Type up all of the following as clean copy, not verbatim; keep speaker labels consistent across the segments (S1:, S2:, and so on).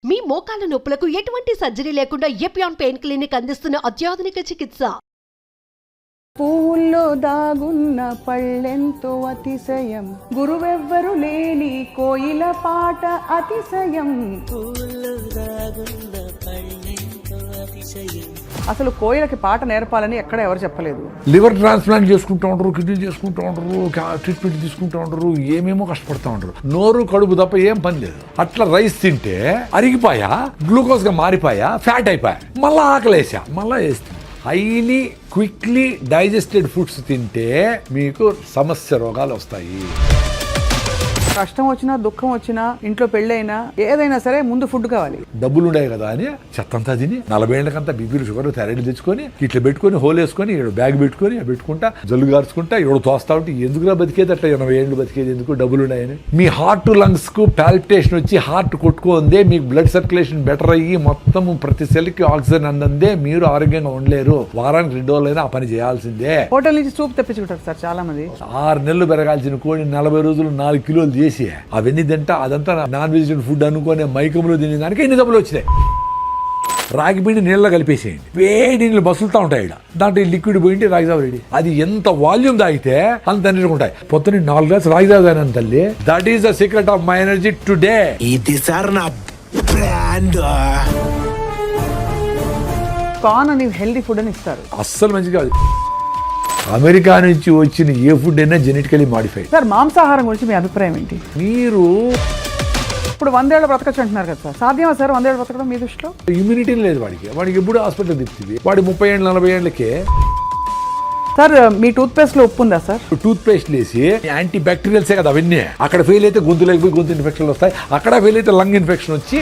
S1: మీ మోకాల నొప్పులకు ఎటువంటి సర్జరీ లేకుండా ఎపియాన్ పెయిన్ క్లినిక్ అందిస్తున్న అత్యాధునిక చికిత్స.
S2: పూల్లో దాగున్న పళ్ళెంతో అతిశయం, గురువెవ్వరు లేని కోయిల పాట అతిశయం. అసలు కోయిలకి పాట నేర్పాలని ఎక్కడ ఎవరు చెప్పలేదు.
S3: లివర్ ట్రాన్స్ప్లాంట్ చేసుకుంటూ ఉంటారు, కిడ్నీ చేసుకుంటూ ఉంటారు, ట్రీట్మెంట్ తీసుకుంటూ ఉంటారు, ఏమేమో కష్టపడుతూ ఉంటారు. నోరు కడుపు తప్ప ఏం పని లేదు. అట్లా రైస్ తింటే అరిగిపోయా, గ్లూకోజ్ గా మారిపోయా, ఫ్యాట్ అయిపోయా, మళ్ళా ఆకలేసా, మళ్ళా వేస్తా. హైలీ క్విక్లీ డైజెస్టెడ్ ఫుడ్స్ తింటే మీకు సమస్య రోగాలు వస్తాయి.
S2: కష్టం వచ్చినా దుఃఖం వచ్చినా ఇంట్లో పెళ్ళైనా ఏదైనా సరే ముందు ఫుడ్ కావాలి.
S3: డబ్బులు ఉండే కదా అని చెత్తంతా తిని 40 ఏళ్ళకంతా బీపీలు షుగర్ థైరాయిడ్ తెచ్చుకొని ఇట్లా పెట్టుకొని హోల్ వేసుకొని బ్యాగ్ పెట్టుకొని పెట్టుకుంటా జల్లు గార్చుకుంటా తోస్తా ఉంటే ఎందుకురా బతికేది, అట్లా 80 ఏళ్ళు బతికేది ఎందుకు, డబ్బులు ఉన్నాయని. మీ హార్ట్ లంగ్స్ కు పాల్పిటేషన్ వచ్చి హార్ట్ కొట్టుకుందే, మీకు బ్లడ్ సర్క్యులేషన్ బెటర్ అయ్యి మొత్తం ప్రతి సెల్ కి ఆక్సిజన్ అందందే మీరు ఆరోగ్యంగా ఉండలేరు. వారానికి 2 రోజులైనా ఆ పని చేయాల్సిందే.
S2: హోటల్ నుంచి సూప్ తెప్పించుకుంటారు సార్ చాలా మంది.
S3: 6 నెలలు పెరగాల్సిన కోడి 40 రోజులు 4 కిలోలు చేసి అవన్నీ తింటా అదంతా నాన్ వెజిటేరియన్ ఫుడ్ అనుకునే మైకంలో తినే దానికి ఎన్ని డబ్బులు వచ్చినాయి. రాగి పిండి నీళ్ళలో కలిపేసేయండి, వేడి నీళ్ళు బసులుతూ ఉంటాయి. దాంట్లో లిక్విడ్ పోయింటి రాగి జావ రెడీ. అది ఎంత వాల్యూమ్ తాగితే అంత ఎనర్జీ ఉంటాయి. పొద్దున్న 4 గ్లాసులు రాగి జావ తాగినాను తల్లి. That is the secret of my energy today.
S4: ఇది సార్ నా బ్రాండ్.
S2: కార్న్ అని హెల్దీ ఫుడ్ అని ఇస్తారు,
S3: అస్సలు మంచిది కాదు. అమెరికా నుంచి వచ్చిన ఏ ఫుడ్ అయినా జెనెటికలీ మాడిఫైడ్.
S2: సార్ మాంసాహారం గురించి మీ అభిప్రాయం ఏంటి?
S3: మీరు
S2: ఇప్పుడు 100 ఏళ్ళు బ్రతకచ్చు అంటున్నారు కదా సార్, సాధ్యమా సార్ 100 ఏళ్ళు బ్రతకడం మీ దృష్టిలో?
S3: ఇమ్యూనిటీ లేదు వాడికి ఎప్పుడు హాస్పిటల్ తిప్పుతుంది. వాడి 30 ఏళ్ళు 40 ఏళ్ళకే.
S2: సార్ మీ టూత్ పేస్ట్ లో ఉప్పు ఉందా సార్?
S3: టూత్ పేస్ట్ వేసి యాంటీ బ్యాక్టీరియల్సే కదా అవన్నీ. అక్కడ ఫెయిల్ అయితే గొంతులోకి పోయి గొంతు ఇన్ఫెక్షన్లు వస్తాయి, అక్కడ ఫెయిల్ అయితే లంగ్ ఇన్ఫెక్షన్ వచ్చి.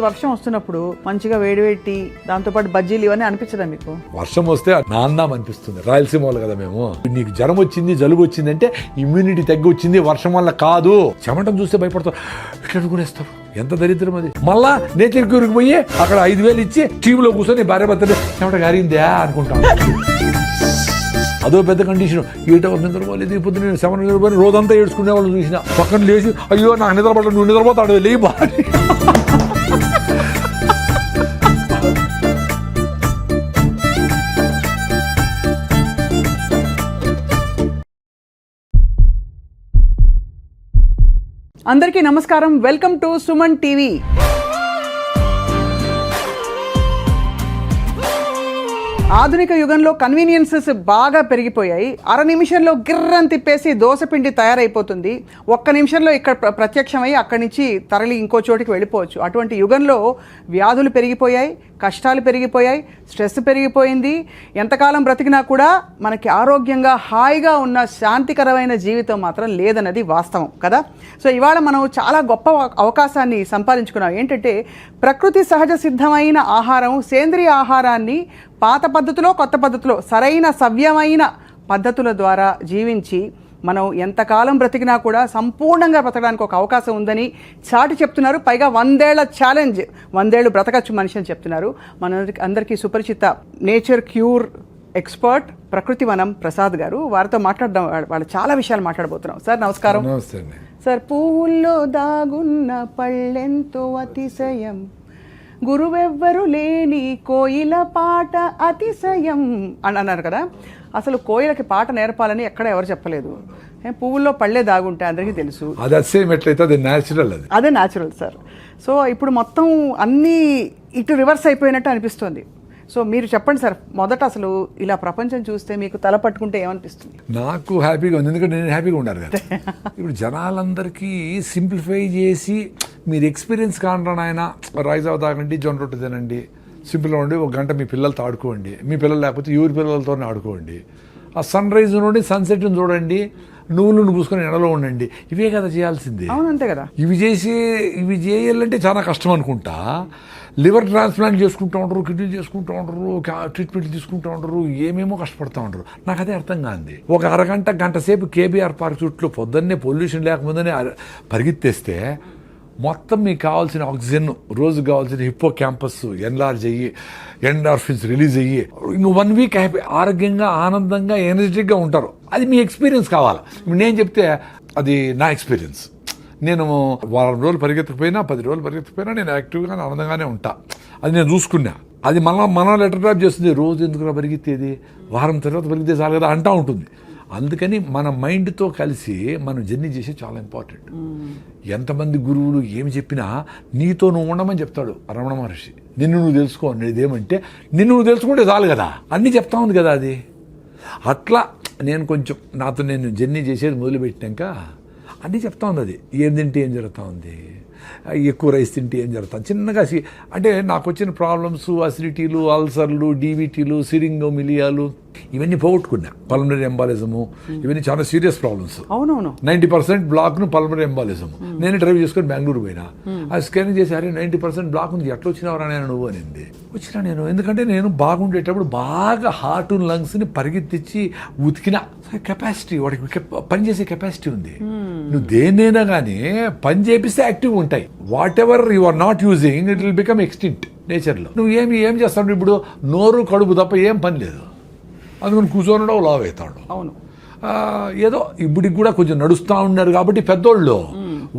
S2: వర్షం వస్తున్నప్పుడు మంచిగా వేడివేటి దాంతోపాటు బజ్జీలు ఇవన్నీ అనిపించదా మీకు?
S3: వర్షం వస్తే నాందాం అనిపిస్తుంది. రాయలసీమ వాళ్ళు కదా మేము. నీకు జ్వరం వచ్చింది జలుబు వచ్చింది అంటే ఇమ్యూనిటీ తగ్గి వచ్చింది, వర్షం వల్ల కాదు. చెమటం చూస్తే భయపడతారు, ఇట్లా అనుకునేస్తారు. ఎంత దరిద్రం అది. మళ్ళా నేచర్ క్యూర్కి పోయి అక్కడ 5,000 ఇచ్చి టీవీలో కూర్చొని భార్య భర్తని చెమట గారిందా అనుకుంటాను. అదో పెద్ద కండిషన్. 8 hours నిద్రపోలేదు, ఇప్పుడు నేను 7 నిద్రపోయి రోజంతా ఏడ్చుకునే వాళ్ళు చూసిన. పక్కన లేచి అయ్యో నాకు నిద్రపడలేదు, నువ్వు నిద్రపోతాడు లే బాగా.
S2: అందరికీ నమస్కారం, వెల్కమ్ టు సుమన్ టీవీ. ఆధునిక యుగంలో కన్వీనియన్సెస్ బాగా పెరిగిపోయాయి. 1/2 నిమిషంలో గిర్రని తిప్పేసి దోసపిండి తయారైపోతుంది. 1 నిమిషంలో ఇక్కడ ప్రత్యక్షమై అక్కడి నుంచి తరలి ఇంకో చోటికి వెళ్ళిపోవచ్చు. అటువంటి యుగంలో వ్యాధులు పెరిగిపోయాయి, కష్టాలు పెరిగిపోయాయి, స్ట్రెస్ పెరిగిపోయింది. ఎంతకాలం బ్రతికినా కూడా మనకి ఆరోగ్యంగా హాయిగా ఉన్న శాంతికరమైన జీవితం మాత్రం లేదన్నది వాస్తవం కదా. సో ఇవాళ మనం చాలా గొప్ప అవకాశాన్ని సంపాదించుకున్నాం. ఏంటంటే ప్రకృతి సహజ సిద్ధమైన ఆహారం, సేంద్రియ ఆహారాన్ని పాత పద్ధతిలో కొత్త పద్ధతిలో సరైన సవ్యమైన పద్ధతుల ద్వారా జీవించి మనం ఎంతకాలం బ్రతికినా కూడా సంపూర్ణంగా బ్రతకడానికి ఒక అవకాశం ఉందని చాటి చెప్తున్నారు. పైగా 100 ఏళ్ల ఛాలెంజ్, 100 ఏళ్ళు బ్రతకచ్చు మనిషి అని చెప్తున్నారు. అందరికీ సుపరిచిత నేచర్ క్యూర్ ఎక్స్పర్ట్ ప్రకృతి వనం ప్రసాద్ గారు. వారితో మాట్లాడడం, వాళ్ళు చాలా విషయాలు మాట్లాడబోతున్నాం. సార్ నమస్కారం. సార్, పువ్వుల్లో దాగున్న పళ్ళెంతో అతిశయం, గురువెవ్వరు లేని కోయిల పాట అతిశయం అని అన్నారు కదా. అసలు కోయిలకి పాట నేర్పాలని ఎక్కడ ఎవరు చెప్పలేదు. పువ్వుల్లో పళ్ళే దాగుంటే అందరికీ తెలుసు. అదే న్యాచురల్ సార్. సో ఇప్పుడు మొత్తం అన్నీ ఇటు రివర్స్ అయిపోయినట్టు అనిపిస్తుంది. సో మీరు చెప్పండి సార్, మొదట అసలు ఇలా ప్రపంచం చూస్తే మీకు తల పట్టుకుంటే ఏమనిపిస్తుంది?
S3: నాకు హ్యాపీగా ఉంది, ఎందుకంటే నేను హ్యాపీగా ఉండాలి కదా. ఇప్పుడు జనాలందరికీ సింప్లిఫై చేసి మీరు ఎక్స్పీరియన్స్ కాంటాను ఆయన రైస్ అవ తాగండి, జొన్న రొట్టె తినండి, సింపుల్గా ఉండి 1 గంట మీ పిల్లలతో ఆడుకోండి, మీ పిల్లలు లేకపోతే ఎవరి పిల్లలతోనే ఆడుకోండి, ఆ సన్ రైజ్ నుండి సన్సెట్ని చూడండి, నువ్వులను పూసుకొని ఎండలో ఉండండి. ఇవే కదా చేయాల్సింది.
S2: అవునంతే కదా.
S3: ఇవి చేయాలంటే చాలా కష్టం అనుకుంటా. లివర్ ట్రాన్స్ప్లాంట్ చేసుకుంటూ ఉంటారు, కిడ్నీ చేసుకుంటూ ఉంటారు, ట్రీట్మెంట్ తీసుకుంటూ ఉంటారు, ఏమేమో కష్టపడుతూ ఉంటారు. నాకు అదే అర్థం కాదు. ఒక గంట సేపు కేబీఆర్ పార్క్ చుట్టూ పొద్దున్నే పొల్యూషన్ లేకముందనే పరిగెత్తేస్తే మొత్తం మీకు కావాల్సిన ఆక్సిజన్, రోజు కావాల్సిన హిప్పో క్యాంపస్ ఎన్లార్జ్ అయ్యి ఎండార్ఫిన్స్ రిలీజ్ అయ్యి ఇంకో 1 వీక్ హ్యాపీ ఆరోగ్యంగా ఆనందంగా ఎనర్జెటిక్గా ఉంటారు. అది మీ ఎక్స్పీరియన్స్ కావాలి. ఇప్పుడు నేను చెప్తే అది నా ఎక్స్పీరియన్స్. నేను వారం రోజులు పరిగెత్తకపోయినా 10 రోజులు పరిగెత్తకపోయినా నేను యాక్టివ్గా ఆనందంగానే ఉంటా. అది నేను చూసుకున్నా. అది మనం లెటర్ డ్రాప్ చేస్తుంది, రోజు ఎందుకు పరిగెత్తేది, వారం తర్వాత పరిగెత్తే చాలు కదా అంటా ఉంటుంది. అందుకని మన మైండ్తో కలిసి మనం జర్నీ చేసే చాలా ఇంపార్టెంట్. ఎంతమంది గురువులు ఏమి చెప్పినా నీతో నువ్వు ఉండమని చెప్తాడు రమణ మహర్షి. నిన్ను నువ్వు తెలుసుకో అనేది ఏమంటే నిన్ను నువ్వు తెలుసుకుంటే చాలు కదా, అన్నీ చెప్తా ఉంది కదా అది. అట్లా నేను కొంచెం నాతో నేను జర్నీ చేసేది మొదలుపెట్టినాక అన్నీ చెప్తా ఉంది. అది ఏం తింటే ఏం జరుగుతూ ఉంది, ఎక్కువ రైస్ తింటే ఏం జరుగుతుంది, చిన్నగా అంటే నాకు వచ్చిన ప్రాబ్లమ్స్ అసిడిటీలు, అల్సర్లు, డీవీటీలు, సిరింగోమిలియాలు ఇవన్నీ పోగొట్టుకున్నా. పల్మనరీ ఎంబాలిజము ఇవన్నీ చాలా సీరియస్ ప్రాబ్లమ్స్.
S2: అవునవును
S3: 90% బ్లాక్ను పల్మనరీ ఎంబాలిజం. నేను డ్రైవ్ చేసుకొని బెంగళూరు పోయినా, ఆ స్కానింగ్ చేసి అరే 90% బ్లాక్ ఉంది, ఎట్లా వచ్చినావరా నేను నువ్వు అనింది. వచ్చినా నేను, ఎందుకంటే నేను బాగుండేటప్పుడు బాగా హార్ట్ లంగ్స్ని పరిగెత్తించి ఉతికిన కెపాసిటీ, వాడికి పనిచేసే కెపాసిటీ ఉంది. నువ్వు దేన్నైనా కానీ పని చేపిస్తే యాక్టివ్గా ఉంటాయి. Whatever you are not using it will become extinct నేచర్లో. నువ్వు ఏం చేస్తావు ఇప్పుడు, నోరు కడుపు తప్ప ఏం పని లేదు, అందుకని కూర్చొని లావ్ అవుతాడు.
S2: అవును
S3: ఏదో ఇప్పటికి కూడా కొంచెం నడుస్తూ ఉన్నారు కాబట్టి పెద్దోళ్ళు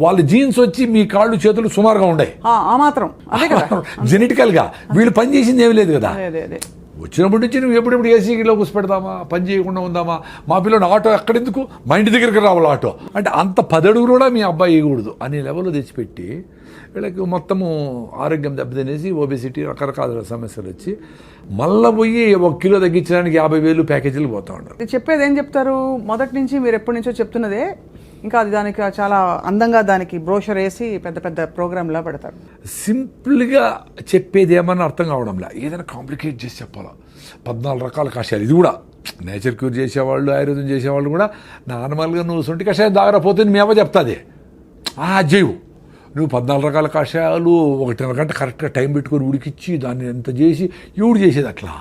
S3: వాళ్ళ జీన్స్ వచ్చి మీ కాళ్ళు చేతులు సుమారుగా ఉన్నాయి
S2: ఆ మాత్రం అదే కదా
S3: జెనెటికల్ గా. వీళ్ళు పని చేసింది ఏమీ లేదు కదా.
S2: అదే
S3: వచ్చినప్పటి నుంచి నువ్వు ఎప్పుడెప్పుడు ఏసీలో కూర్చోపెడదామా, పని చేయకుండా ఉందామా, మా పిల్లలు ఆటో ఎక్కడెందుకు, మా ఇంటి దగ్గరికి రావాలి ఆటో అంటే, అంత 10 అడుగులు కూడా మీ అబ్బాయి ఇవ్వకూడదు అనే లెవెల్లో తెచ్చిపెట్టి వీళ్ళకి మొత్తము ఆరోగ్యం దెబ్బతినేసి ఒబెసిటీ రకరకాల సమస్యలు వచ్చి మళ్ళీ పోయి 1 కిలో తగ్గించడానికి 50,000 ప్యాకేజీలు పోతా ఉంటారు.
S2: చెప్పేది ఏం చెప్తారు, మొదటి నుంచి మీరు ఎప్పటి నుంచో చెప్తున్నదే, ఇంకా అది దానికి చాలా అందంగా దానికి బ్రోషర్ వేసి పెద్ద పెద్ద ప్రోగ్రామ్లా పెడతారు.
S3: సింపుల్గా చెప్పేది ఏమన్నా అర్థం కావడంలా, ఏదైనా కాంప్లికేట్ చేసి చెప్పాలా. 14 రకాల కషాయాలు, ఇది కూడా నేచర్ క్యూర్ చేసేవాళ్ళు, ఆయుర్వేదం చేసేవాళ్ళు కూడా నార్మల్గా నువ్వు సొంటి కషాయం దాగరపోతే మీ అవ్వ చెప్తాది అజ్జేవు. నువ్వు 14 రకాల కషాయాలు 1.5 గంట కరెక్ట్గా టైం పెట్టుకొని ఉడికిచ్చి దాన్ని ఎంత చేసి ఎవడు చేసేది అట్లా,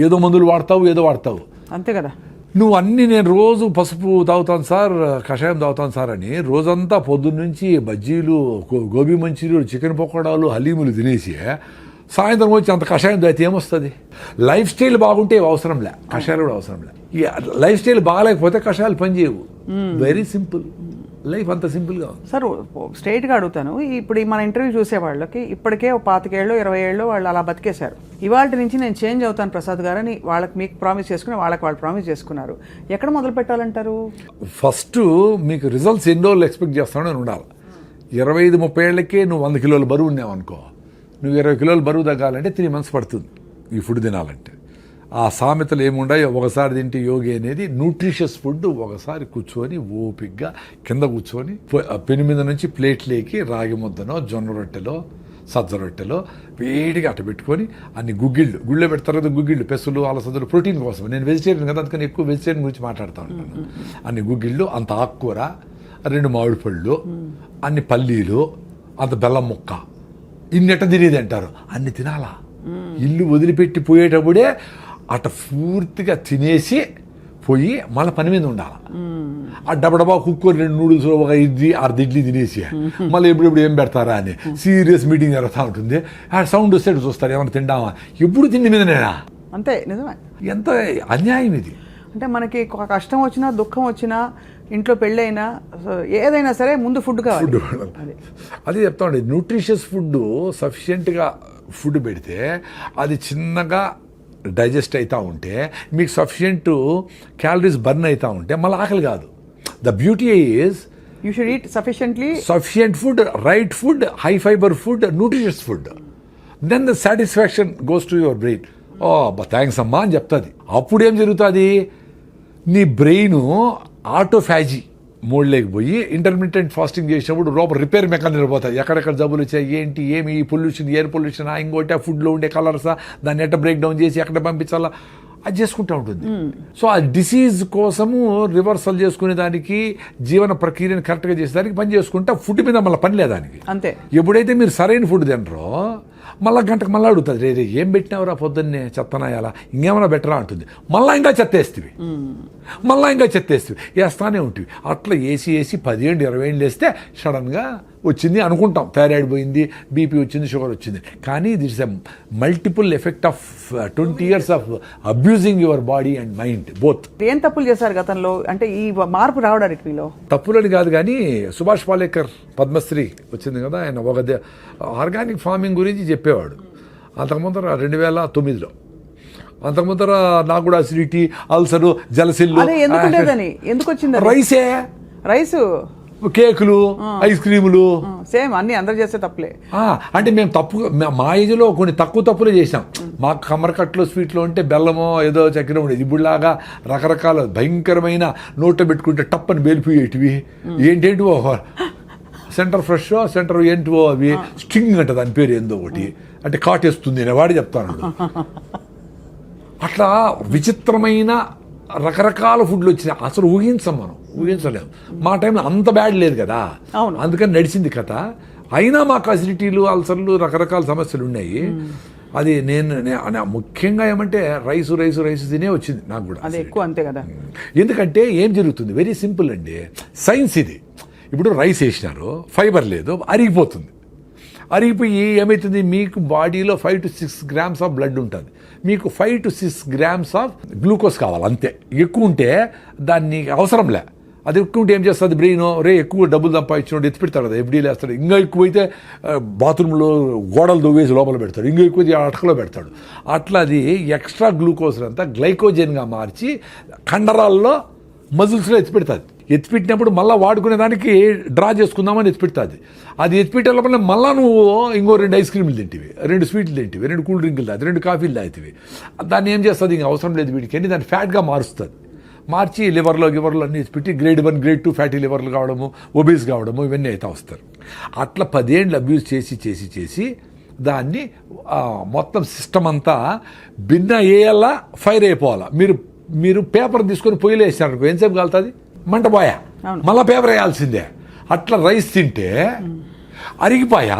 S3: ఏదో మందులు వాడతావు
S2: అంతే కదా.
S3: నువ్వు అన్నీ నేను రోజు పసుపు తాగుతాను సార్, కషాయం తాగుతాను సార్ అని రోజంతా పొద్దున్న నుంచి బజ్జీలు, గోబీ మంచూరియలు, చికెన్ పకోడాలు, హలీములు తినేసి సాయంత్రం వచ్చి అంత కషాయం తాగితే ఏమొస్తుంది. లైఫ్ స్టైల్ బాగుంటే అవసరంలే, కషాయాలు కూడా అవసరంలే. ఈ లైఫ్ స్టైల్ బాగాలేకపోతే కషాయాలు పనిచేయవు. వెరీ సింపుల్ లైఫ్, అంత సింపుల్గా ఉంది.
S2: సార్ స్ట్రైట్గా అడుగుతాను, ఇప్పుడు మన ఇంటర్వ్యూ చూసే వాళ్ళకి ఇప్పటికే 25 ఏళ్ళు 20 ఏళ్ళు వాళ్ళు అలా బతికేశారు. ఇవాళ నుంచి నేను చేంజ్ అవుతాను ప్రసాద్ గారు అని వాళ్ళకి మీకు ప్రామిస్ చేసుకుని వాళ్ళు ప్రామిస్ చేసుకున్నారు. ఎక్కడ మొదలు పెట్టాలంటారు?
S3: ఫస్ట్ మీకు రిజల్ట్స్ ఎన్ని రోజులు ఎక్స్పెక్ట్ చేస్తానో అని ఉండాలి. 25-30 ఏళ్ళకే నువ్వు 100 కిలోల బరువు ఉన్నావు అనుకో, నువ్వు 20 కిలోల బరువు తగ్గాలంటే 3 months పడుతుంది ఈ ఫుడ్ తినాలంటే. ఆ సామెతలు ఏముండాయో, ఒకసారి తింటే యోగి అనేది న్యూట్రిషియస్ ఫుడ్. ఒకసారి కూర్చొని ఓపిగ్గా కింద కూర్చొని పెను మీద నుంచి ప్లేట్లేకి రాగి ముద్దనో, జొన్న రొట్టెలో, సజ్జ రొట్టెలో వేడిగా అట్ట పెట్టుకొని అన్ని గుళ్ళో పెడతారు కదా గుగ్గిళ్ళు, పెసులు, అలసందలు ప్రోటీన్ కోసం. నేను వెజిటేరియన్ కదా, అందుకని ఎక్కువ వెజిటేరియన్ గురించి మాట్లాడుతూ ఉంటాను. అన్ని గుగ్గిళ్ళు, అంత ఆకుకూర, 2 మామిడి పళ్ళు, అన్ని పల్లీలు, అంత బెల్లం ముక్క, ఇన్నెట్ట తినేది అంటారు. అన్ని తినాలా. ఇల్లు వదిలిపెట్టి పోయేటప్పుడే అట్ట పూర్తిగా తినేసి పోయి మళ్ళీ పని మీద ఉండాలి. ఆ డబడబా కుక్కర్ 2 నూడిల్స్, 1 ఇడ్లీ, 6 ఇడ్లీ తినేసి మళ్ళీ ఎప్పుడు ఏం పెడతారా అని సీరియస్ మీటింగ్ జరుగుతూ ఉంటుంది. ఆ సౌండ్ వస్తే చూస్తారు, ఏమైనా తిండామా, ఎప్పుడు తిండి మీదనేనా.
S2: అంతే, నిజమే.
S3: ఎంత అన్యాయం ఇది.
S2: అంటే మనకి కష్టం వచ్చినా, దుఃఖం వచ్చినా, ఇంట్లో పెళ్ళైనా, ఏదైనా సరే ముందు ఫుడ్ కావాలి.
S3: అదే చెప్తా ఉండే, న్యూట్రిషియస్ ఫుడ్ సఫిషియెంట్గా ఫుడ్ పెడితే అది చిన్నగా డైజెస్ట్ అవుతూ ఉంటే మీకు సఫిషియెంట్ క్యాలరీస్ బర్న్ అవుతూ ఉంటే మళ్ళీ ఆకలి కాదు. The beauty is
S2: you should eat
S3: sufficient food, right food, high fibre food, nutritious food. Then the satisfaction goes to your brain. Oh thanks అమ్మా అని చెప్తుంది. అప్పుడు ఏం జరుగుతుంది, నీ బ్రెయిన్ ఆటోఫాజీ మోడ్లోకి పోయి ఇంటర్మీడియట్ ఫాస్టింగ్ చేసినప్పుడు లోపల రిపేర్ మెకానిజం పోతుంది. ఎక్కడెక్కడ జబ్బులు వచ్చాయి, ఏంటి, ఏమి పొల్యూషన్, ఎయిర్ పొల్యూషన్, ఇంకోటి ఆ ఫుడ్లో ఉండే కలర్సా, దాన్ని ఎట్ట బ్రేక్ డౌన్ చేసి ఎక్కడ పంపించాలా అది చేసుకుంటూ ఉంటుంది. సో ఆ డిసీజ్ కోసము రివర్సల్ చేసుకునే దానికి, జీవన ప్రక్రియను కరెక్ట్గా చేసేదానికి పని చేసుకుంటా ఫుడ్ మీద మళ్ళీ పని లేదానికి.
S2: అంతే. ఎప్పుడైతే
S3: మీరు సరైన ఫుడ్ తినరో మళ్ళీ గంటకు మళ్ళీ అడుగుతుంది, రే ఏం పెట్టినావురా పొద్దున్నే, చెత్తనాయాలా, ఇంకేమైనా బెటరా అంటుంది. మళ్ళీ ఇంకా చెత్తేస్తుంది, వేస్తానే ఉంటుంది. అట్లా వేసి 10 ఏళ్ళు 20 ఏళ్ళు వేస్తే సడన్గా వచ్చింది అనుకుంటాం, థైరాయిడ్ పోయింది, బీపీ వచ్చింది, షుగర్ వచ్చింది. కానీ that's a multiple effect of 20 years of abusing your body and mind both.
S2: ఏం తప్పులు చేశారు గతంలో అంటే ఈ మార్పు రావడానికి మీలో?
S3: తప్పులని కాదు కానీ సుభాష్ పాలేకర్ పద్మశ్రీ వచ్చింది కదా, ఆయన ఒక ఆర్గానిక్ ఫార్మింగ్ గురించి చెప్పేవాడు. అంతకుముందర 2009లో, అంతకుముందర నాకు కూడా అసిడిటీ, అల్సరు, జలసిల్లు.
S2: అదే ఎందుకు ఉండేదని, ఎందుకు వచ్చింది?
S3: రైసే,
S2: రైసు,
S3: కేకులు, ఐస్ క్రీములు,
S2: సేమ్ అన్ని అందరు చేస్తే తప్పులే.
S3: అంటే మేము మా ఏజ్లో కొన్ని తప్పులే చేసాం. మాకు కమరకట్లు స్వీట్లో ఉంటే బెల్లమో ఏదో చక్కెర ఉండేది. ఇప్పుడులాగా రకరకాల భయంకరమైన నోట్లో పెట్టుకుంటే టప్పని బేలిపోయేటివి, ఏంటేంటివో సెంటర్ ఫ్రెష్, సెంటర్ ఏంటివో అవి స్ట్రింగ్ అంట, దాని పేరు ఏందో ఒకటి, అంటే కాటేస్తుంది నేను వాడి చెప్తాను. అట్లా విచిత్రమైన రకరకాల ఫుడ్లు వచ్చినాయి. అసలు ఊహించలేము. మా టైంలో అంత బ్యాడ్ లేదు కదా, అందుకని నడిచింది కథ. అయినా మాకు అసిడిటీలు, అల్సర్లు, రకరకాల సమస్యలు ఉన్నాయి. అది నేను ముఖ్యంగా ఏమంటే రైసు తినే వచ్చింది నాకు కూడా.
S2: అది ఎక్కువ అంతే కదా.
S3: ఎందుకంటే ఏం జరుగుతుంది, వెరీ సింపుల్ అండి, సైన్స్ ఇది. ఇప్పుడు రైస్ వేసినారు, ఫైబర్ లేదు, అరిగిపోయి ఏమవుతుంది, మీకు బాడీలో 5 to 6 grams ఆఫ్ బ్లడ్ ఉంటుంది, మీకు 5 to 6 grams ఆఫ్ గ్లూకోజ్ కావాలి అంతే. ఎక్కువ ఉంటే దాన్ని అవసరంలే. అది ఎక్కువ ఉంటే ఏం చేస్తుంది బ్రెయిన్, ఎక్కువ డబ్బులు సంపాదించినోడు ఎత్తి పెడతాడు కదా, ఎఫ్డీలు వేస్తాడు. ఇంకా ఎక్కువైతే బాత్రూంలో గోడలు దువ్వేసి లోపల పెడతాడు, ఇంకా ఎక్కువ అటకలో పెడతాడు. అట్లా అది ఎక్స్ట్రా గ్లూకోజ్ అంతా గ్లైకోజన్గా మార్చి కండరాల్లో, మజిల్స్లో ఎత్తిపెట్టినప్పుడు మళ్ళీ వాడుకునే దానికి డ్రా చేసుకుందామని ఎత్తిపెడుతుంది. అది ఎత్తిపెట్టే లోపల మళ్ళీ నువ్వు ఇంకో 2 ఐస్ క్రీములు తింటివి, 2 స్వీట్లు తింటివి, 2 కూల్ డ్రింకులు తాగి, 2 కాఫీలు తాగుతావి. దాన్ని ఏం చేస్తుంది, ఇంక అవసరం లేదు వీడికి అని దాన్ని ఫ్యాట్గా మారుస్తుంది. మార్చి లివర్లో అన్నీ పెట్టి గ్రేడ్ 1, గ్రేడ్ 2 ఫ్యాటీ లివర్లు కావడము, ఒబేస్ కావడము, ఇవన్నీ అయితే వస్తారు. అట్లా 10 ఏళ్ళు అబ్యూజ్ చేసి దాన్ని మొత్తం సిస్టమ్ అంతా భిన్న ఏయల్లా ఫైర్ అయిపోవాలా. మీరు పేపర్ తీసుకొని పొయ్యిలో వేసినారు, ఎంతసేపు కాలుతుంది, మంట పోయా, మళ్ళీ పేపర్ వేయాల్సిందే. అట్లా రైస్ తింటే అరిగిపోయా,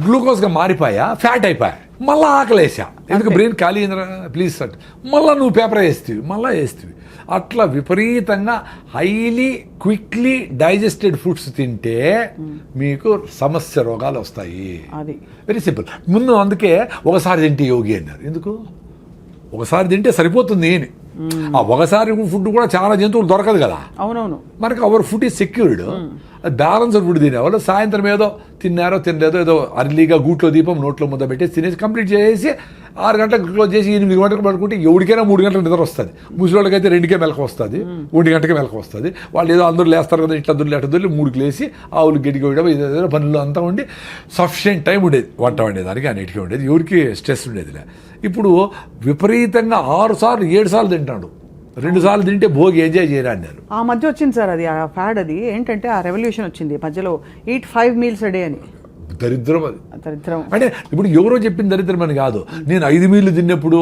S3: గ్లూకోజ్గా మారిపోయా, ఫ్యాట్ అయిపోయా, మళ్ళీ ఆకలేసా. ఎందుకు బ్రెయిన్ ఖాళీ అయిందిరా ప్లీజ్ అంటే మళ్ళీ నువ్వు పేపర్ వేస్తేవి. అట్లా విపరీతంగా హైలీ క్విక్లీ డైజెస్టెడ్ ఫుడ్స్ తింటే మీకు సమస్య రోగాలు వస్తాయి. Very simple. ముందు అందుకే ఒకసారి తింటే యోగి అన్నారు. ఎందుకు ఒకసారి తింటే సరిపోతుంది అని. ఆ ఒకసారి ఫుడ్ కూడా చాలా జంతువులు దొరకదు కదా.
S2: అవునవును.
S3: మనకి our food is secured. Balanced food తినేవాళ్ళు సాయంత్రం ఏదో తిన్నారో తినలేదో ఏదో అర్లీగా గూట్లో దీపం నోట్లో ముద్ద పెట్టేసి తినేసి కంప్లీట్ చేసి 6 గంటలకు క్లోజ్ చేసి 8 గంటలకు పడుకుంటే ఎవరికైనా 3 గంటలకు నిద్ర వస్తుంది. ముసలివాళ్ళకైతే 2కే మెలకు వస్తుంది, 1 గంటకే మెలకు వస్తుంది. వాళ్ళు ఏదో అందరూ లేస్తారు కదా, ఇట్లా దొరికి 3కి లేసి ఆవులు గడ్డికి వేయడం, ఏదో పనులు అంతా ఉండి సఫిషియెంట్ టైం ఉండేది వంట వండేదానికి, అన్నిటికీ ఉండేది, ఎవరికి స్ట్రెస్ ఉండేదిలే. ఇప్పుడు విపరీతంగా 6 సార్లు 7 సార్లు తింటాడు. 2 సార్లు తింటే భోగి ఎంజాయ్ చేయరా అన్నారు.
S2: ఆ మధ్య వచ్చింది సార్ అది, ఆ ఫ్యాడ్. అది ఏంటంటే ఆ రెవల్యూషన్ వచ్చింది మధ్యలో, eat 5 meals a day అని.
S3: దరిద్రం అది.
S2: దరిద్రం
S3: అంటే ఇప్పుడు ఎవరో చెప్పిన దరిద్రం అని కాదు. నేను 5 మీల్లు తిన్నప్పుడు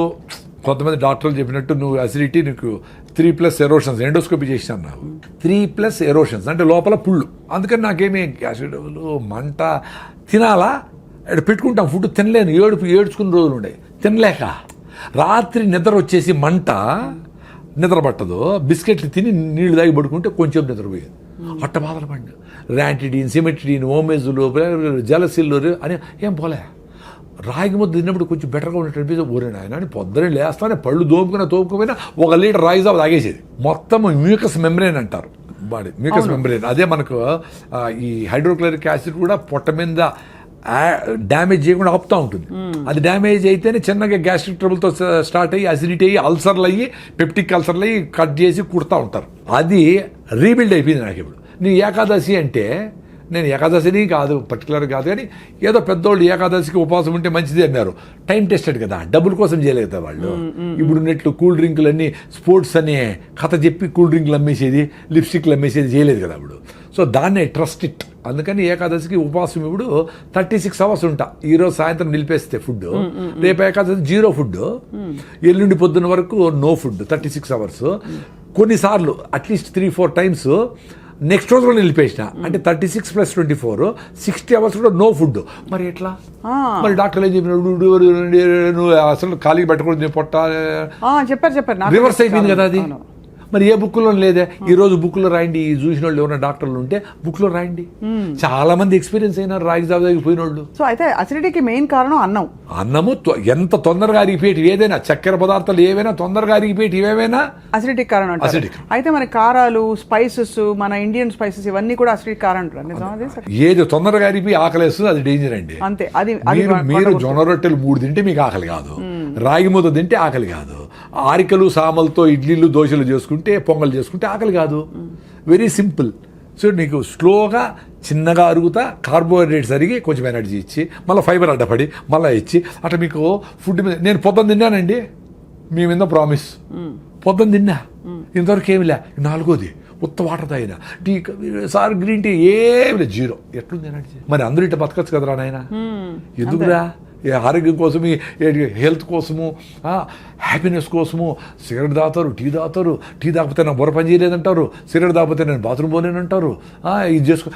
S3: కొంతమంది డాక్టర్లు చెప్పినట్టు నువ్వు అసిడిటీ, నీకు 3+ ఎరోషన్స్, ఎండోస్కోపీ చేసినాను నాకు. 3+ ఎరోషన్స్ అంటే లోపల పుళ్ళు. అందుకని నాకేమీ యాసిడ్ మంట, తినాలా పెట్టుకుంటాం ఫుడ్, తినలేను, ఏడ్చుకున్న రోజులు ఉండే, తినలేక రాత్రి నిద్ర వచ్చేసి మంట, నిద్ర పట్టదు, బిస్కెట్లు తిని నీళ్లు తాగి పడుకుంటే కొంచెం నిద్రపోయేది. అట్ట బాధలు పడి ర్యాంటిడీన్, సిమెట్రిడీన్, ఓమేజులు, జలసిల్లు అని ఏం పోలే. రాగి ముద్ద తిన్నప్పుడు కొంచెం బెటర్గా ఉన్నట్టు అనిపిస్తే ఊరే ఆయన అని పొద్దునే లేస్తానే పళ్ళు తోముకుపోయినా 1 లీటర్ రాగి జావ తాగేసేది. మొత్తం మ్యూకస్ మెంబ్రేన్ అంటారు బాడీ, మ్యూకస్ మెంబ్రేన్. అదే మనకు ఈ హైడ్రోక్లోరిక్ యాసిడ్ కూడా పొట్ట మీద డ్యామేజ్ చేయకుండా ఆపుతూ ఉంటుంది. అది డ్యామేజ్ అయితేనే చిన్నగా గ్యాస్ట్రిక్ ట్రబుల్తో స్టార్ట్ అయ్యి అసిడిటీ అయ్యి అల్సర్లు అయ్యి పెప్టిక్ అల్సర్లు అయ్యి కట్ చేసి కుడతా ఉంటారు. అది రీబిల్డ్ అయిపోయింది నాకు. ఇప్పుడు నీ ఏకాదశి అంటే, నేను ఏకాదశిని కాదు పర్టికులర్ కాదు కానీ ఏదో పెద్దోళ్ళు ఏకాదశికి ఉపవాసం ఉంటే మంచిది అన్నారు. టైం టెస్టెడ్ కదా, డబ్బుల కోసం చేయలేదు కదా వాళ్ళు. ఇప్పుడు ఉన్నట్లు కూల్ డ్రింకులన్నీ స్పోర్ట్స్ అనే కథ చెప్పి కూల్ డ్రింకులు అమ్మేసేది, లిప్స్టిక్లు అమ్మేసేది చేయలేదు కదా అప్పుడు. సో దాన్నే ట్రస్ట్ ఇట్. అందుకని ఏకాదశికి ఉపవాసం ఇప్పుడు 36 hours ఉంటా. ఈరోజు సాయంత్రం నిలిపేస్తే ఫుడ్, రేపు ఏకాదశి 0 ఫుడ్, ఎల్లుండి పొద్దున్న వరకు నో ఫుడ్ 36 hours. కొన్నిసార్లు అట్లీస్ట్ 3-4 times నెక్స్ట్ రోజు కూడా నిలిపేసిన, అంటే 36 + 24 60 hours కూడా నో ఫుడ్. మరి ఎట్లా? మరి డాక్టర్లు ఏం చెప్పినాడు, నువ్వు అసలు ఖాళీ పెట్టకూడదు, పొట్ట
S2: చెప్పారు
S3: రివర్స్ అయిపోయింది కదా అది. మరి ఏ బుక్లో లేదే. ఈ రోజు బుక్లో రాయండి, ఈ చూసిన వాళ్ళు ఎవరైనా డాక్టర్లు ఉంటే బుక్లో రాయండి. చాలా మంది ఎక్స్పీరియన్స్ అయినారు రాగి జాబ్ దగ్గర పోయిన వాళ్ళు.
S2: సో అయితే అసిడిటీకి మెయిన్ కారణం
S3: అన్నము ఎంత తొందరగా అరిగిపోయేటి ఏదైనా, చక్కెర పదార్థాలు ఏవైనా తొందరగా అరిగిపోయేటి ఏవైనా
S2: అసిడిటీకి కారణం అంటారు.
S3: Acidic.
S2: అయితే మన కారాలు, స్పైసెస్, మన ఇండియన్ స్పైసెస్ ఇవన్నీ కూడా అసిడిక్ కారణం అంటారు. నిజమా అది?
S3: ఏది తొందరగా అరిగిపోయి ఆకలేస్తుంది అది డేంజర్ అండి.
S2: అంతే. అది
S3: మీరు జొన్న రొట్టెలు 3 తింటే మీకు ఆకలి కాదు, రాగి ముద్ద తింటే ఆకలి కాదు, ఆరికలు సామలతో ఇడ్లీలు దోశలు చేసుకుంటే పొంగల్ చేసుకుంటే ఆకలి కాదు. Very simple. సో నీకు స్లోగా చిన్నగా అరుగుతా కార్బోహైడ్రేట్స్ అరిగి కొంచెం ఎనర్జీ ఇచ్చి మళ్ళీ ఫైబర్ అడ్డపడి మళ్ళీ ఇచ్చి అట్లా మీకు ఫుడ్ మీద. నేను పొద్దున్న తిన్నానండి, మీ మీద ప్రామిస్, పొద్దున్న తిన్నా, ఇంతవరకు ఏమి లే. 4వది ఉత్త వాటర్ తాగిన, టీ సార్ గ్రీన్ టీ ఏమి లేదు, 0. ఎట్లుంది ఎనర్జీ? మరి అందరూ ఇట్లా బతకచ్చు కదరా నాయన. ఎందుకురా? ఆరోగ్యం కోసం, హెల్త్ కోసము, హ్యాపీనెస్ కోసము సిగరెట్ తాగుతారు, టీ తాగుతారు. టీ తాగిపోతే నాకు బుర్ర పని చేయలేదంటారు, సిగరెట్ తాగిపోతే నేను బాత్రూమ్ పోలేనంటారు. ఇది చేసుకో.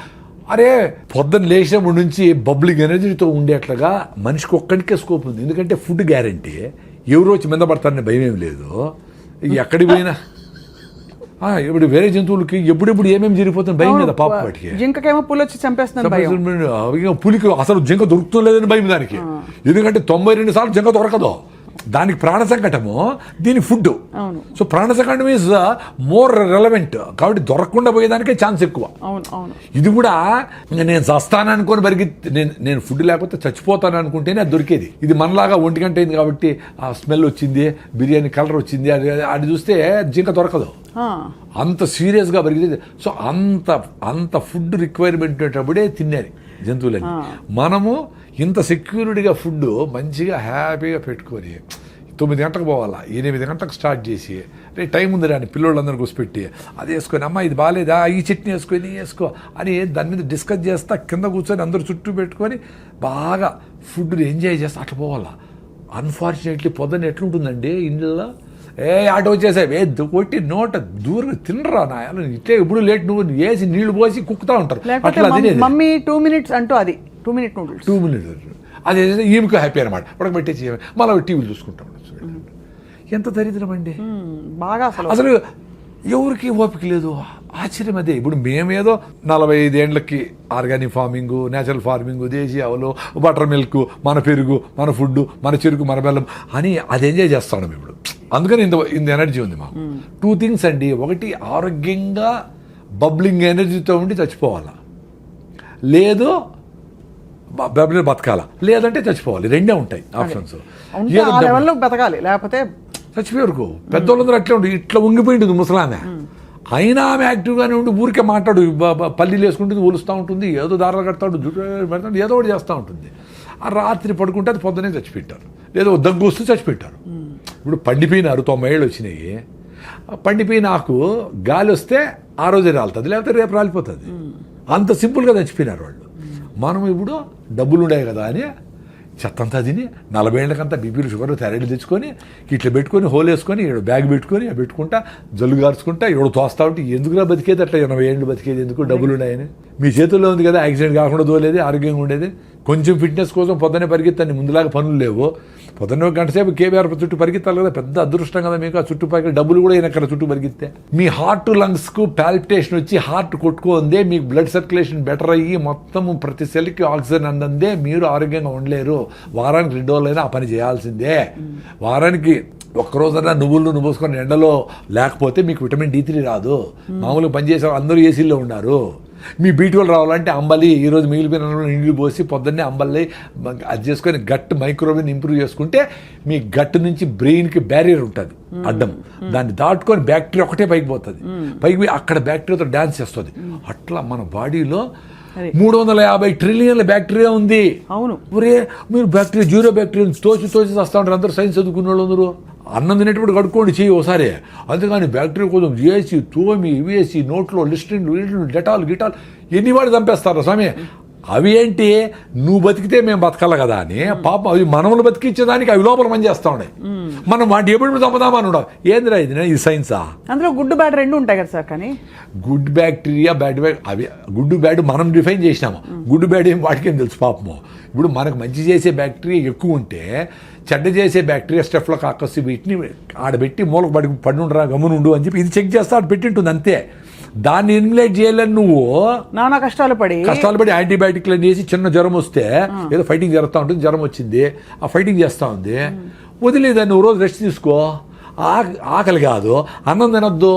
S3: అరే పొద్దున్న లేచినప్పటి నుంచి బబ్లింగ్ ఎనర్జీతో ఉండేట్లుగా మనిషికి ఒక్కడికే స్కోప్ ఉంది. ఎందుకంటే ఫుడ్ గ్యారంటీ, ఎవరు వచ్చి మీద పడతారని భయం ఏమి లేదు. ఎక్కడికి పోయినా ఇప్పుడు వేరే జంతువులకి ఎప్పుడెప్పుడు ఏమేమి జరిగిపోతుంది భయం కదా పాప. వాటికి
S2: జింకకేమో పులి వచ్చి చంపేస్తుంది,
S3: పులికి అసలు జింక దొరుకుతుందని భయం దానికి. ఎందుకంటే 92 సార్లు జింక దొరకదు. దానికి ప్రాణ సంకటము, దీని ఫుడ్. సో ప్రాణ సంకటం ఈజ్ మోర్ రెలవెంట్. కాబట్టి దొరకకుండా పోయేదానికే ఛాన్స్ ఎక్కువ. ఇది కూడా నేను చస్తాను అనుకొని నేను ఫుడ్ లేకపోతే చచ్చిపోతాను అనుకుంటేనే అది దొరికేది. ఇది మనలాగా 1 గంట అయింది కాబట్టి ఆ స్మెల్ వచ్చింది, బిర్యానీ కలర్ వచ్చింది, అది చూస్తే జింక దొరకదు. అంత సీరియస్గా పెరిగింది. సో అంత ఫుడ్ రిక్వైర్మెంట్ ఉండేటప్పుడే తినేది జంతువులని. మనము ఇంత సెక్యూరిటీగా ఫుడ్ మంచిగా హ్యాపీగా పెట్టుకొని 9 గంటలకు పోవాలా, 8 గంటలకు స్టార్ట్ చేసి రే టైం ఉంది రాని పిల్లోళ్ళందరూ కూర్చోపెట్టి అది వేసుకొని, అమ్మ ఇది బాగాలేదా, ఈ చట్నీ వేసుకొని వేసుకో అని దాని మీద డిస్కస్ చేస్తా కింద కూర్చొని అందరూ చుట్టూ పెట్టుకొని బాగా ఫుడ్ని ఎంజాయ్ చేస్తా అట్లా పోవాలా. అన్ఫార్చునేట్లీ పొద్దున్న ఎట్లుంటుందండి ఇంట్లో, ఆటో వచ్చేసావు కొట్టి నోట దూరంగా తినరా నాయాలు, ఇట్లే ఇప్పుడు లేట్ నువ్వు వేసి నీళ్లు పోసి కుక్కుతా ఉంటారు. అట్లా
S2: మమ్మీ 2 minutes అంటూ అది 2 minute నూడిల్స్
S3: 2 minutes అదే ఈమెకు హ్యాపీ అనమాట. ఉడకబెట్టేసి మళ్ళీ టీవీలు చూసుకుంటాం. ఎంత దరిద్రం అండి
S2: బాగా.
S3: అసలు ఎవరికి ఓపిక లేదు. ఆశ్చర్యం అదే. ఇప్పుడు మేమేదో 45 ఏళ్ళకి ఆర్గానిక్ ఫార్మింగ్, నేచురల్ ఫార్మింగ్, దేశీ ఆవులు, బటర్ మిల్క్, మన పెరుగు, మన ఫుడ్, మన చెరుకు, మన బెల్లం అని అది ఎంజాయ్ చేస్తాం ఇప్పుడు. అందుకని ఇంత ఎనర్జీ ఉంది మాకు. 2 things అండి. ఒకటి ఆరోగ్యంగా బబ్లింగ్ ఎనర్జీతో ఉండి చచ్చిపోవాలా, లేదు బతకాల, లేదంటే చచ్చిపోవాలి. 2 ఉంటాయి ఆప్షన్స్.
S2: బతకాలి లేకపోతే
S3: చచ్చిపోయారు. పెద్దోళ్ళందరూ అట్లే ఉండి ఇట్లా ఉంగిపోయింటుంది ముసలామె. అయినా ఆమె యాక్టివ్గానే ఉండి ఊరికే మాట్లాడు, పల్లీలు వేసుకుంటుంది, ఒలుస్తూ ఉంటుంది, ఏదో దారాలు కడతాడు, జుట్టు పెడతాడు, ఏదో ఒకటి చేస్తూ ఉంటుంది. ఆ రాత్రి పడుకుంటే అది పొద్దునే చచ్చిపెట్టారు, లేదో దగ్గు వస్తూ చచ్చిపెట్టారు. ఇప్పుడు పండిపోయినారు, 90 ఏళ్ళు వచ్చినాయి. పండిపోయిన ఆకు గాలి వస్తే ఆ రోజే రాలుతుంది, లేకపోతే రేపు రాలిపోతుంది. అంత సింపుల్గా చచ్చిపోయినారు వాళ్ళు. మనం ఇప్పుడు డబ్బులు ఉన్నాయి కదా అని చెత్తంతా తిని 40 ఏళ్ళకంతా బీపీలు, షుగర్లు, థైరాయిడ్ తెచ్చుకొని ఇట్లా పెట్టుకొని హోల్ వేసుకొని బ్యాగ్ పెట్టుకొని పెట్టుకుంటా జల్లు గార్చుకుంటా ఎవడు తోస్తా ఉంటే ఎందుకురా బతికేది అట్లా 80 ఏళ్ళు బతికేది ఎందుకు? డబ్బులు ఉన్నాయని. మీ చేతుల్లో ఉంది కదా, యాక్సిడెంట్ కాకుండా తోలేది, ఆరోగ్యంగా ఉండేది. కొంచెం ఫిట్నెస్ కోసం పొద్దున్నే పరిగెత్తండి, ముందులాగా పనులు లేవు. పొద్దున్న 1 గంట సేపు కేబీఆర్ చుట్టూ పరిగెత్తాలి కదా, పెద్ద అదృష్టం కదా మీకు. ఆ చుట్టూ డబ్బులు కూడా ఎక్కడ చుట్టూ పరిగెత్తే మీ హార్ట్ లంగ్స్కు పాల్పిటేషన్ వచ్చి హార్ట్ కొట్టుకుందే, మీకు బ్లడ్ సర్క్యులేషన్ బెటర్ అయ్యి మొత్తం ప్రతి సెల్కి ఆక్సిజన్ అందందే మీరు ఆరోగ్యంగా ఉండలేరు. వారానికి 2 రోజులైనా ఆ పని చేయాల్సిందే. వారానికి ఒక్కరోజైనా నువ్వులు పోసుకొని ఎండలో లేకపోతే మీకు విటమిన్ D3 రాదు. మామూలుగా పనిచేసే అందరూ ఏసీల్లో ఉన్నారు. మీ B12 రావాలంటే అంబలి, ఈరోజు మిగిలిపోయిన నీళ్ళు పోసి పొద్దున్నే అంబలి అది చేసుకొని గట్ మైక్రోవేవ్ ఇంప్రూవ్ చేసుకుంటే మీ గట్ నుంచి బ్రెయిన్కి బ్యారియర్ ఉంటుంది అడ్డం, దాన్ని దాటుకొని బ్యాక్టీరియా ఒకటే పైకి పోతుంది. పైకి పోయి అక్కడ బ్యాక్టీరియాతో డ్యాన్స్ చేస్తుంది. అట్లా మన బాడీలో 350 ట్రిలియన్ల బ్యాక్టీరియా ఉంది.
S2: అవును.
S3: ఒరే మీరు బ్యాక్టీరియా, జీరో బ్యాక్టీరియా తోచి వస్తూ ఉంటారు అందరూ, సైన్స్ చదువుకున్న వాళ్ళు అందరూ. అన్నం తినేటప్పుడు కడుక్కోండి చెయ్యి ఒకసారి. అంతేగాని బ్యాక్టీరియా కోసం చేసి తోమి వేసి నోట్లో లిస్ట్రిన్ డెటాల్ గిటాల్ ఎన్ని వాడు చంపేస్తారు స్వామి. అవి ఏంటి, నువ్వు బతికితే మేము బతకాల కదా అని పాపం అవి మనములు బతికించేదానికి అవి లోపల పని చేస్తా ఉన్నాయి. మనం వాటి ఎప్పుడు చంపుదామని ఉండవు. ఏందిరా ఇది సైన్సా?
S2: అందులో గుడ్ బ్యాడ్ 2 ఉంటాయి కదా సార్. కానీ
S3: గుడ్ బ్యాక్టీరియా, బ్యాడ్ అవి గుడ్ బ్యాడ్ మనం డిఫైన్ చేసినాము. గుడ్ బ్యాడ్ ఏం వాటికేం తెలుసు పాపము. ఇప్పుడు మనకు మంచి చేసే బ్యాక్టీరియా ఎక్కువ ఉంటే చెడ్డ చేసే బ్యాక్టీరియా స్టెఫ్లోకాకస్ వీటిని ఆడబెట్టి మూలకు పడి ఉండరా గమ్మునుండు అని చెప్పి ఇది చెక్ చేస్తే ఆడ పెట్టింటుంది అంతే. దాన్ని ఎలిమినేట్ చేయాలని నువ్వు
S2: నానా కష్టాలు పడి
S3: యాంటీబయాటిక్లు వేసి చిన్న జ్వరం వస్తే ఏదో ఫైటింగ్ జరుగుతూ ఉంటుంది, జ్వరం వచ్చింది ఆ ఫైటింగ్ చేస్తూ ఉంది, వదిలేదాన్ని నువ్వు రోజు రెస్ట్ తీసుకో. ఆకలి కాదు, అన్నం తినొద్దు,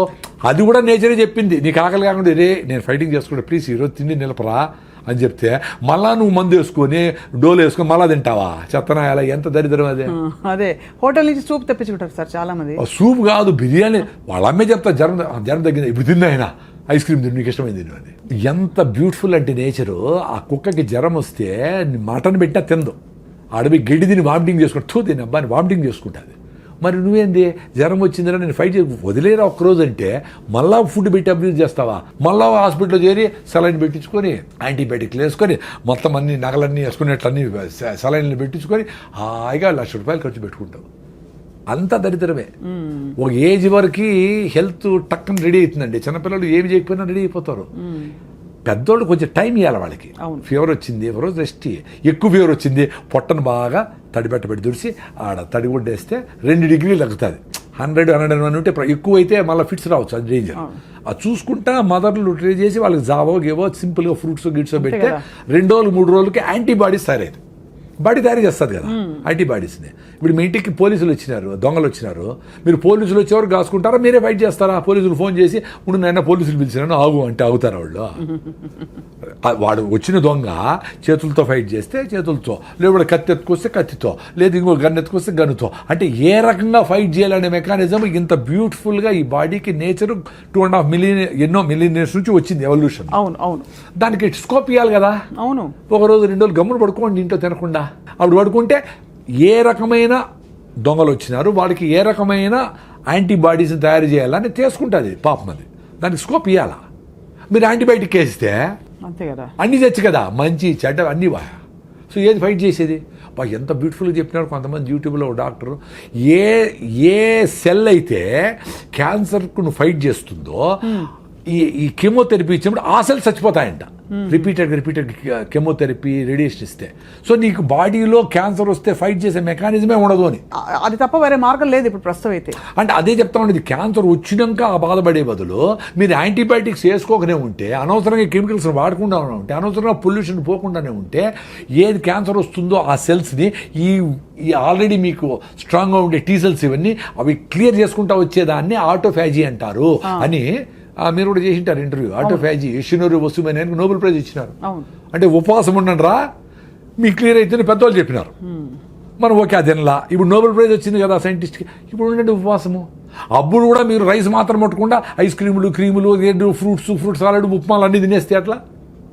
S3: అది కూడా నేచరే చెప్పింది. నీకు ఆకలి కాకుండా రే నేను ఫైటింగ్ చేసుకుంటా ప్లీజ్ ఈరోజు తిండి నిలపరా అని చెప్తే మళ్ళా నువ్వు మందు వేసుకొని డోలు వేసుకొని మళ్ళా తింటావా? చెత్తనా ఎలా, ఎంత దరిద్రం అదే.
S2: అదే హోటల్ నుంచి సూప్ తెప్పించుకుంటారు సార్ చాలా మంది.
S3: సూప్ కాదు బిర్యానీ, వాళ్ళ అమ్మే చెప్తా జ్వరం తగ్గింది ఇప్పుడు తిన్నా ఆయన ఐస్ క్రీమ్ తిని నీకు ఇష్టమైంది తిను అని. ఎంత బ్యూటిఫుల్ అంటే నేచరు. ఆ కుక్కకి జ్వరం వస్తే మటన్ పెట్టినా తిందు, అడవి గడ్డి తిని వామిటింగ్ చేసుకుంటూ తిని అబ్బాని వామిటింగ్ చేసుకుంటుంది. మరి నువ్వేంది జ్వరం వచ్చిందిరా నేను ఫైట్ చేసి వదిలేరా ఒక్కరోజు అంటే మళ్ళా ఫుడ్ పెట్టి అబ్యూజ్ చేస్తావా? మళ్ళా హాస్పిటల్లో చేరి సెలైన్ పెట్టించుకొని యాంటీబయాటిక్లు వేసుకొని మొత్తం అన్ని నగలన్నీ వేసుకునేట్లన్నీ సెలైన్లు పెట్టించుకొని హాయిగా ₹1,00,000 ఖర్చు పెట్టుకుంటావు. అంత దరిద్రమే. ఒక ఏజ్ వరకు హెల్త్ టక్కన రెడీ అవుతుందండి. చిన్నపిల్లలు ఏమి చేయకపోయినా రెడీ అయిపోతారు. పెద్దోళ్ళు కొంచెం టైం ఇవ్వాలి వాళ్ళకి. ఫీవర్ వచ్చింది ఒకరోజు రెస్ట్, ఎక్కువ ఫీవర్ వచ్చింది పొట్టను బాగా తడిబెట్టబెట్టి దుడిసి ఆడ తడిగుడ్డేస్తే 2 డిగ్రీలు తగ్గుతుంది. 100-101 ఉంటే ఎక్కువ అయితే మళ్ళీ ఫిట్స్ రావచ్చు, అది డేంజర్. అది చూసుకుంటా మదర్లు ట్రై చేసి వాళ్ళకి జావో గేవో సింపుల్గా ఫ్రూట్స్ గిట్సో పెడితే 2 రోజులు 3 రోజులకి యాంటీబాడీస్ తయారైంది. బాడీ తయారు చేస్తుంది కదా యాంటీబాడీస్ని. ఇప్పుడు మీ ఇంటికి పోలీసులు వచ్చినారు, దొంగలు వచ్చినారు, మీరు పోలీసులు వచ్చేవారు కాసుకుంటారా, మీరే ఫైట్ చేస్తారా? పోలీసులు ఫోన్ చేసి ఇప్పుడు నైనా పోలీసులు పిలిచినాను ఆగు అంటే ఆగుతారా వాళ్ళు? వాడు వచ్చిన దొంగ చేతులతో ఫైట్ చేస్తే చేతులతో, లేదా కత్తి ఎత్తుకొస్తే కత్తితో, లేదా ఇంకో గన్ ఎత్తుకొస్తే గన్నుతో. అంటే ఏ రకంగా ఫైట్ చేయాలనే మెకానిజం ఇంత బ్యూటిఫుల్గా ఈ బాడీకి నేచర్ 2.5 మిలియన్ ఎన్నో మిలియన్ ఇయర్స్ నుంచి వచ్చింది ఎవల్యూషన్.
S2: అవును అవును,
S3: దానికి స్కోప్ ఇవ్వాలి కదా.
S2: అవును,
S3: ఒకరోజు 2 రోజులు గమ్మును పడుకోండి ఇంట్లో తినకుండా. అప్పుడు పడుకుంటే ఏ రకమైన దొంగలు వచ్చినారు వాడికి ఏ రకమైన యాంటీబాడీస్ని తయారు చేయాలని తీసుకుంటుంది పాపం. అది దానికి స్కోప్ ఇవ్వాలా. మీరు యాంటీబయాటిక్ వేస్తే
S2: అంతే కదా,
S3: అన్నీ తెచ్చు కదా, మంచి చెడ్డ అన్నీ వా. సో ఏది ఫైట్ చేసేది? ఎంత బ్యూటిఫుల్గా చెప్పినారు కొంతమంది యూట్యూబ్లో డోక్టరు. ఏ సెల్ అయితే క్యాన్సర్కు నువ్వు ఫైట్ చేస్తుందో ఈ కెమోథెరపీ ఇచ్చినప్పుడు ఆ సెల్స్ చచ్చిపోతాయంట. రిపీటెడ్ కెమోథెరపీ రేడియేషన్ ఇస్తే. సో నీకు బాడీలో క్యాన్సర్ వస్తే ఫైట్ చేసే మెకానిజమే ఉండదు అని.
S2: అది తప్ప వేరే మార్గం లేదు ఇప్పుడు ప్రస్తుతం అయితే.
S3: అంటే అదే చెప్తా ఉండేది, క్యాన్సర్ వచ్చినాక ఆ బాధపడే బదులు మీరు యాంటీబయాటిక్స్ వేసుకోకనే ఉంటే, అనవసరంగా కెమికల్స్ వాడకుండా ఉంటే, అనవసరంగా పొల్యూషన్ పోకుండానే ఉంటే, ఏది క్యాన్సర్ వస్తుందో ఆ సెల్స్ని ఈ ఆల్రెడీ మీకు స్ట్రాంగ్గా ఉండే టీ సెల్స్ ఇవన్నీ అవి క్లియర్ చేసుకుంటా వచ్చేదాన్ని ఆటోఫాజీ అంటారు అని మీరు కూడా చేసింటారు ఇంటర్వ్యూ. ఆటోఫాజీ యషినోరి వసుమని నోబెల్ ప్రైజ్ ఇచ్చినారు. అంటే ఉపవాసం ఉండండి రా మీకు క్లియర్ అయితే పెద్దవాళ్ళు చెప్పినారు. మనం ఓకే అదేలా ఇప్పుడు నోబెల్ ప్రైజ్ వచ్చింది కదా సైంటిస్ట్కి, ఇప్పుడు ఉండండి ఉపవాసము. అప్పుడు కూడా మీరు రైస్ మాత్రం పట్టకుండా ఐస్ క్రీములు క్రీములు ఫ్రూట్స్ సాలడ్ ఉప్మాలు అన్నీ తినేస్తే అట్లా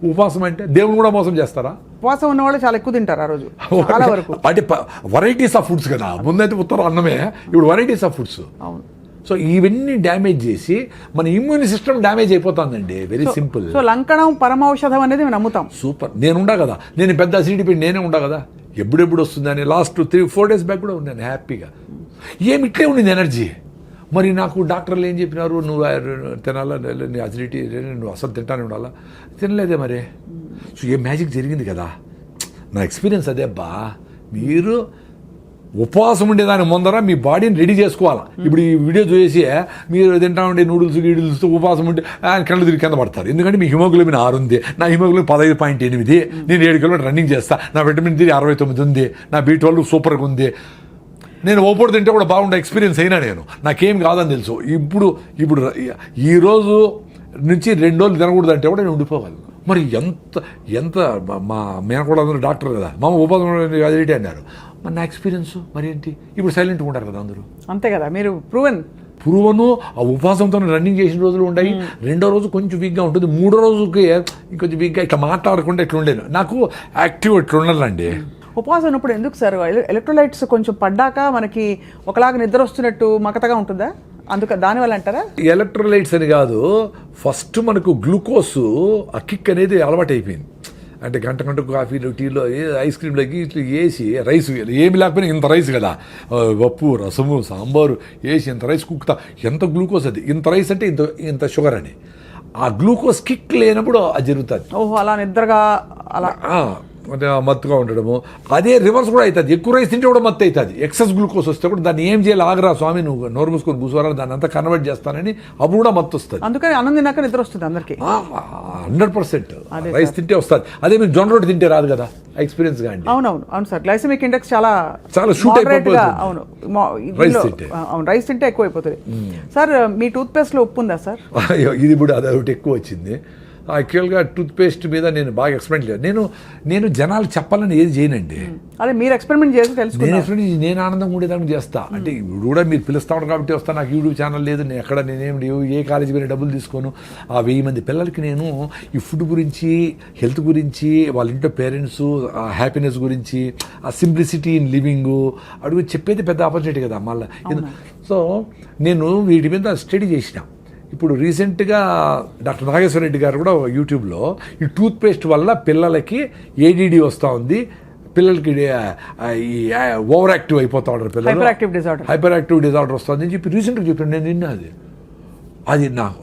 S3: ఉపవాసం అంటే దేవుని కూడా మోసం చేస్తారా?
S2: ఉపవాసం ఉన్న వాళ్ళు చాలా ఎక్కువ తింటారు ఆ రోజు చాలా వరకు.
S3: అంటే వెరైటీస్ ఆఫ్ ఫుడ్స్ కదా, ముందైతే ఉత్తరం అన్నమే, ఇప్పుడు వెరైటీస్ ఆఫ్ ఫుడ్స్.
S2: అవును.
S3: సో ఇవన్నీ డ్యామేజ్ చేసి మన ఇమ్యూన్ సిస్టమ్ డ్యామేజ్ అయిపోతుందండి. Very simple.
S2: సో లంకణం పరమౌషధం అనేది మేము నమ్ముతాం.
S3: సూపర్. నేను ఉండా కదా, నేను పెద్ద అసిడిటీ పెట్టి నేనే ఉండా కదా, ఎప్పుడెప్పుడు వస్తుందని లాస్ట్ 3-4 days బ్యాక్ కూడా ఉన్నాను హ్యాపీగా. ఏమి ఇట్లే ఉండింది ఎనర్జీ. మరి నాకు డాక్టర్లు ఏం చెప్పినారు, నువ్వు తినాలా, నీ అసిడిటీ నువ్వు అసలు తింటానే ఉండాలా, తినలేదే మరి. సో ఏ మ్యాజిక్ జరిగింది కదా. నా ఎక్స్పీరియన్స్ అదే అబ్బా. మీరు ఉపవాసం ఉండేదాని ముందర మీ బాడీని రెడీ చేసుకోవాలా. ఇప్పుడు ఈ వీడియో చూసి మీరు తింటా ఉండే గీడిల్స్తో ఉపవాసం ఉంటే కళ్ళు తిరిగి కింద పడతారు. ఎందుకంటే మీ హిమోగ్లోబిన్ 6 ఉంది, నా హిమోగ్లోబిన్ 15.8, నేను 7 కిలోమీటర్ రన్నింగ్ చేస్తా, నా విటమిన్ D 69 ఉంది, నా B12 సూపర్గా ఉంది, నేను ఓపోడు తింటే కూడా బాగుండే ఎక్స్పీరియన్స్ అయినా నేను, నాకేం కాదని తెలుసు. ఇప్పుడు ఈరోజు నుంచి 2 రోజులు తినకూడదు అంటే కూడా నేను ఉండిపోగలను. మరి ఎంత మా మేనకోడ అందరూ డాక్టర్ కదా, మా ఉపవాసం అదిటి అన్నారు. మరి నా ఎక్స్పీరియన్స్ మరి ఏంటి, ఇప్పుడు సైలెంట్గా ఉంటారు కదా అందరూ.
S2: అంతే కదా, మీరు ప్రూవను ఆ ఉపవాసంతో రన్నింగ్ చేసిన రోజులు ఉన్నాయి. 2వ రోజు కొంచెం వీక్గా ఉంటుంది, 3వ రోజుకి ఇంకొంచెం వీక్గా ఇట్లా మాట్లాడకుండా ఇట్లా ఉండేది. నాకు యాక్టివ్ ఇట్లా ఉండాలండి. ఉపవాసం ఉన్నప్పుడు ఎందుకు సార్ ఎలక్ట్రోలైట్స్ కొంచెం పడ్డాక మనకి ఒకలాగా నిద్ర వస్తున్నట్టు మకతగా ఉంటుందా? దానివల్ల అంటారా?
S3: ఎలక్ట్రోలైట్స్ అని కాదు, ఫస్ట్ మనకు గ్లూకోజ్ ఆ కిక్ అనేది అలవాటు అయిపోయింది. అంటే గంటకు కాఫీలో టీలో ఐస్ క్రీమ్లోకి ఇట్లా వేసి రైస్ ఏమి లేకపోయినా ఇంత రైస్ కదా, పప్పు రసము సాంబారు వేసి ఇంత రైస్ కుక్తా, ఎంత గ్లూకోజ్ అది, ఇంత రైస్ అంటే ఇంత షుగర్ అని. ఆ గ్లూకోజ్ కిక్ లేనప్పుడు అది జరుగుతుంది.
S2: ఓహో, అలా నిద్రగా అలా
S3: మత్తుగా ఉండడము. అదే రివర్స్ కూడా అవుతుంది, ఎక్కువ రైస్ తింటే కూడా మత్తు అవుతుంది. ఎక్సెస్ గ్లూకోజ్ వస్తే కూడా దాన్ని ఏం చేయాలి, ఆగరా స్వామి నువ్వు నోరు మూసుకొని కూర్చోరా, దాన్ని అంతా కన్వర్ట్ చేస్తానని అప్పుడు కూడా మత్తు వస్తుంది.
S2: అందుకని అన్నం తిన్నాక నిద్ర వస్తుంది అందరికి.
S3: 100% రైస్ తింటే వస్తుంది. అదే మీరు జొన్న రొట్టె తింటే రాదు కదా, ఎక్స్పీరియన్స్ గా అండి.
S2: అవును సార్, గ్లైసెమిక్ ఇండెక్స్ చాలా
S3: షూట్
S2: moderate గా, అవును
S3: రైస్ తింటే.
S2: అవును, రైస్ తింటే ఎక్కువ అయిపోతుంది. సార్ మీ టూత్ పేస్ట్ లో ఉప్పు ఉందా సార్?
S3: ఇది ఇప్పుడు అదొకటి ఎక్కువ వచ్చింది. యాక్చువల్గా టూత్ పేస్ట్ మీద నేను బాగా ఎక్స్పెరిమెంట్ లేదు. నేను జనాలు చెప్పాలని ఏది చేయనండి.
S2: అదే మీరు ఎక్స్పెరిమెంట్ చేసి తెలుసుకున్నారు.
S3: నేను ఆనందం ఉండేదానికి చేస్తా. అంటే ఇప్పుడు కూడా మీరు పిలుస్తా ఉంటారు కాబట్టి వస్తా. నాకు యూట్యూబ్ ఛానల్ లేదు, నేను ఎక్కడ నేనేం ఏ కాలేజీ పోయిన డబ్బులు తీసుకోను. ఆ 1000 మంది పిల్లలకి నేను ఈ ఫుడ్ గురించి, హెల్త్ గురించి, వాళ్ళ ఇంట్లో పేరెంట్స్ ఆ హ్యాపీనెస్ గురించి, ఆ సింప్లిసిటీ ఇన్ లివింగ్ అడుగు చెప్పేది పెద్ద ఆపర్చునిటీ కదా మళ్ళీ. సో నేను వీటి మీద స్టడీ చేసిన. ఇప్పుడు రీసెంట్గా డాక్టర్ నాగేశ్వర రెడ్డి గారు కూడా యూట్యూబ్లో ఈ టూత్ పేస్ట్ వల్ల పిల్లలకి ADD వస్తూ ఉంది, పిల్లలకి ఈ ఓవర్ యాక్టివ్ అయిపోతా ఉంటారు పిల్లలు, హైపర్ యాక్టివ్ డిజార్డర్ వస్తుంది అని చెప్పి రీసెంట్గా చెప్పాను. నేను నిన్న అది నాకు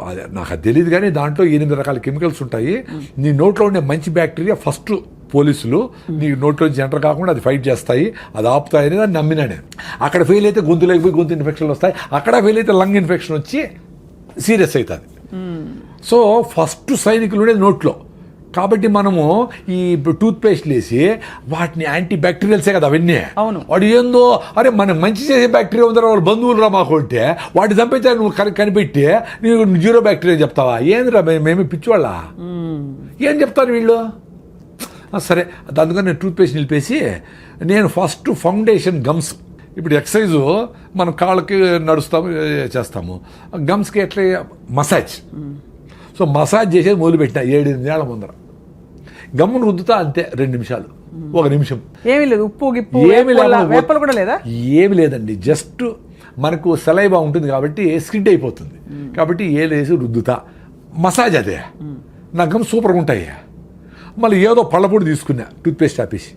S3: అది తెలియదు, కానీ దాంట్లో 8 రకాల కెమికల్స్ ఉంటాయి. నీ నోట్లో ఉండే మంచి బ్యాక్టీరియా ఫస్ట్ పోలీసులు నీ నోట్లో ఎంటర్ కాకుండా అది ఫైట్ చేస్తాయి, అది ఆపుతాయని దాన్ని నమ్మినా నేను. అక్కడ ఫెయిల్ అయితే గొంతులోకి పోయి గొంతు ఇన్ఫెక్షన్లు వస్తాయి, అక్కడ ఫెయిల్ అయితే లంగ్ ఇన్ఫెక్షన్ వచ్చి సీరియస్ అవుతుంది. సో ఫస్ట్ సైనికులు నోట్లో. కాబట్టి మనము ఈ టూత్ పేస్ట్లు వేసి వాటిని యాంటీ బ్యాక్టీరియల్సే కదా అవన్నీ. వాడు ఏందో అరే మనకు మంచి చేసే బ్యాక్టీరియా ఉందా, వాళ్ళు బంధువులు రా మాకు ఉంటే వాటి చంపైతే నువ్వు కనిపెట్టి నీకు 0 బ్యాక్టీరియా చెప్తావా? ఏందిరా మేమే పిచ్చివాళ్ళ, ఏం చెప్తారు వీళ్ళు? సరే, అందుకని నేను టూత్ పేస్ట్ నిలిపేసి నేను ఫస్ట్ ఫౌండేషన్ గమ్స్. ఇప్పుడు ఎక్సర్సైజు మనం కాళ్ళకి నడుస్తాము చేస్తాము, గమ్స్కి ఎట్లా మసాజ్. సో మసాజ్ చేసేది మొదలుపెట్టిన 7-8 ఏళ్ల ముందర. గమ్మును రుద్దుతా అంతే 2 నిమిషాలు, 1 నిమిషం.
S2: ఏమీ లేదు, ఉప్పు కూడా లేదా? ఏమి
S3: లేదండి, జస్ట్ మనకు సలైవా ఉంటుంది కాబట్టి స్కిడ్ అయిపోతుంది. కాబట్టి ఏలేసి రుద్దుతా, మసాజ్ అదే. నా గమ్ సూపర్గా ఉంటాయి. మళ్ళీ ఏదో పళ్ళపొడి తీసుకున్నా, టూత్పేస్ట్ ఆపేసి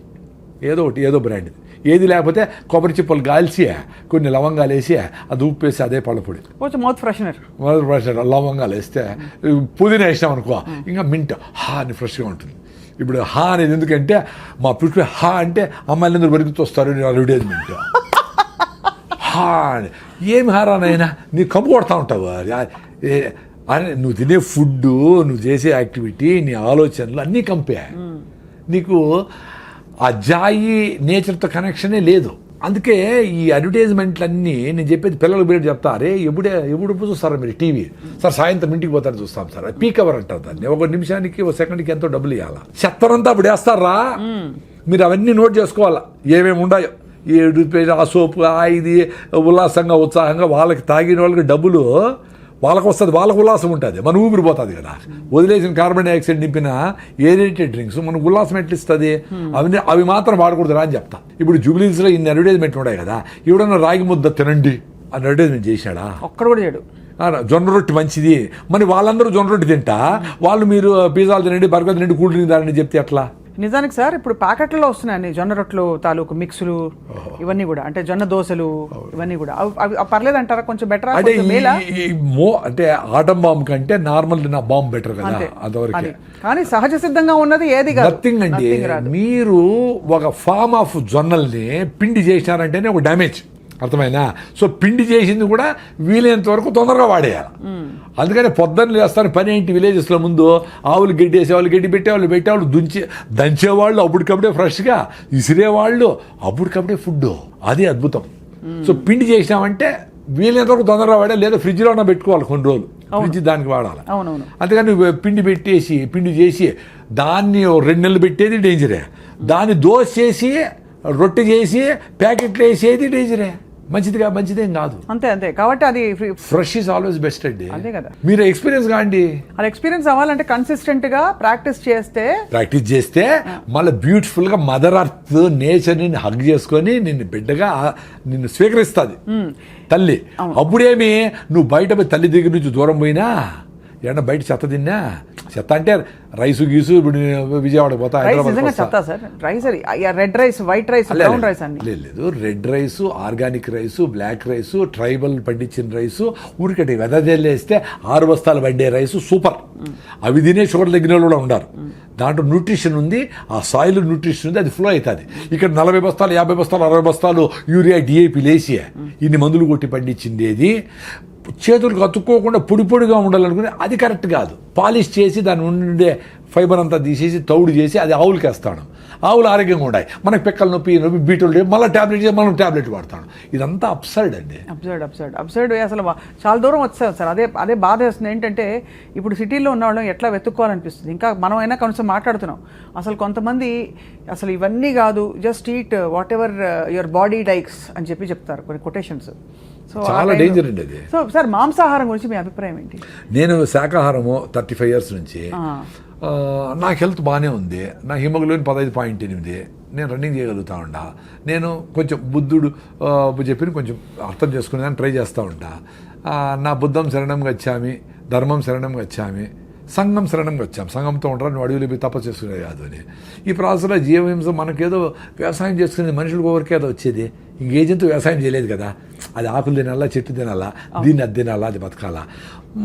S3: ఏదో బ్రాండ్, ఏది లేకపోతే కొబ్బరి చిప్పలు కాల్చి కొన్ని లవంగాలు వేసి అది ఉప్పేసి అదే పళ్ళపొడి,
S2: కొంచెం మౌత్ ఫ్రెషనర్,
S3: లవంగాలు వేస్తే పుదీనా వేసినాం అనుకో ఇంకా మింట్ అని ఫ్రెష్గా ఉంటుంది. ఇప్పుడు అనేది ఎందుకంటే మా పుట్టి అంటే అమ్మాయిలు అందరూ బరుగుతూ వస్తారు అడ్వర్టైజ్మెంట్. అని ఏమి హారానైనా నీకు కంపు కొడతా ఉంటావు. అరే నువ్వు తినే ఫుడ్, నువ్వు చేసే యాక్టివిటీ, నీ ఆలోచనలు అన్నీ కంపే. నీకు ఆ జాయి నేచర్తో కనెక్షనే లేదు. అందుకే ఈ అడ్వర్టైజ్మెంట్లన్నీ నేను చెప్పేది పిల్లలకు బిడ్డ చెప్తా, అరే ఎప్పుడు చూస్తారా మీరు టీవీ? సార్ సాయంత్రం ఇంటికి పోతారు చూస్తాం సార్, పీక్ అవర్ అంటారు దాన్ని. 1 నిమిషానికి 1 సెకండ్కి ఎంతో డబ్బులు ఇవ్వాలా. చెత్తనంతా అప్పుడు వేస్తారా, మీరు అవన్నీ నోట్ చేసుకోవాలా ఏమేమి ఉన్నాయో. ఈ ఆ సోపు, ఇది ఉల్లాసంగా ఉత్సాహంగా వాళ్ళకి తాగిన వాళ్ళకి డబ్బులు వాళ్ళకు వస్తుంది, వాళ్ళకు ఉల్లాసం ఉంటుంది, మన ఊపిరి పోతుంది కదా. వదిలేసిన కార్బన్ డైఆక్సైడ్ నింపిన ఏరేటెడ్ డ్రింక్స్ మనకు ఉల్లాసం ఎట్లా ఇస్తుంది? అవి మాత్రం వాడకూడదురా అని చెప్తా. ఇప్పుడు జూబ్లీస్లో ఇన్ని అడ్వర్టైజ్మెంట్ ఉన్నాయి కదా, ఎవడన్నా రాగి ముద్ద తినండి అని అడ్వర్టైజ్మెంట్ చేశాడా?
S2: ఒక్కడు కూడా చేయడు.
S3: జొన్న రొట్టె మంచిది, మరి వాళ్ళందరూ జొన్న రొట్టె తింటా, వాళ్ళు మీరు పిజ్జాలు తినండి, బర్గర్ తినండి, కూల్ డ్రింక్ తానండి చెప్తే ఎట్లా?
S2: నిజానికి సార్ ఇప్పుడు ప్యాకెట్లలో వస్తున్నాయి జొన్న రొట్టెలు తాలూకు మిక్సులు, ఇవన్నీ కూడా, అంటే జొన్న దోశలు, ఇవన్నీ కూడా అవి పర్లేదు అంటారా? కొంచెం బెటర్
S3: అంటే ఆటం బాంబ్ కంటే నార్మల్ నా బాంబ్ బెటర్ కదా అంతవరకు.
S2: కానీ సహజ సిద్ధంగా ఉన్నది ఏది
S3: నథింగ్ అండి. మీరు ఒక ఫామ్ ఆఫ్ జొన్నల్ని పిండి చేసినారంటేనే ఒక డ్యామేజ్, అర్థమైనా? సో పిండి చేసింది కూడా వీలైనంత వరకు తొందరగా వాడేయాలి. అందుకని పొద్దున్న లేస్తాను పని ఏంటి, విలేజెస్లో ముందు ఆవులు గడ్డి వేసేవాళ్ళు, గడ్డి పెట్టేవాళ్ళు దంచేవాళ్ళు అప్పటికప్పుడే ఫ్రెష్గా, ఇసిరేవాళ్ళు అప్పటికప్పుడే ఫుడ్. అది అద్భుతం. సో పిండి చేసినామంటే వీలైనంత వరకు తొందరగా వాడాలి, లేదా ఫ్రిడ్జ్లో ఉన్న పెట్టుకోవాలి కొన్ని రోజులు, ఫ్రిడ్జ్ దానికి వాడాలి. అందుకని పిండి చేసి దాన్ని 2 నెలలు పెట్టేది డేంజరే. దాన్ని దోశ చేసి రొట్టె చేసి ప్యాకెట్లు వేసేది డేంజరే, మంచిదేం కాదు.
S2: అంతే కాబట్టి అది
S3: ఫ్రెష్ ఈజ్ ఆల్వేస్ బెస్ట్ అండి.
S2: అంతే కదా.
S3: మీరు ఎక్స్పీరియన్స్ కాండి.
S2: అది ఎక్స్పీరియన్స్ అవ్వాలంటే కన్సిస్టెంట్ గా ప్రాక్టీస్ చేస్తే
S3: మళ్ళీ బ్యూటిఫుల్ గా మదర్ అర్త్ నేచర్ ని హగ్ చేసుకొని నిన్ను స్వీకరిస్తుంది తల్లి. అప్పుడేమి నువ్వు బయట తల్లి దగ్గర నుంచి దూరం పోయినా, ఏమన్నా బయట చెత్త అంటే రైసు గీసు, ఇప్పుడు విజయవాడ పోతా,
S2: red rice, white rice, brown rice
S3: లేదు. Red rice, organic rice, black rice, tribal పండించిన రైసు, ఊరికటి వెదజల్లేస్తే 6 బస్తాలు పడ్డే రైసు సూపర్. అవి తినే షుగర్ తగ్గిన వాళ్ళు కూడా ఉన్నారు. దాంట్లో న్యూట్రిషన్ ఉంది, ఆ సాయిల్ న్యూట్రిషన్ ఉంది, అది ఫ్లో అవుతుంది. ఇక్కడ 40 బస్తాలు 50 బస్తాలు 60 బస్తాలు యూరియా డిఏపి లేసి ఇన్ని మందులు కొట్టి పండించిండేది చేతులకు అతుక్కోకుండా పొడి పొడిగా ఉండాలనుకుని అది కరెక్ట్ కాదు. పాలిష్ చేసి దాని ఉండే ఫైబర్ అంతా తీసేసి తౌడు చేసి అది ఆవులకి వేస్తాడు. ఆవులు ఆరోగ్యంగా ఉన్నాయి, మనకి పిక్కల నొప్పి బీటలు మళ్ళీ ట్యాబ్లెట్ చేసి మనం ట్యాబ్లెట్ వాడతాడు. ఇదంతా అప్సైడ్ అండి.
S2: అప్సైడ్ అసలు చాలా దూరం వచ్చాం సార్. అదే బాధ వేస్తుంది. ఏంటంటే ఇప్పుడు సిటీలో ఉన్న వాళ్ళం ఎట్లా వెతుక్కోవాలనిపిస్తుంది. ఇంకా మనం అయినా కొంచెం మాట్లాడుతున్నాం. అసలు కొంతమంది అసలు ఇవన్నీ కాదు, just eat what ever your body dykes అని చెప్తారు కొన్ని కొటేషన్స్.
S3: చాలా డేంజర్ అండి అది.
S2: సో సార్ మాంసాహారం గురించి మీ అభిప్రాయం ఏంటి?
S3: నేను శాకాహారము 35 years నుంచి, నాకు హెల్త్ బాగానే ఉంది. నా హిమోగ్లోబిన్ 15.8, నేను రన్నింగ్ చేయగలుగుతా ఉంటా. నేను కొంచెం బుద్ధుడు చెప్పిన కొంచెం అర్థం చేసుకునేదాన్ని ట్రై చేస్తూ ఉంటా. నా బుద్ధం శరణం గచ్చామి, ధర్మం శరణం గచ్చామి, సంఘం శరణం వచ్చాం. సంఘంతో ఉంటారు, నువ్వు అడవిలో పోయి తపస్సు చేసుకునేది కాదు అని. ఈ ప్రాసెస్లో జీవహింస మనకేదో వ్యవసాయం చేసుకునేది మనుషులకు ఎవరికే అది వచ్చేది. ఇంకేజంతో వ్యవసాయం చేయలేదు కదా, అది ఆకులు తినాలా, చెట్టు తినాలా, దీన్ని అది తినాలా, అది బతకాలా.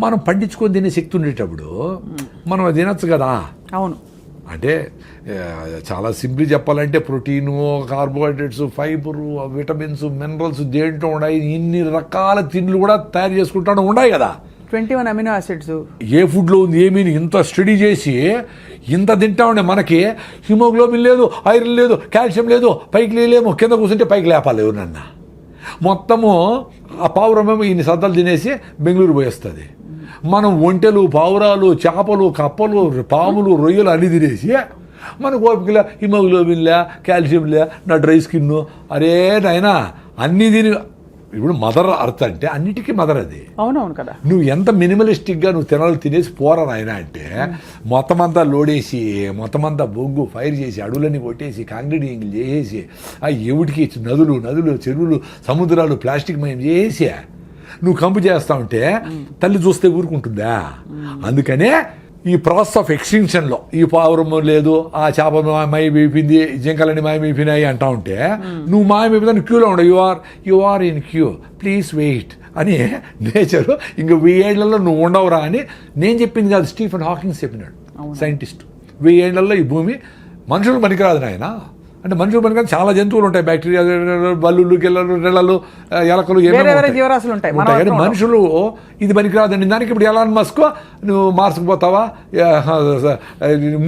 S3: మనం పండించుకొని తినే శక్తి ఉండేటప్పుడు మనం అది తినచ్చు కదా.
S2: అవును.
S3: అంటే చాలా సింపుల్ చెప్పాలంటే protein, carbohydrates, fibre, vitamins, minerals దేంట్లో ఉన్నాయి, ఇన్ని రకాల తిండ్లు కూడా తయారు చేసుకుంటూ ఉన్నాయి కదా.
S2: 21 అమినో యాసిడ్స్
S3: ఏ ఫుడ్లో ఉంది ఏమీ ఇంత స్టడీ చేసి ఇంత తింటా ఉండే మనకి హిమోగ్లోబిన్ లేదు, ఐరన్ లేదు, కాల్షియం లేదు, పైకి లేలేము, కింద కూర్చుంటే పైకి లేపాలి ఎవరన్నా. మొత్తము ఆ పావురమేమో ఇన్ని సద్దలు తినేసి బెంగళూరు పోయేస్తుంది. మనం ఒంటెలు, పావురాలు, చేపలు, కప్పలు, పాములు, రొయ్యలు అన్ని తినేసి మనకు ఓపికలే, హిమోగ్లోబిన్లే, కాల్షియంలే, నా డ్రై స్కిన్, అరే నాయనా అన్నీ తిని. ఇప్పుడు మదర్ అర్త్ అంటే అన్నిటికీ మదర్ అది.
S2: అవునవును కదా.
S3: నువ్వు ఎంత మినిమలిస్టిక్గా నువ్వు తినాలి తినేసి పోరా నాయన అంటే మొత్తం అంతా లోడేసి మొత్తం అంతా బొగ్గు ఫైర్ చేసి అడవులన్నీ కొట్టేసి కాంక్రీటింగ్లు చేసేసి ఆ ఎవడికి నదులు చెరువులు సముద్రాలు ప్లాస్టిక్ మయం చేసి నువ్వు కంపు చేస్తా ఉంటే తల్లి చూస్తే ఊరుకుంటుందా? అందుకనే ఈ ప్రాసెస్ ఆఫ్ ఎక్స్టింక్షన్లో ఈ పావురము లేదు, ఆ చేప మాయమైపోయింది, జింకలన్నీ మాయమైపోయినాయి అంటా ఉంటే నువ్వు మాయమైపోయినా క్యూలో ఉండవు. You are in queue, please wait అని నేచరు ఇంక 1000 ఏళ్లలో నువ్వు ఉండవురా అని నేను చెప్పింది కాదు, స్టీఫెన్ హాకింగ్స్ చెప్పినాడు, సైంటిస్ట్. 1000 ఏళ్లలో ఈ భూమి మనుషులు పనికిరాదు నాయన. అంటే మనుషులు పనికిరాదు, చాలా జంతువులు ఉంటాయి, బ్యాక్టీరియా, బల్లులు, గిల్లలు, రెళ్ళలు, ఎలకలు,
S2: జీవరాశులు ఉంటాయి.
S3: కానీ మనుషులు ఇది పనికిరాదండి. దానికి ఇప్పుడు ఎలాన్ మస్క్ నువ్వు మార్స్కి పోతావా,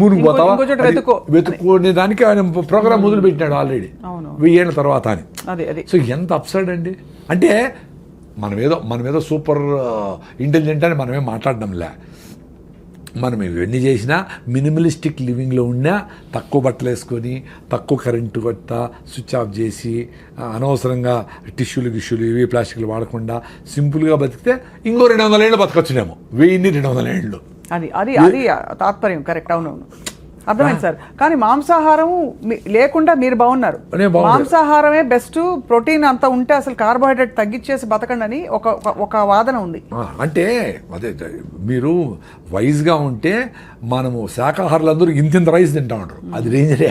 S3: మూన్కి పోతావా, వెతుక్కునే దానికి ఆయన ప్రోగ్రామ్ మొదలు పెట్టినాడు ఆల్రెడీ 1000 ఏళ్ళ తర్వాత అని. సో ఎంత అప్సైడ్ అండి. అంటే మనమేదో సూపర్ ఇంటెలిజెంట్ అని మనమేం మాట్లాడడంలే. మనం ఇవన్నీ చేసినా మినిమలిస్టిక్ లివింగ్లో ఉన్నా తక్కువ బట్టలు వేసుకొని, తక్కువ కరెంటు కొట్ట స్విచ్ ఆఫ్ చేసి, అనవసరంగా టిష్యూలు ఇవి ప్లాస్టిక్లు వాడకుండా సింపుల్గా బతికితే ఇంకో 200 ఏళ్ళు బతకొచ్చునేమో. 200 ఏళ్ళు.
S2: అది తాత్పర్యం. కరెక్ట్. అవునవును, అర్థమైంది సార్. కానీ మాంసాహారం లేకుండా మీరు బాగున్నారు. మాంసాహారమే బెస్ట్, ప్రోటీన్ అంతా ఉంటే అసలు కార్బోహైడ్రేట్ తగ్గించేసి బతకండి అని ఒక వాదన ఉంది.
S3: అంటే అదే మీరు వైజ్గా ఉంటే మనము శాకాహారులందరూ ఇంత రైస్ తింటా ఉంటారు, అది డేంజరే.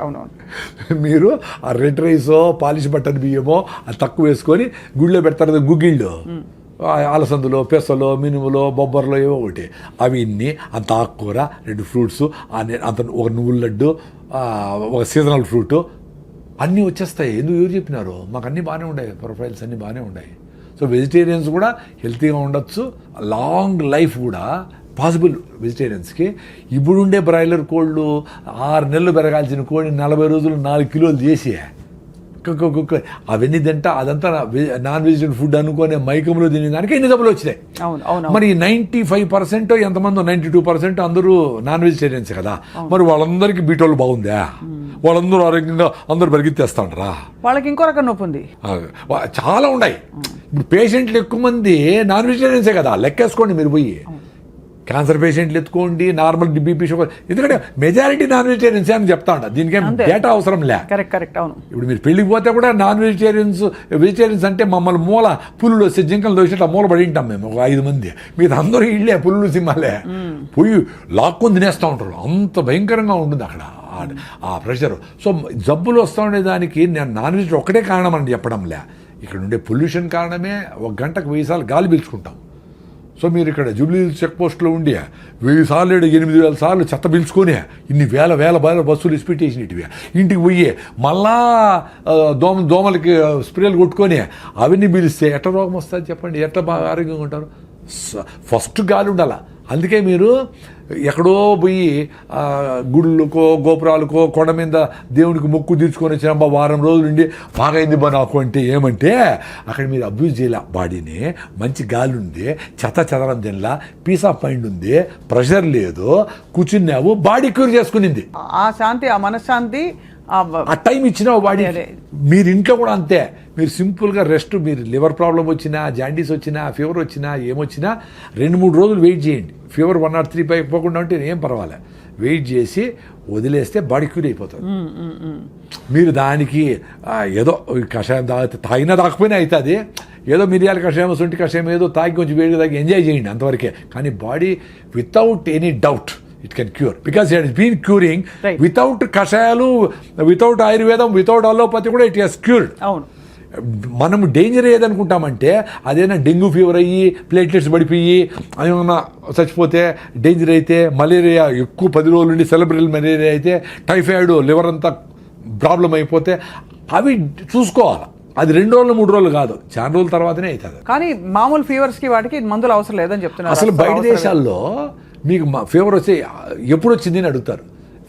S2: అవునవును.
S3: మీరు ఆ రెడ్ రైసో పాలిష్ బట్టన్ బియ్యమో అది తక్కువ వేసుకొని గుళ్ళో పెడతారు గుగ్గిళ్ళు, అలసందులో, పెసలో, మినుములో, బొబ్బర్లో ఏవో ఒకటి, అవి ఇన్ని అంత ఆకుకూర, 2 ఫ్రూట్స్, అంత ఒక నువ్వుల లడ్డు, ఒక సీజనల్ ఫ్రూట్ అన్నీ వచ్చేస్తాయి. ఎందుకు ఎవరు చెప్పినారు? మాకు అన్నీ బాగానే ఉన్నాయి, ప్రొఫైల్స్ అన్నీ బాగానే ఉన్నాయి. సో వెజిటేరియన్స్ కూడా హెల్తీగా ఉండొచ్చు, లాంగ్ లైఫ్ కూడా పాసిబుల్ వెజిటేరియన్స్కి. ఇప్పుడుండే బ్రాయిలర్ కోళ్ళు 6 నెలలు పెరగాల్సిన కోడి 40 రోజులు 4 కిలోలు చేసి అవన్నీ తింటా అదంతా నాన్ వెజిటేరియన్ ఫుడ్ అనుకునే మైకంలో తినేదానికి ఎన్ని జబ్బులు వచ్చినాయి. మరి 95% ఎంతమంది 92% అందరూ నాన్ వెజిటేరియన్స్ కదా. మరి వాళ్ళందరికీ బీటోళ్ళు బాగుందా? వాళ్ళందరూ ఆరోగ్యంగా అందరూ పరిగెత్తేస్తా ఉంటారా?
S2: వాళ్ళకి ఇంకో రకం నొప్పి ఉంది,
S3: చాలా ఉన్నాయి. ఇప్పుడు పేషెంట్లు ఎక్కువ మంది నాన్ వెజిటేరియన్సే కదా, లెక్కేసుకోండి మీరు పోయి. క్యాన్సర్ పేషెంట్లు ఎత్తుకోండి, నార్మల్ బీపీ, షుగర్, ఎందుకంటే మెజారిటీ నాన్ వెజిటేరియన్స్ అని చెప్తా ఉంటా. దీనికేం డేటా అవసరం లే.
S2: కరెక్ట్. అవును.
S3: ఇప్పుడు మీరు పెళ్ళికి పోతే కూడా నాన్ వెజిటేరియన్స్ అంటే మమ్మల్ని మూల పులులు వస్తే జింకలు దోసినట్టు మూల పడి ఉంటాం మేము, ఒక 5 మంది. మీరు అందరూ ఇళ్ళే పులులు సింహాలే పోయి లాక్కొని తినేస్తూ ఉంటారు. అంత భయంకరంగా ఉంటుంది అక్కడ ఆ ప్రెషర్. సో జబ్బులు వస్తూ ఉండేదానికి నేను నాన్ వెజ్ ఒక్కటే కారణం అని చెప్పడంలే. ఇక్కడ ఉండే పొల్యూషన్ కారణమే 1 గంటకు 1000 సార్లు గాలి పీల్చుకుంటాం. సో మీరు ఇక్కడ జూబ్లీ చెక్ పోస్ట్లో ఉండి 1000 సార్లు 8000 సార్లు చెత్త పిలుచుకొని ఇన్ని వేల బస్సులు ఇసిపెట్టేసినవి ఇంటికి పోయి మళ్ళా దోమలకి స్ప్రేలు కొట్టుకొని అవన్నీ పిలిస్తే ఎట్ట రోగం వస్తుంది చెప్పండి, ఎట్ట బాగా ఆరోగ్యంగా ఉంటారు? ఫస్ట్ గాలి ఉండాల. అందుకే మీరు ఎక్కడో పోయి గుళ్ళకో గోపురాలకో కొండ మీద దేవునికి మొక్కు తీర్చుకొని వచ్చిన వారం రోజులు ఉండి బాగా అయింది బా నాకు అంటే ఏమంటే అక్కడ మీరు అబ్యూజ్ చేయాల బాడీని. మంచి గాలి ఉంది, చెదరం తినలా, పీస్ ఆఫ్ మైండ్ ఉంది, ప్రెషర్ లేదు, కూర్చున్నావు, బాడీ క్యూర్ చేసుకునింది.
S2: ఆ శాంతి, ఆ మనశ్శాంతి,
S3: ఆ టైం ఇచ్చినావు బాడీ. మీరు ఇంట్లో కూడా అంతే. మీరు సింపుల్గా రెస్ట్, మీరు లివర్ ప్రాబ్లం వచ్చినా, జాండీస్ వచ్చినా, ఫీవర్ వచ్చినా, ఏమొచ్చినా 2-3 రోజులు వెయిట్ చేయండి. ఫీవర్ 103 పై పోకుండా ఉంటే ఏం పర్వాలే, వెయిట్ చేసి వదిలేస్తే బాడీ క్యూర్ అయిపోతుంది. మీరు దానికి ఏదో కషాయం తాగినా తాకపోయినా అవుతుంది, ఏదో మిరియాల కషాయం, సొంటి కషాయం ఏదో తాగి కొంచెం వేడిగా తాగి ఎంజాయ్ చేయండి అంతవరకే. కానీ body without any doubt it can cure, because it has been curing. Without కషాయాలు, వితౌట్ ఆయుర్వేదం, వితౌట్ అలోపతి కూడా ఇట్ హెస్ క్యూర్డ్.
S2: అవును.
S3: మనం డేంజర్ ఏదనుకుంటామంటే అదేనా డెంగ్యూ ఫీవర్ అయ్యి ప్లేట్లెట్స్ పడిపోయి ఏమన్నా చచ్చిపోతే డేంజర్ అయితే, మలేరియా ఎక్కువ 10 రోజుల నుండి సెలబ్రల్ మలేరియా అయితే, టైఫాయిడ్, లివర్ అంతా ప్రాబ్లం అయిపోతే అవి చూసుకోవాలి. అది 2 రోజులు 3 రోజులు కాదు, చాలా రోజుల తర్వాతనే అవుతుంది.
S2: కానీ మామూలు ఫీవర్స్కి వాటికి మందులు అవసరం లేదని చెప్తున్నారు.
S3: అసలు బయట దేశాల్లో మీకు ఫీవర్ వస్తే ఎప్పుడు వచ్చింది అని అడుగుతారు.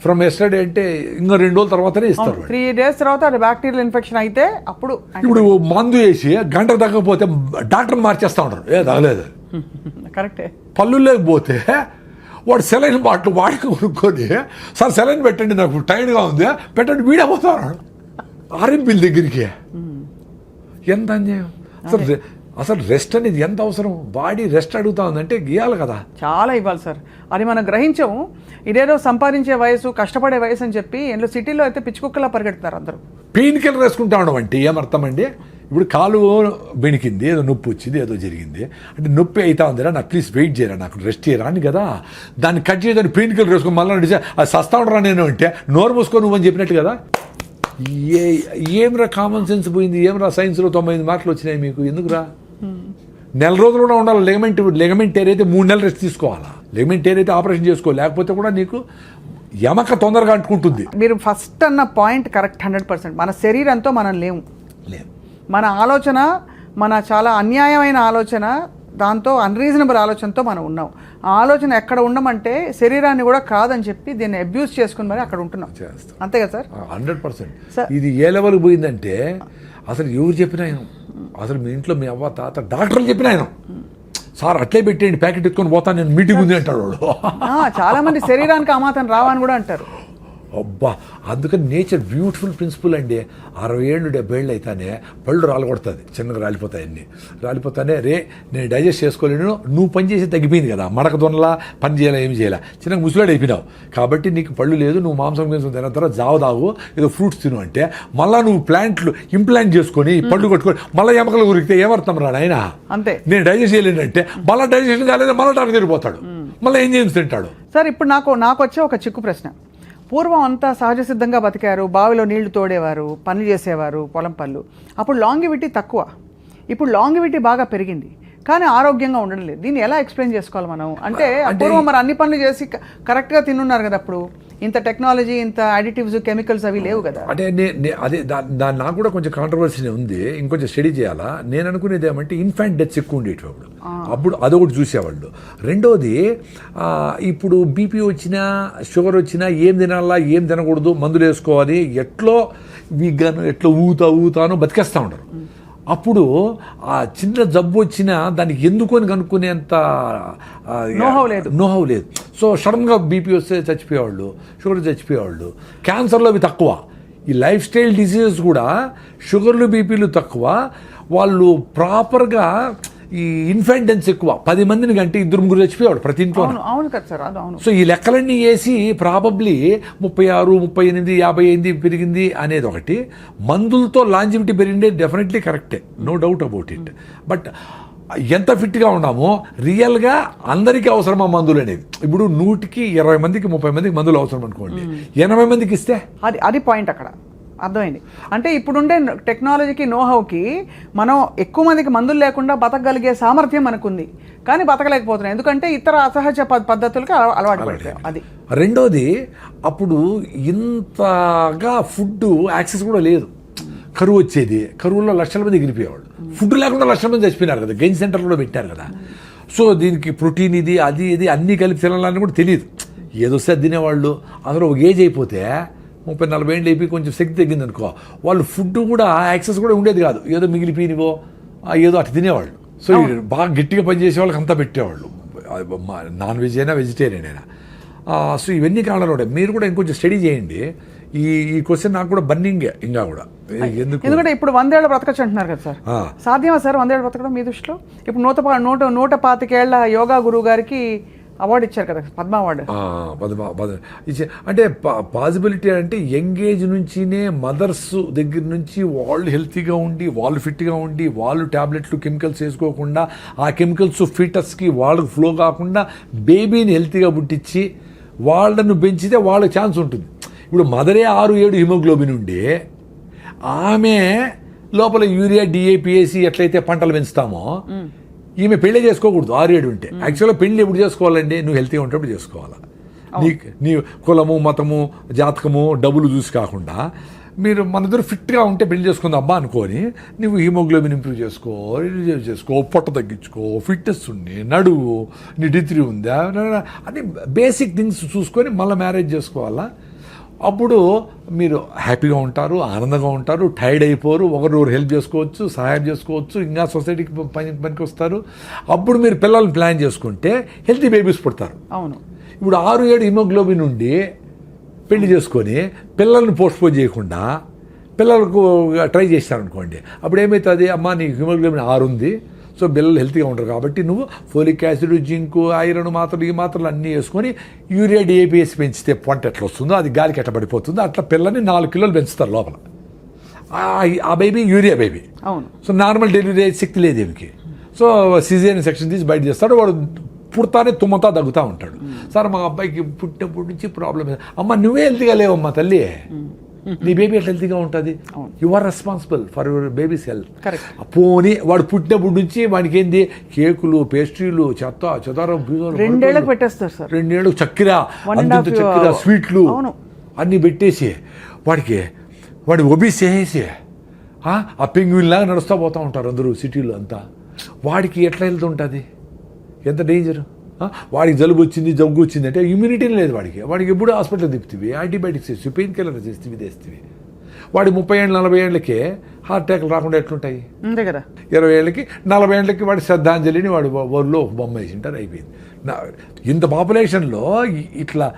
S3: ఫ్రమ్ ఎస్టర్డే అంటే ఇంకా 2 రోజుల తర్వాతనే ఇస్తారు.
S2: 3 days తర్వాత అది బ్యాక్టీరియల్ ఇన్ఫెక్షన్ అయితే అప్పుడు.
S3: ఇప్పుడు మందు వేసి గంట తగ్గకపోతే డాక్టర్ మార్చేస్తూ ఉంటారు, ఏ తగలేదు.
S2: కరెక్టే.
S3: పళ్ళు లేకపోతే వాడు సెలైన్ బాటిల్ వాడికి కొనుక్కొని, సార్ సెలైన్ పెట్టండి నాకు టైర్డ్గా ఉంది పెట్టండి, వీడైపోతాడు ఆర్ఎంపీల దగ్గరికి. ఎంత అన్యాయం అసలు రెస్ట్ అనేది ఎంత అవసరం? బాడీ రెస్ట్ అడుగుతా ఉందంటే గీయాలి కదా, చాలా
S2: ఇవ్వాలి సార్. అది మనం గ్రహించము. ఇదేదో సంపాదించే వయసు, కష్టపడే వయసు అని చెప్పి ఇంట్లో సిటీలో అయితే పిచ్చుకుక్కలా పరిగెడుతున్నారు అందరూ.
S3: పెయిన్ కిల్లర్ వేసుకుంటా ఉండడం అంటే ఏమర్థం అండి? ఇప్పుడు కాలు బెణికింది, ఏదో నొప్పి వచ్చింది, ఏదో జరిగింది అంటే నొప్పి అవుతా ఉందిరా, నాకు ప్లీజ్ వెయిట్ చేయరా, నాకు రెస్ట్ చేయరా అని కదా. దాన్ని కట్ చేయదని పెయిన్ కిల్లర్ వేసుకొని మళ్ళీ నడిచే అది సస్తా ఉండరా నేను అంటే నోరు మూసుకో నువ్వు అని చెప్పినట్టు కదా. ఏమ్రా కామన్ సెన్స్ పోయింది, ఏమ్రా సైన్స్లో 98 మార్కులు వచ్చినాయి మీకు, ఎందుకురా? నెల రోజులు కూడా ఉండాలి. లెగమెంట్ టేర్ అయితే 3 నెలలు రెస్ట్ తీసుకోవాలా. లెగమెంట్ టేర్ అయితే ఆపరేషన్ చేసుకో, లేకపోతే కూడా నీకు యమక తొందరగా అంటుకుంటుంది.
S2: మీరు ఫస్ట్ అన్న పాయింట్ కరెక్ట్ 100%. మన శరీరంతో మనం లేము. మన ఆలోచన, మన చాలా అన్యాయమైన ఆలోచన, దాంతో అన్రీజనబుల్ ఆలోచనతో మనం ఉన్నాం. ఆ ఆలోచన ఎక్కడ ఉండమంటే శరీరాన్ని కూడా కాదని చెప్పి దీన్ని అబ్యూస్ చేసుకుని మరి అక్కడ ఉంటున్నాం. అంతే కదా సార్?
S3: 100%. ఇది ఏ లెవెల్కి పోయిందంటే అసలు ఎవరు చెప్పినా అసలు మీ ఇంట్లో మీ అవ్వ తాత డాక్టర్లు చెప్పిన ఆయన, సార్ అట్లే పెట్టేయండి ప్యాకెట్ ఎత్తుకొని పోతాను నేను, మీటింగ్ ఉంది అంటాడు వాడు.
S2: చాలా మంది శరీరానికి అమాతం రావని కూడా అంటారు.
S3: అబ్బా, అందుకని నేచర్ బ్యూటిఫుల్ ప్రిన్సిపల్ అండి. 60 ఏళ్ళు 70 ఏళ్ళు అయితేనే పళ్ళు రాలగొడుతుంది, చిన్నగా రాలిపోతాయి, అన్నీ రాలిపోతానే. రే నేను డైజెస్ట్ చేసుకోలేను, నువ్వు పని చేసి తగ్గిపోయింది కదా, మడక దొనలా పని చేయాలా, ఏమి చేయాలా, చిన్నగా ముసలాడు అయిపోయినావు కాబట్టి నీకు పళ్ళు లేదు, నువ్వు మాంసం కోసం తిన తర్వాత జావ తాగు, ఏదో ఫ్రూట్స్ తిను అంటే మళ్ళీ నువ్వు ప్లాంట్లు ఇంప్లాంట్ చేసుకొని పళ్ళు కొట్టుకొని మళ్ళీ ఎమకలు ఉరికితే ఏమర్థం రా నాయన?
S2: అంతే.
S3: నేను డైజెస్ట్ చేయలేనంటే మళ్ళీ డైజెషన్ కాలేదు, మళ్ళీ డాక్టర్ తిరిగిపోతాడు, మళ్ళీ ఏం చేసి తింటాడు.
S2: సార్ ఇప్పుడు నాకు వచ్చే ఒక చిక్కు ప్రశ్న. పూర్వం అంతా సహజ సిద్ధంగా బతికారు, బావిలో నీళ్లు తోడేవారు, పనులు చేసేవారు, పొలం పనులు. అప్పుడు లాంగివిటీ తక్కువ, ఇప్పుడు లాంగివిటీ బాగా పెరిగింది, కానీ ఆరోగ్యంగా ఉండడం లేదు. దీన్ని ఎలా ఎక్స్ప్లెయిన్ చేసుకోవాలి మనం? అంటే పూర్వం మరి అన్ని పనులు చేసి కరెక్ట్గా తిన్నున్నారు కదా, అప్పుడు ఇంత టెక్నాలజీ, ఇంత అడిటివ్స్, కెమికల్స్ అవి లేవు కదా.
S3: అంటే అదే దాని నాకు కూడా కొంచెం కాంట్రవర్సీ ఉంది, ఇంకొంచెం స్టడీ చేయాలా. నేను అనుకునేది ఏమంటే ఇన్ఫాంట్ డెత్స్ ఎక్కువ ఉండేవి అప్పుడు అదొకటి చూసేవాళ్ళు. రెండోది ఇప్పుడు బీపీ వచ్చినా షుగర్ వచ్చినా ఏం తినాలా ఏం తినకూడదు, మందులు వేసుకోవాలి, ఎట్లో వీగాను ఎట్లా ఊతాను బతికేస్తూ ఉంటారు. అప్పుడు ఆ చిన్న జబ్బు వచ్చినా దానికి ఎందుకొని కనుక్కునేంత నోహవ్ లేదు. సో సడన్గా బీపీ వస్తే చచ్చిపోయేవాళ్ళు, షుగర్ చచ్చిపోయేవాళ్ళు. క్యాన్సర్లు అవి తక్కువ. ఈ లైఫ్ స్టైల్ డిసీజెస్ కూడా షుగర్లు బీపీలు తక్కువ. వాళ్ళు ప్రాపర్గా ఈ ఇన్ఫెంటెన్స్ ఎక్కువ. 10 మందిని కంటే 2-3 చచ్చిపోయేవాడు ప్రతి ఇంట్లో.
S2: అవును కదా సార్, అవును.
S3: సో ఈ లెక్కలన్నీ వేసి ప్రాబబ్లీ 36, 38, 50 పెరిగింది అనేది ఒకటి. మందులతో లాంజివిటీ పెరిగిందే డెఫినెట్లీ కరెక్టే, no doubt about it. But ఎంత ఫిట్గా ఉన్నామో రియల్గా అందరికీ అవసరమా మందులు అనేది? ఇప్పుడు 100కి 20 మందికి 30 మందికి మందులు అవసరం అనుకోండి, 80 మందికి ఇస్తే
S2: అది పాయింట్ అక్కడ. అర్థమైంది. అంటే ఇప్పుడుండే టెక్నాలజీకి నోహౌకి మనం ఎక్కువ మందికి మందులు లేకుండా బతకగలిగే సామర్థ్యం మనకుంది, కానీ బతకలేకపోతున్నాం ఎందుకంటే ఇతర అసహజ పద్ధతులకి అలవాటు పడిపోయాం. అది
S3: రెండోది, అప్పుడు ఇంతగా ఫుడ్ యాక్సెస్ కూడా లేదు. కరువు వచ్చేది, కరువులో లక్షల మంది ఎగిరిపోయేవాళ్ళు. ఫుడ్ లేకుండా లక్షల మంది చచ్చిపోయినారు కదా, గెయిన్ సెంటర్లో కూడా పెట్టారు కదా. సో దీనికి ప్రోటీన్ ఇది అది ఇది అన్నీ కలిపి తినాలని కూడా తెలియదు. ఏదొస్తే తినేవాళ్ళు. అందులో ఒక ఏజ్ అయిపోతే 30-40 ఏళ్ళు అయిపోయి కొంచెం శక్తి తగ్గింది అనుకో, వాళ్ళు ఫుడ్ కూడా యాక్సెస్ కూడా ఉండేది కాదు. ఏదో మిగిలిపోయినవో ఏదో అటు తినేవాళ్ళు. సో బాగా గట్టిగా పనిచేసే వాళ్ళకి అంతా పెట్టేవాళ్ళు, నాన్ వెజ్ అయినా వెజిటేరియన్ అయినా. సో ఇవన్నీ కారణాలు ఉంటాయి. మీరు కూడా ఇంకొంచెం స్టడీ చేయండి. ఈ క్వశ్చన్ నాకు కూడా బర్నింగే ఇంకా కూడా.
S2: ఎందుకంటే ఇప్పుడు 100 ఏళ్ళు బ్రతకచ్చు అంటున్నారు కదా సార్, సాధ్యమా సార్ 100 ఏళ్ళు బ్రతకడం మీ దృష్టిలో? ఇప్పుడు 125 ఏళ్ల యోగా గురువు గారికి అవార్డు ఇచ్చారు కదా, పద్మ అవార్డు.
S3: అంటే పాసిబిలిటీ అంటే యంగ్ ఏజ్ నుంచినే మదర్స్ దగ్గర నుంచి వాళ్ళు హెల్తీగా ఉండి, వాళ్ళు ఫిట్గా ఉండి, వాళ్ళు ట్యాబ్లెట్లు కెమికల్స్ వేసుకోకుండా, ఆ కెమికల్స్ ఫీటస్కి వాళ్ళకి ఫ్లో కాకుండా బేబీని హెల్తీగా పుట్టించి వాళ్ళను పెంచితే వాళ్ళకి ఛాన్స్ ఉంటుంది. ఇప్పుడు మదరే 6-7 హిమోగ్లోబిన్ ఉండి ఆమె లోపల యూరియా డిఏపిఏసి ఎట్లయితే పంటలు పెంచుతామో, ఈమె పెళ్లి చేసుకోకూడదు 6-7 ఉంటే. యాక్చువల్గా పెళ్లి ఎప్పుడు చేసుకోవాలండి? నువ్వు హెల్తీగా ఉంటప్పుడు చేసుకోవాలా. నీ కులము, మతము, జాతకము, డబ్బులు చూసి కాకుండా మీరు మన దగ్గర ఫిట్గా ఉంటే పెళ్లి చేసుకుందాం అబ్బా అనుకొని, నువ్వు హిమోగ్లోబిన్ ఇంప్రూవ్ చేసుకో, పొట్ట తగ్గించుకో, ఫిట్నెస్ ఉండి, నడువు, నీ డిగ్రీ ఉందా అని బేసిక్ థింగ్స్ చూసుకొని మళ్ళీ మ్యారేజ్ చేసుకోవాలా. అప్పుడు మీరు హ్యాపీగా ఉంటారు, ఆనందంగా ఉంటారు, టైర్డ్ అయిపోరు, ఒకరు హెల్ప్ చేసుకోవచ్చు, సహాయం చేసుకోవచ్చు, ఇంకా సొసైటీకి పనికి వస్తారు. అప్పుడు మీరు పిల్లల్ని ప్లాన్ చేసుకుంటే హెల్తీ బేబీస్ పుడతారు.
S2: అవును.
S3: ఇప్పుడు 6-7 హిమోగ్లోబిన్ ఉండి పెళ్లి చేసుకొని పిల్లల్ని పోస్ట్పోన్ చేయకుండా పిల్లలకు ట్రై చేస్తారనుకోండి, అప్పుడు ఏమవుతుంది? అమ్మ నీకు హిమోగ్లోబిన్ 6 ఉంది, సో పిల్లలు హెల్తీగా ఉంటారు కాబట్టి నువ్వు ఫోలిక్ యాసిడ్, జింకు, ఐరన్ మాత్రలు, ఈ మాత్రలు అన్నీ వేసుకొని యూరియా డిఏపిఎస్ పెంచితే పంట ఎట్లా వస్తుందో అది గాలికి ఎట్లా పడిపోతుందో అట్లా పిల్లని 4 కిలోలు పెంచుతారు లోపల. ఆ బేబీ యూరియా బేబీ.
S2: అవును.
S3: సో నార్మల్ డెలివరీ శక్తి లేదు ఏమికి. సో సిజేరియన్ సెక్షన్ తీసి బయట చేస్తాడు. వాడు పుడతానే తుమ్మతా దగ్గుతూ ఉంటాడు. సార్ మా అబ్బాయికి పుట్టినప్పటి నుంచి ప్రాబ్లం. అమ్మ నువ్వే హెల్తీగా లేవమ్మా తల్లి, నీ బేబీ ఎట్లా హెల్తీగా ఉంటుంది? You are responsible for your baby's health. పోనీ వాడు పుట్టినప్పటి నుంచి వాడికి ఏంది కేకులు, పేస్ట్రీలు, చెదారం
S2: 2 ఏళ్ళకి పెట్టేస్తారు సార్.
S3: 2 ఏళ్ళు చక్కెర, అంతంత చక్కెర, స్వీట్లు అన్నీ పెట్టేసి వాడి ఒబీస్ చేసేసి ఆ పెంగ్విన్ లాగా నడుస్తూ పోతూ ఉంటారు అందరూ సిటీలో అంతా. వాడికి ఎట్లా వెళ్తుంటుంది? ఎంత డేంజర్. వాడికి జలుబు వచ్చింది, జగ్గు వచ్చింది అంటే ఇమ్యూనిటీ లేదు వాడికి ఎప్పుడు హాస్పిటల్ తిప్పుతీవి, యాంటీబయాటిక్స్ వేసి, పెయిన్ కిల్లర్ చేస్తేవి తెస్తేవి. వాడి 30 ఏళ్ళు 40 ఏళ్ళకి హార్ట్ అటాక్లు రాకుండా ఎట్లుంటాయి?
S2: అంతే కదా.
S3: 20 ఏళ్ళకి 40 ఏళ్ళకి వాడి శ్రద్ధాంజలిని వాడు ఊళ్ళో బొమ్మ వేసింటారు, అయిపోయింది. ఇంత పాపులేషన్లో ఇట్లా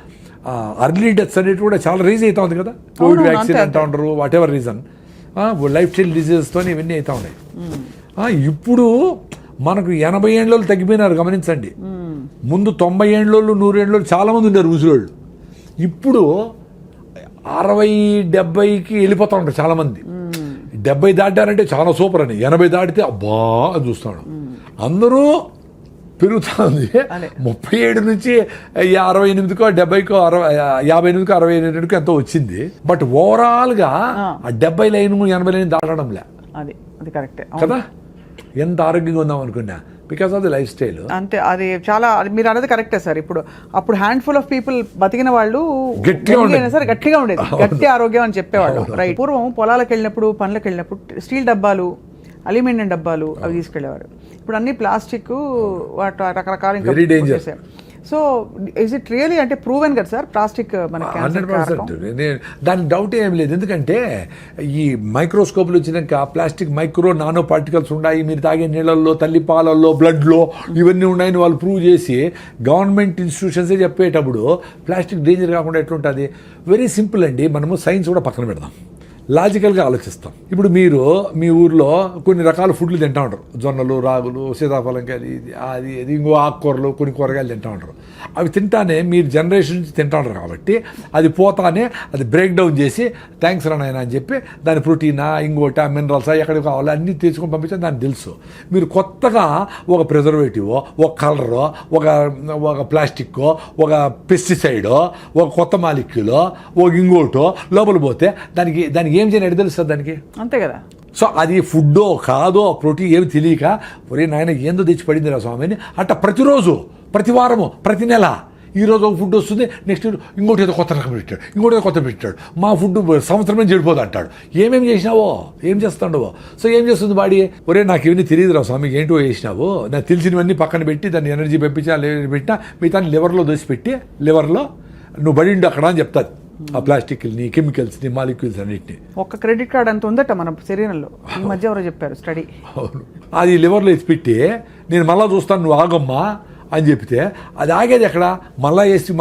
S3: అర్లీ డెత్స్ అనేవి కూడా చాలా రీజ్ అవుతా ఉంది కదా. కోవిడ్ వ్యాక్సిన్ అంటూ ఉంటారు, whatever reason, lifestyle డిజీజెస్తో ఇవన్నీ అవుతూ ఉన్నాయి. ఇప్పుడు మనకు 80 ఏళ్ళు తగ్గిపోయినారు గమనించండి. ముందు 90 ఏళ్ళు 100 ఏళ్ళు చాలామంది ఉన్నారు ముసలోళ్ళు. ఇప్పుడు 60-70కి వెళ్ళిపోతూ ఉంటారు చాలామంది. 70 దాటారంటే చాలా సూపర్ అని, 80 దాటితే అబ్బా అని చూస్తాడు. అందరూ పెరుగుతుంది. 37 నుంచి 68కో 70కో 58కో 68కో ఎంతో వచ్చింది. బట్ ఓవరాల్గా ఆ 70 లైన్ 80 లైన్ దాటడంలే.
S2: అది కరెక్టే కదా.
S3: ఎంత ఆరోగ్యంగా ఉందాం అనుకున్నా because of the life style.
S2: అంతే, అది చాలా మీరు అనేది కరెక్టే సార్. అప్పుడు హ్యాండ్ఫుల్ ఆఫ్ పీపుల్ బతికిన వాళ్ళు గట్టిగా ఉండేది, గట్టి ఆరోగ్యం అని చెప్పేవాళ్ళు. రైట్. పూర్వం పొలాలకు వెళ్ళినప్పుడు, పనులకు వెళ్ళినప్పుడు స్టీల్ డబ్బాలు, అల్యూమినియం డబ్బాలు అవి తీసుకెళ్లేవారు. ఇప్పుడు అన్ని ప్లాస్టిక్, రకరకాల. సో ఇస్ ఇట్ రియలీ అంటే ప్రూవెన్ కదా సార్ ప్లాస్టిక్ మనకి?
S3: 100%. దాని డౌట్ ఏం లేదు. ఎందుకంటే ఈ మైక్రోస్కోప్లు వచ్చినాక ప్లాస్టిక్ మైక్రో నానో పార్టికల్స్ ఉన్నాయి. మీరు తాగే నీళ్ళల్లో, తల్లి పాలల్లో, బ్లడ్లో ఇవన్నీ ఉన్నాయని వాళ్ళు ప్రూవ్ చేసి గవర్నమెంట్ ఇన్స్టిట్యూషన్సే చెప్పేటప్పుడు ప్లాస్టిక్ డేంజర్ కాకుండా ఎట్లుంటుంది? వెరీ సింపుల్ అండి. మనము సైన్స్ కూడా పక్కన పెడదాం, లాజికల్గా ఆలోచిస్తాం. ఇప్పుడు మీరు మీ ఊర్లో కొన్ని రకాల ఫుడ్లు తింటూ ఉంటారు, జొన్నలు, రాగులు, సీతాఫలంకాయలు, ఇది ఇంకో ఆకుకూరలు, కొన్ని కూరగాయలు తింటూ ఉంటారు. అవి తింటానే మీరు జనరేషన్ నుంచి తింటూ ఉంటారు కాబట్టి అది పోతానే అది బ్రేక్ డౌన్ చేసి థ్యాంక్స్ రానాయన అని చెప్పి దాని ప్రోటీనా, ఇంకోట, మినరల్సా, ఎక్కడికి కావాలో అన్నీ తీసుకొని పంపించాలి. దానికి తెలుసు. మీరు కొత్తగా ఒక ప్రిజర్వేటివ్, ఒక కలరో, ఒక ప్లాస్టిక్కో, ఒక పెస్టిసైడో, ఒక కొత్త మాలిక్యూలో, ఒక ఇంకోటో లోపల పోతే దానికి ఏం చేయని ఎడ తెలుస్తుంది దానికి.
S2: అంతే కదా.
S3: సో అది ఫుడ్డో కాదో ప్రోటీన్ ఏమి తెలియక ఒరే నాయన ఏందో తెచ్చి పడింది రా స్వామి అని అట్ట ప్రతిరోజు, ప్రతి వారము, ప్రతి నెల ఈరోజు ఒక ఫుడ్ వస్తుంది, నెక్స్ట్ ఇంకోటి ఏదో కొత్త రకం పెట్టాడు, ఇంకోటి ఏదో కొత్త పెట్టాడు, మా ఫుడ్ సంవత్సరమే చెడిపోదు అంటాడు. ఏమేమి చేసినావో, ఏం చేస్తాడవో. సో ఏం చేస్తుంది బాడీ, ఒరే నాకు ఇవన్నీ తెలియదు రా స్వామి ఏంటో చేసినావు, నాకు తెలిసినవన్నీ పక్కన పెట్టి దాన్ని ఎనర్జీ పంపించి పెట్టినా మిగతా లివర్లో దోసిపెట్టి లివర్లో నువ్వు బడిండు అక్కడ అని చెప్తాది. ఆ ప్లాస్టిక్ని, కెమికల్స్ని, మాలిక్యూల్స్ అన్నిటిని.
S2: ఒక్క క్రెడిట్ కార్డ్ అంత ఉందట మన శరీరంలో. ఈ మధ్య ఎవరో చెప్పారు స్టడీ.
S3: అవును, అది లివర్లో ఎత్తి పెట్టి నేను మళ్ళీ చూస్తాను నువ్వు ఆగమ్మా అని చెప్తే అది ఆగేది ఎక్కడ, మళ్ళీ వేస్తే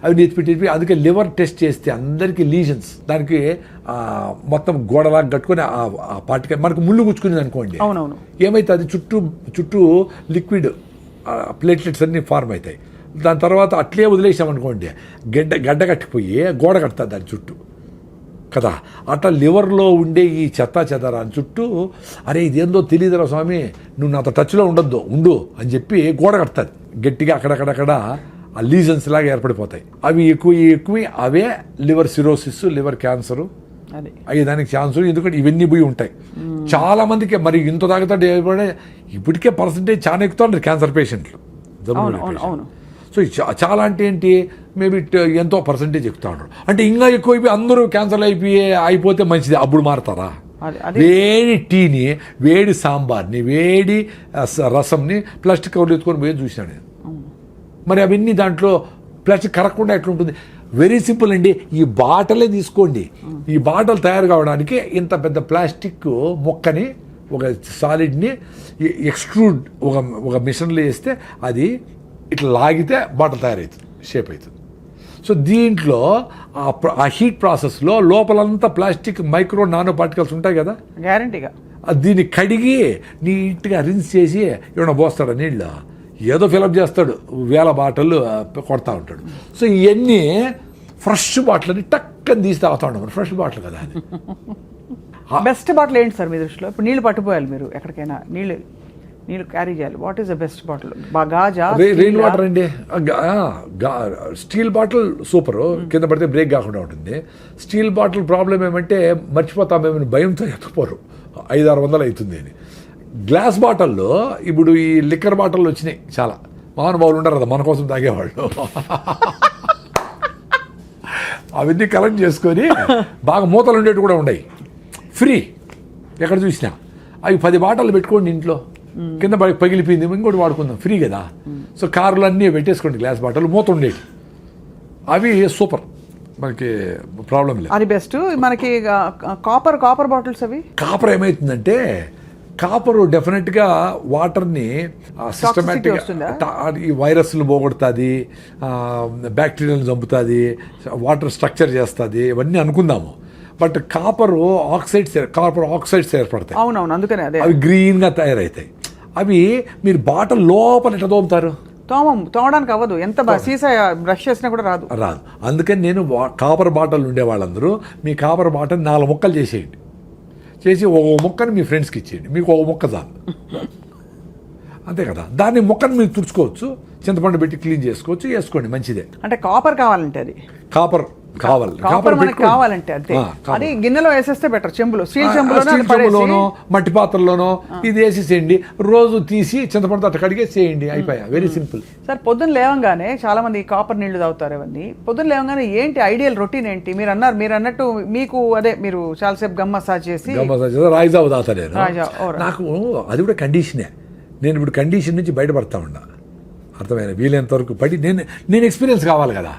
S3: అవి ఎత్తిపెట్టి. అందుకే లివర్ టెస్ట్ చేస్తే అందరికీ లీజన్స్, దానికి మొత్తం గోడలాగా కట్టుకొని ఆ పార్టికల్ మనకు ముళ్ళు గుచ్చుకునేది అనుకోండి.
S2: అవునవును.
S3: ఏమైతే అది చుట్టూ లిక్విడ్ ప్లేట్లెట్స్ అన్నీ ఫార్మ్ అవుతాయి. దాని తర్వాత అట్లే వదిలేసామనుకోండి గడ్డ కట్టిపోయి గోడ కడతాది దాని చుట్టూ కదా. అట్లా లివర్లో ఉండే ఈ చెదారాని చుట్టూ అరే ఇదేందో తెలియదురా స్వామి నువ్వు నాతో టచ్లో ఉండు అని చెప్పి గోడ కడతాది గట్టిగా. అక్కడక్కడక్కడ ఆ లీజన్స్ లాగా ఏర్పడిపోతాయి. అవి ఎక్కువ అవే లివర్ సిరోసిస్, లివర్ క్యాన్సరు అయ్యేదానికి ఛాన్స్. ఎందుకంటే ఇవన్నీ పోయి ఉంటాయి చాలా మందికి. మరి ఇంత తాగుతాడు ఇప్పటికే పర్సంటేజ్ చాలా ఎక్కుతాడు క్యాన్సర్ పేషెంట్లు. సో చాలా అంటే ఏంటి, మేబీ ఎంతో పర్సంటేజ్ ఎక్కుతా ఉంటారు. అంటే ఇంకా ఎక్కువైపోయి అందరూ క్యాన్సర్లు అయిపోతే మంచిది. అప్పుడు మారుతారా? వేడి టీని, వేడి సాంబార్ని, వేడి రసంని ప్లాస్టిక్ కవర్లు ఎత్తుకొని పోయి చూసినాను నేను. మరి అవన్నీ దాంట్లో ప్లాస్టిక్ కరగకుండా ఎట్లుంటుంది? వెరీ సింపుల్ అండి. ఈ బాటలే తీసుకోండి. ఈ బాటలు తయారు కావడానికి ఇంత పెద్ద ప్లాస్టిక్ మొక్కని, ఒక సాలిడ్ని ఎక్స్ట్రూడ్ ఒక మిషన్లో వేస్తే అది ఇట్లా లాగితే బాటిల్ తయారవుతుంది, షేప్ అవుతుంది. సో దీంట్లో ఆ హీట్ ప్రాసెస్లో లోపలంతా ప్లాస్టిక్ మైక్రో నానో పార్టికల్స్ ఉంటాయి కదా,
S2: గ్యారంటీగా
S3: దీన్ని కడిగి నీట్గా రిన్స్ చేసి ఏమైనా పోస్తాడు నీళ్ళు, ఏదో ఫిలప్ చేస్తాడు, 1000 బాటిల్ కొడతా ఉంటాడు. సో ఇవన్నీ ఫ్రెష్ బాటిల్ అని టక్కని తీసి తాగుతా ఉంటాం. ఫ్రెష్ బాటిల్ కదా అది.
S2: బెస్ట్ బాటిల్ ఏంటి సార్ మీ దృష్టిలో? ఇప్పుడు నీళ్ళు పట్టుపోయాలి మీరు ఎక్కడికైనా, నీళ్ళు క్యారీ చేయాలి. What is the best bottle? Gaza,
S3: rain water అండి. స్టీల్ బాటిల్ సూపర్, కింద పడితే బ్రేక్ కాకుండా ఉంటుంది. స్టీల్ బాటిల్ ప్రాబ్లం ఏమంటే మర్చిపోతామేమని భయంతో ఎత్తుకుపోరు, 500-600 అవుతుంది అని. గ్లాస్ బాటిల్లో ఇప్పుడు ఈ లిక్కర్ బాటిల్లో వచ్చినాయి చాలా. మహానుభావులు ఉంటారు కదా మన కోసం తాగేవాళ్ళు, అవన్నీ కలెక్ట్ చేసుకొని బాగా మూతలు ఉండేవి కూడా ఉన్నాయి, ఫ్రీ ఎక్కడ చూసినా. అవి 10 బాటిల్ పెట్టుకోండి ఇంట్లో, కింద పగిలిపోయింది ఇంకోటి వాడుకుందాం, ఫ్రీ కదా. సో కార్లు అన్నీ పెట్టేసుకోండి గ్లాస్ బాటిల్, మూత ఉండేవి. అవి సూపర్, మనకి ప్రాబ్లం లేదు.
S2: అది బెస్ట్. మనకి కాపర్ బాటిల్స్, అవి కాపర్
S3: ఏమవుతుందంటే, కాపరు డెఫినెట్గా వాటర్ని సిస్టమేటిక్గా ఈ వైరస్లు పోగొడుతుంది, బ్యాక్టీరియాలను చంపుతుంది, వాటర్ స్ట్రక్చర్ చేస్తుంది, ఇవన్నీ అనుకుందాము. బట్ కాపర్ ఆక్సైడ్స్ ఏర్పడతాయి.
S2: అవునవును, అందుకనే
S3: అవి గ్రీన్గా తయారవుతాయి. అవి మీరు బాటిల్ లోపల ఎట్లా తోముతారు?
S2: తోమడానికి అవ్వదు, ఎంత సీసా బ్రష్ చేసినా కూడా రాదు.
S3: అందుకని నేను కాపర్ బాటిల్ ఉండే వాళ్ళందరూ మీ కాపర్ బాటిల్ 4 ముక్కలు చేసేయండి, చేసి ఒక ముక్కని మీ ఫ్రెండ్స్కి ఇచ్చేయండి, మీకు ఒక ముక్క చాలు, అంతే కదా. దాన్ని ముక్కను మీరు తుడుచుకోవచ్చు, చింతపండు పెట్టి క్లీన్ చేసుకోవచ్చు, వేసుకోండి, మంచిదే.
S2: అంటే కాపర్ కావాలంటే అది
S3: కాపర్
S2: మనకి కావాలంటే అంతే. అది గిన్నెలో వేసేస్తే బెటర్, చెంబులో, స్టీల్ చెంబులోనో
S3: మట్టి పాత్రలోనో ఇది వేసేసేయండి, రోజు తీసి చింతపండు అట్ట కడిగేసేయండి, అయిపోయా. Very simple.
S2: సార్ పొద్దున్న లేవంగానే చాలా మంది కాపర్ నీళ్లు తాగుతారు. అవన్నీ పొద్దున్న లేవంగానే ఏంటి ఐడియల్ రొటీన్ ఏంటి? మీరు అన్నట్టు మీకు అదే, మీరు చాలాసేపు గమ్ మసాజ్ చేసి
S3: రాయిజావు తాగుతా నేను. నాకు అది కూడా కండిషనే. నేను ఇప్పుడు కండిషన్ నుంచి బయటపడతా ఉన్నా, అర్థమైన వీలైనంత వరకు పడి నేను ఎక్స్పీరియన్స్ కావాలి కదా.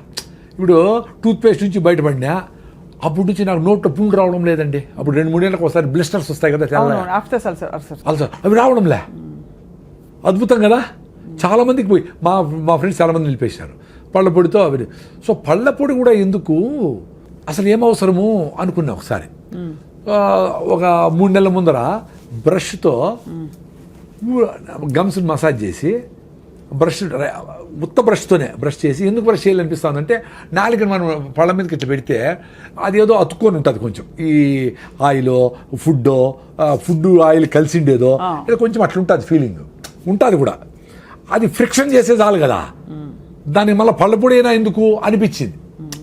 S3: ఇప్పుడు టూత్పేస్ట్ నుంచి బయటపడినా అప్పటి నుంచి నాకు నోట్లో పుండు రావడం లేదండి. అప్పుడు 2-3 ఏళ్ళకి ఒకసారి బ్లిస్టర్స్ వస్తాయి కదా, అల్సర్, అవి రావడంలే. అద్భుతం కదా. చాలామందికి పోయి మా ఫ్రెండ్స్ చాలామంది నిలిపేశారు పళ్ళ పొడితో అవి. సో పళ్ళ పొడి కూడా ఎందుకు, అసలు ఏమవసరము అనుకున్నా ఒకసారి. ఒక 3 నెలల ముందర బ్రష్తో గమ్స్ని మసాజ్ చేసి, ఉత్త బ్రష్తోనే బ్రష్ చేసి, ఎందుకు బ్రష్ చేయాలనిపిస్తుందంటే నాలుకని మనం పళ్ళ మీదకి ఇట్లా పెడితే అది ఏదో అతుక్కొని ఉంటుంది కొంచెం, ఈ ఆయిలో ఫుడ్ ఆయిల్ కలిసిండేదో ఏదో కొంచెం అట్లా ఉంటుంది, ఫీలింగ్ ఉంటుంది కూడా. అది ఫ్రిక్షన్ చేసే చాలు కదా, దానికి మళ్ళీ పళ్ళపొడి అయినా ఎందుకు అనిపించింది.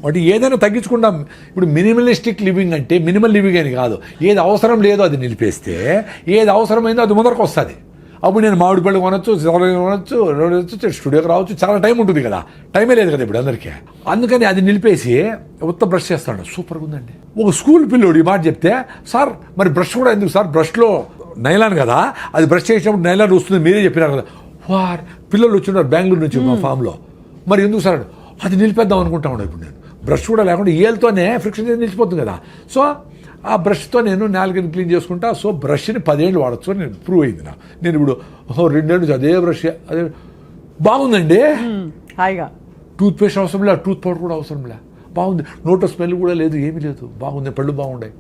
S3: అంటే ఏదైనా తగ్గించుకుంటాం. ఇప్పుడు మినిమలిస్టిక్ లివింగ్ అంటే మినిమల్ లివింగ్ అని కాదు, ఏది అవసరం లేదో అది నిలిపేస్తే ఏది అవసరమైందో అది ముందరకు వస్తుంది. అప్పుడు నేను మామిడి పళ్ళు కొనొచ్చు, కొనొచ్చు, స్టూడియోకి రావచ్చు, చాలా టైం ఉంటుంది కదా, టైమే లేదు కదా ఇప్పుడు అందరికీ. అందుకని అది నిలిపేసి ఉత్త బ్రష్ చేస్తాడు. సూపర్గా ఉందండి. ఒక స్కూల్ పిల్లోడు ఈ మాట చెప్తే, సార్ మరి బ్రష్ కూడా ఎందుకు సార్, బ్రష్లో నైలాన్ కదా, అది బ్రష్ చేసినప్పుడు నైలాన్ వస్తుంది మీరే చెప్పినారు కదా. వార్ పిల్లలు వచ్చిన్నారు బెంగళూరు నుంచి మా ఫామ్లో, మరి ఎందుకు సార్ అది నిలిపేద్దాం అనుకుంటా ఉన్నాను. ఇప్పుడు నేను బ్రష్ కూడా లేకుండా ఏళ్ళతోనే ఫ్రిక్షన్ నిలిచిపోతుంది కదా. సో ఆ బ్రష్తో నేను నాలుగని క్లీన్ చేసుకుంటా. సో బ్రష్ని 10 ఏళ్ళు వాడచ్చు అని నేను ప్రూవ్ అయింది నాకు. నేను ఇప్పుడు 2 ఏళ్ళు నుంచి అదే బ్రష్, అదే బాగుందండి.
S2: హాయిగా
S3: టూత్ పేస్ట్ అవసరం లేదు, టూత్ పౌడర్ కూడా అవసరం లేదు, బాగుంది. నోట్లో స్మెల్ కూడా లేదు, ఏమీ లేదు, బాగుంది, పళ్ళు బాగున్నాయి.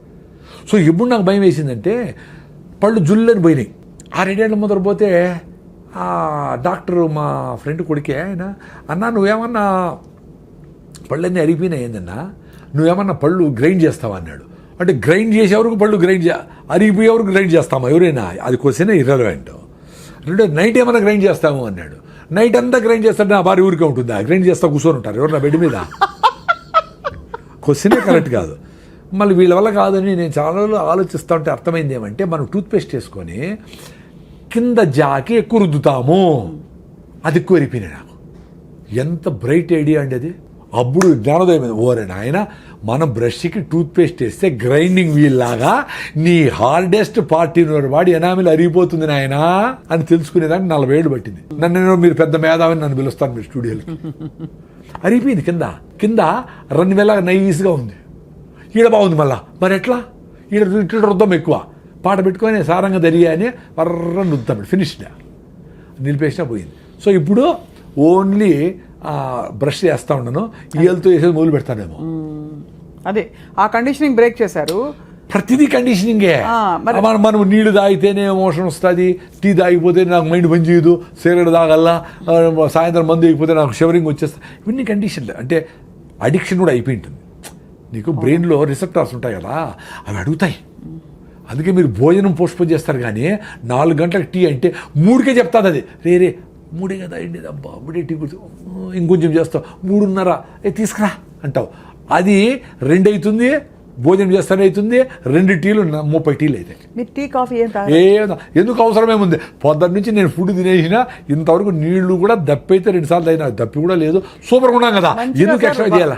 S3: సో ఇప్పుడు నాకు భయం వేసిందంటే పళ్ళు జుల్లని పోయినాయి. 6 ఏళ్ళ ముందర పోతే ఆ డాక్టర్ మా ఫ్రెండ్ కొడుకే ఆయన, అన్నా నువ్వేమన్నా పళ్ళన్నీ అరిగిపోయినాయి ఏందన్నా, నువ్వేమన్నా పళ్ళు గ్రైండ్ చేస్తావా అన్నాడు. అంటే గ్రైండ్ చేసేవరకు పళ్ళు అరిగిపోయేవరకు గ్రైండ్ చేస్తామా ఎవరైనా, అది క్వశ్చన్ ఇర్రెలవెంట్. అంటే నైట్ ఏమైనా గ్రైండ్ చేస్తాము అన్నాడు. నైట్ అంతా గ్రైండ్ చేస్తాడు, నా భార్య ఊరికే ఉంటుందా, గ్రైండ్ చేస్తా కూర్చొని ఉంటారు ఎవరు నా బెడ్ మీద. క్వశ్చనే కరెక్ట్ కాదు. మళ్ళీ వీళ్ళ వల్ల కాదని నేను చాలా రోజులు ఆలోచిస్తూ ఉంటే అర్థమైంది ఏమంటే, మనం టూత్పేస్ట్ వేసుకొని కింద జాకి ఎక్కువ రుద్దుతాము, అది ఎక్కువ ఎరిపోయినాయి నాకు. ఎంత బ్రైట్ ఐడియా అండి అది. అప్పుడు జ్ఞానోదయం మీద ఓరే నాయన, మనం బ్రష్కి టూత్పేస్ట్ వేస్తే గ్రైండింగ్ వీల్ లాగా నీ హార్డెస్ట్ పార్టీ వాడి ఎనామిల్ అరిగిపోతుంది నాయన అని తెలుసుకునేదానికి 40 ఏళ్ళు పట్టింది. నన్ను మీరు పెద్ద మేధావిని నన్ను పిలుస్తాను మీరు స్టూడియోలకి. అరిగిపోయింది కింద కింద 2 వేల నైస్గా ఉంది. ఈడ బాగుంది మళ్ళా, మరి ఎట్లా ఈడ రుద్దం ఎక్కువ, పాట పెట్టుకొని సారంగా దరిగా అని వర్రని రుద్దాం, ఫినిష్డ్, నిలిపేసినా పోయింది. సో ఇప్పుడు ఓన్లీ బ్రష్ చేస్తూ ఉన్నాను, ఈయలతో వేసేది మొదలు పెడతానేమో.
S2: అదే ఆ కండిషనింగ్ బ్రేక్ చేశారు.
S3: ప్రతిదీ కండిషనింగే. మనం నీళ్లు తాగితేనే ఎమోషన్ వస్తుంది, టీ తాగిపోతే నాకు మైండ్ పని చేయదు, సిగరెట్ తాగల్లా, సాయంత్రం మందు అయిపోతే నాకు షవరింగ్ వచ్చేస్తుంది. ఇవన్నీ కండిషన్లు. అంటే అడిక్షన్ కూడా అయిపోయి ఉంటుంది. నీకు బ్రెయిన్లో రిసెప్టార్స్ ఉంటాయి కదా, అవి అడుగుతాయి. అందుకే మీరు భోజనం పోస్ట్పోన్ చేస్తారు, కానీ 4 గంటలకు టీ అంటే 3కే చెప్తాది అది, రే 3 కదా అండి, అబ్బా 3 టీ కూర్చో, ఇంకొంచెం చేస్తావు, 3:30 తీసుకురా అంటావు. అది 2 అవుతుంది, భోజనం చేస్తానే అవుతుంది, 2 టీలు 30 టీలు అవుతాయి.
S2: మీరు టీ కాఫీ
S3: ఎందుకు అవసరమేముంది. పొద్దున్న నుంచి నేను ఫుడ్ తినేసిన, ఇంతవరకు నీళ్లు కూడా దప్పైతే 2 సార్లు అయినా, దప్పి కూడా లేదు, సూపర్గా ఉన్నాం కదా, ఎందుకు ఎక్స్ట్రా చేయాలి.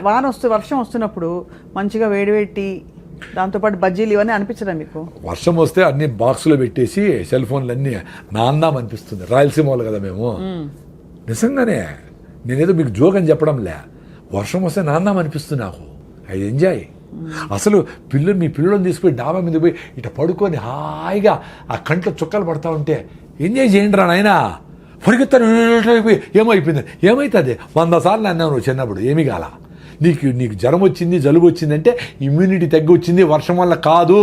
S2: వర్షం వస్తున్నప్పుడు మంచిగా వేడివేడి టీ, దాంతోపాటు బజ్జీలు ఇవన్నీ అనిపించదా మీకు?
S3: వర్షం వస్తే అన్ని బాక్సులో పెట్టేసి సెల్ ఫోన్లు అన్నీ నాందాం అనిపిస్తుంది. రాయలసీమ వాళ్ళు కదా మేము, నిజంగానే నేనేదో మీకు జోక్ అని చెప్పడంలే. వర్షం వస్తే నాందాం అనిపిస్తుంది నాకు, అది ఎంజాయ్. అసలు మీ పిల్లలను తీసుకుపోయి డాబా మీద పోయి ఇట్లా పడుకొని హాయిగా ఆ కంట్లో చుక్కలు పడతా ఉంటే ఎంజాయ్ చేయండి రా నాయన. పరిగెత్తాను ఏమైపోయింది, ఏమవుతుంది 100 సార్లు అన్నావు నువ్వు చిన్నప్పుడు, ఏమీ కాల. నీకు జ్వరం వచ్చింది, జలుబు వచ్చిందంటే ఇమ్యూనిటీ తగ్గి వచ్చింది, వర్షం వల్ల కాదు.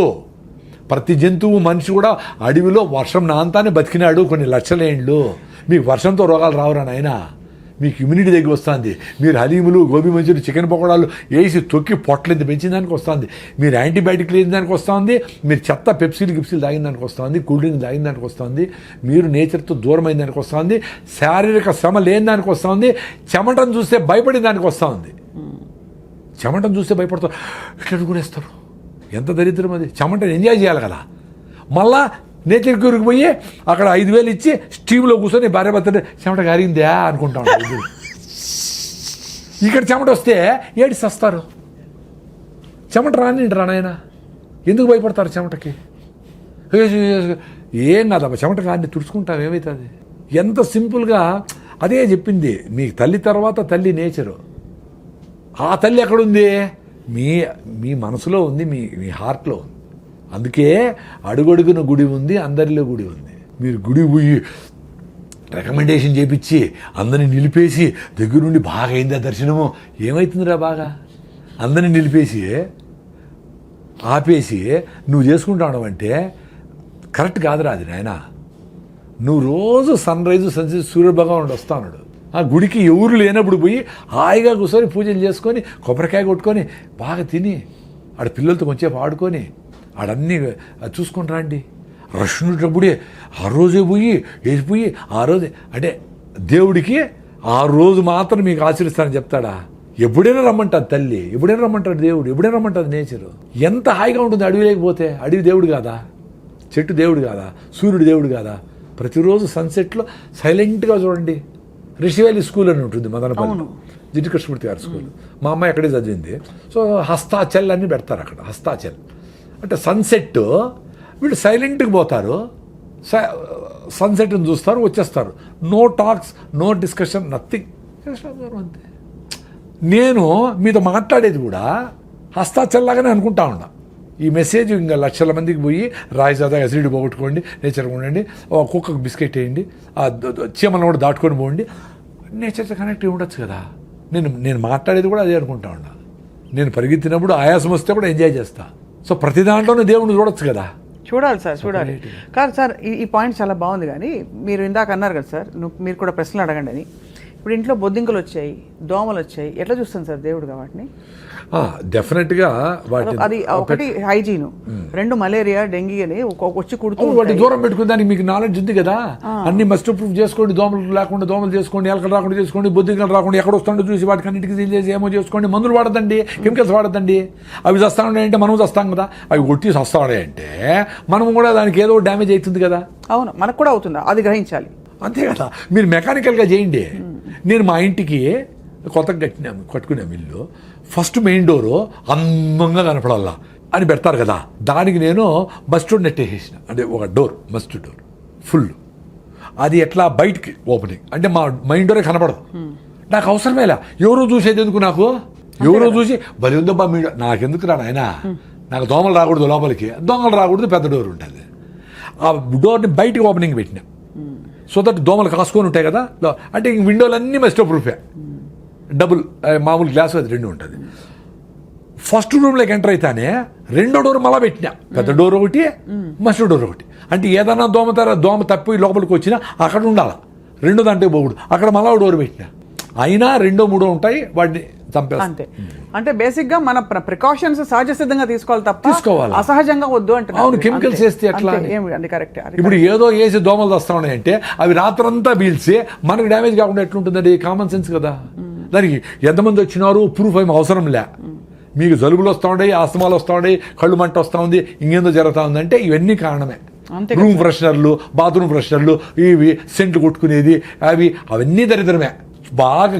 S3: ప్రతి జంతువు, మనిషి కూడా అడవిలో వర్షం నాంతానే బతికినాడు కొన్ని లక్షల ఏళ్ళు. మీకు వర్షంతో రోగాలు రావురా నాయన, మీకు ఇమ్యూనిటీ దగ్గర వస్తుంది. మీరు హలీములు, గోబీ మంచూరి, చికెన్ పకోడాలు వేసి తొక్కి పొట్లెంత పెంచిన దానికి వస్తుంది, మీరు యాంటీబయాటిక్లు వేసిన దానికి వస్తుంది, మీరు చెత్త పెప్సీలు గిప్సీలు తాగిన దానికి వస్తుంది, కూల్ డ్రింక్ తాగిన దానికి వస్తుంది, మీరు నేచర్తో దూరమైన దానికి వస్తుంది, శారీరక శ్రమ లేని దానికి వస్తుంది, చెమటను చూస్తే భయపడిన దానికి వస్తుంది. చెమటను చూస్తే భయపడతారు, ఇట్లా అడుగునేస్తారు. ఎంత దరిద్రం అది. చెమటను ఎంజాయ్ చేయాలి కదా. మళ్ళా నేచర్ క్యూర్కి పోయి అక్కడ 5,000 ఇచ్చి స్టీమ్లో కూర్చొని భార్య భర్త చెమట కారిందా అనుకుంటా ఉంటారు. ఇక్కడ చెమట వస్తే ఏడి సస్తారు. చెమట రానిండి నాయన, ఎందుకు భయపడతారు చెమటకి? ఏం కాదమ్మా, చెమట కానీ తుడుచుకుంటాం, ఏమవుతుంది. ఎంత సింపుల్గా అదే చెప్పింది. మీ తల్లి తర్వాత తల్లి నేచరు. ఆ తల్లి ఎక్కడుంది? మీ మనసులో ఉంది, మీ హార్ట్లో ఉంది. అందుకే అడుగడుగున గుడి ఉంది, అందరిలో గుడి ఉంది. మీరు గుడి పోయి రికమెండేషన్ చేపించి అందరిని నిలిపేసి దగ్గరుండి బాగా అయిందా దర్శనము, ఏమవుతుందిరా బాగా? అందరిని నిలిపేసి ఆపేసి నువ్వు చేసుకుంటావు అంటే కరెక్ట్ కాదురా అది నాయన. నువ్వు రోజు సన్ రైజు సన్సెట్ సూర్యభగవానుడు వస్తాడు. ఆ గుడికి ఎవరు లేనప్పుడు పోయి హాయిగా కూర్చొని పూజలు చేసుకొని కొబ్బరికాయ కొట్టుకొని బాగా తిని ఆడ పిల్లలతో కొంచెంసేపు ఆడుకొని ఆడన్నీ చూసుకొని రండి. రష్ ఉన్నప్పుడే ఆ రోజే పోయి వేసిపోయి ఆ రోజే అంటే దేవుడికి ఆ రోజు మాత్రం మీకు ఆచరిస్తానని చెప్తాడా? ఎప్పుడైనా రమ్మంటుంది తల్లి, ఎప్పుడైనా రమ్మంటాడు దేవుడు, ఎప్పుడైనా రమ్మంటుంది నేచరు. ఎంత హాయిగా ఉంటుంది అడవి లేకపోతే. అడవి దేవుడు కాదా, చెట్టు దేవుడు కాదా, సూర్యుడు దేవుడు కాదా? ప్రతిరోజు సన్సెట్లో సైలెంట్గా చూడండి. రిషివేలి స్కూల్ అని ఉంటుంది మదనపల్లి, జిడ్డు కృష్ణమూర్తి గారి స్కూల్. మా అమ్మాయి అక్కడే చదివింది. సో హస్తాచల్ అని పెడతారు అక్కడ, హస్తాచల్ అంటే సన్సెట్. వీళ్ళు సైలెంట్గా పోతారు, సన్సెట్ని చూస్తారు, వచ్చేస్తారు. No talks, no discussion, nothing. అంతే. నేను మీతో మాట్లాడేది కూడా హస్తాచల్లాగానే అనుకుంటా ఉన్నా. ఈ మెసేజ్ ఇంకా లక్షల మందికి పోయి రాయిజాదా ఎసిడ్ పోగొట్టుకోండి, నేచర్గా ఉండండి, కుక్కకు బిస్కెట్ వేయండి, ఆ చీమలను కూడా దాటుకొని పోండి, నేచర్తో కనెక్ట్ ఉండొచ్చు కదా. నేను మాట్లాడేది కూడా అదే అనుకుంటా ఉన్నా. నేను పరిగెత్తినప్పుడు ఆయాసం వస్తే కూడా ఎంజాయ్ చేస్తా. సో ప్రతి దాంట్లోనే దేవుడిని చూడొచ్చు కదా.
S2: చూడాలి సార్, చూడాలి. కాదు సార్, ఈ పాయింట్ చాలా బాగుంది. కానీ మీరు ఇందాక అన్నారు కదా సార్, మీరు కూడా ప్రశ్నలు అడగండి అని. ఇప్పుడు ఇంట్లో బొద్దింకలు వచ్చాయి, దోమలు వచ్చాయి, ఎట్లా చూస్తాను సార్ దేవుడుగా వాటిని?
S3: డెఫినెట్గా
S2: అది ఒకటి హైజీను, రెండు మలేరియా, డెంగీ అని వచ్చి కుడుతూ
S3: వాటి దూరం పెట్టుకుని దానికి మీకు నాలెడ్జ్ ఉంది కదా. అన్ని మస్ట్ ప్రూఫ్ చేసుకోండి, దోమలు లేకుండా దోమలు చేసుకోండి, ఎలకలు రాకుండా చేసుకోండి, బొద్దింకలు రాకుండా ఎక్కడ వస్తుండో చూసి వాటికి అన్నిటికీ సీల్ చేసి ఏమో చేసుకోండి. మందులు వాడదండి, కెమికల్స్ వాడద్దండి. అవి చస్తా ఉన్నాయంటే మనం చస్తాం కదా, అవి కొట్టి చస్తా ఉన్నాయంటే మనం కూడా దానికి ఏదో డ్యామేజ్ అవుతుంది కదా.
S2: అవును, మనకు కూడా అవుతుందా, అది గ్రహించాలి.
S3: అంతే కదా. మీరు మెకానికల్గా చేయండి. నేను మా ఇంటికి కొత్తగా కట్టుకునే ఇల్లు ఫస్ట్ మెయిన్ డోరు అందంగా కనపడాలా అని పెడతారు కదా, దానికి నేను మస్టర్డ్ నెట్ వేసేసిన. అంటే ఒక డోర్, మస్టర్డ్ డోర్ ఫుల్, అది ఎట్లా బయటికి ఓపెనింగ్, అంటే మా మెయిన్ డోరే కనపడదు. నాకు అవసరమేలా, ఎవరో చూసేది ఎందుకు, నాకు ఎవరో చూసి బలి ఉందబ్బా మీ నాకెందుకు రా నాయనా, నాకు దోమలు రాకూడదు లోపలికి, దొంగలు రాకూడదు, పెద్ద డోర్ ఉంటుంది. ఆ డోర్ని బయటికి ఓపెనింగ్ పెట్టిన, సో దట్ దోమలు కాసుకొని ఉంటాయి కదా. అంటే ఇంక విండోలన్నీ మస్టో ప్రూఫే, డబుల్ మామూలు గ్లాస్ అది రెండు ఉంటుంది. ఫస్ట్ రూమ్లోకి ఎంటర్ అయితేనే రెండో డోర్ మళ్ళా పెట్టినా, పెద్ద డోర్ ఒకటి, మస్టో డోర్ ఒకటి. అంటే ఏదన్నా దోమ తప్పి లోపలికి వచ్చినా అక్కడ ఉండాలి, రెండో దాంట్లో పోకూడదు. అక్కడ మళ్ళా డోర్ పెట్టినా, అయినా రెండో మూడో ఉంటాయి, వాటిని చంపేస్తాం.
S2: అంతే. అంటే బేసిక్ గా మన ప్రికాషన్స్ సహజ సిద్ధంగా తీసుకోవాలి తప్ప అసహజంగా వద్దు అంటే.
S3: అవును, కెమికల్స్ వేస్తే ఎట్లా?
S2: కరెక్ట్.
S3: ఇప్పుడు ఏదో వేసి దోమలు వస్తా ఉన్నాయంటే అవి రాత్రంతా పీల్చి మనకు డ్యామేజ్ కాకుండా ఎట్లుంటుందండి? కామన్ సెన్స్ కదా. దానికి ఎంతమంది వచ్చినారు ప్రూఫ్ ఏమి అవసరం లే. మీకు జలుబులు వస్తూ ఉండే, ఆస్తమాలు వస్తూ ఉండే, కళ్ళు మంట వస్తూ ఉంది, ఇంకేందో జరుగుతూ ఉందంటే ఇవన్నీ కారణమే. రూమ్ ఫ్రెషనర్లు, బాత్రూమ్ ఫ్రెషనర్లు, ఇవి సెంట్లు కొట్టుకునేది, అవన్నీ దరిద్రమే. బాగా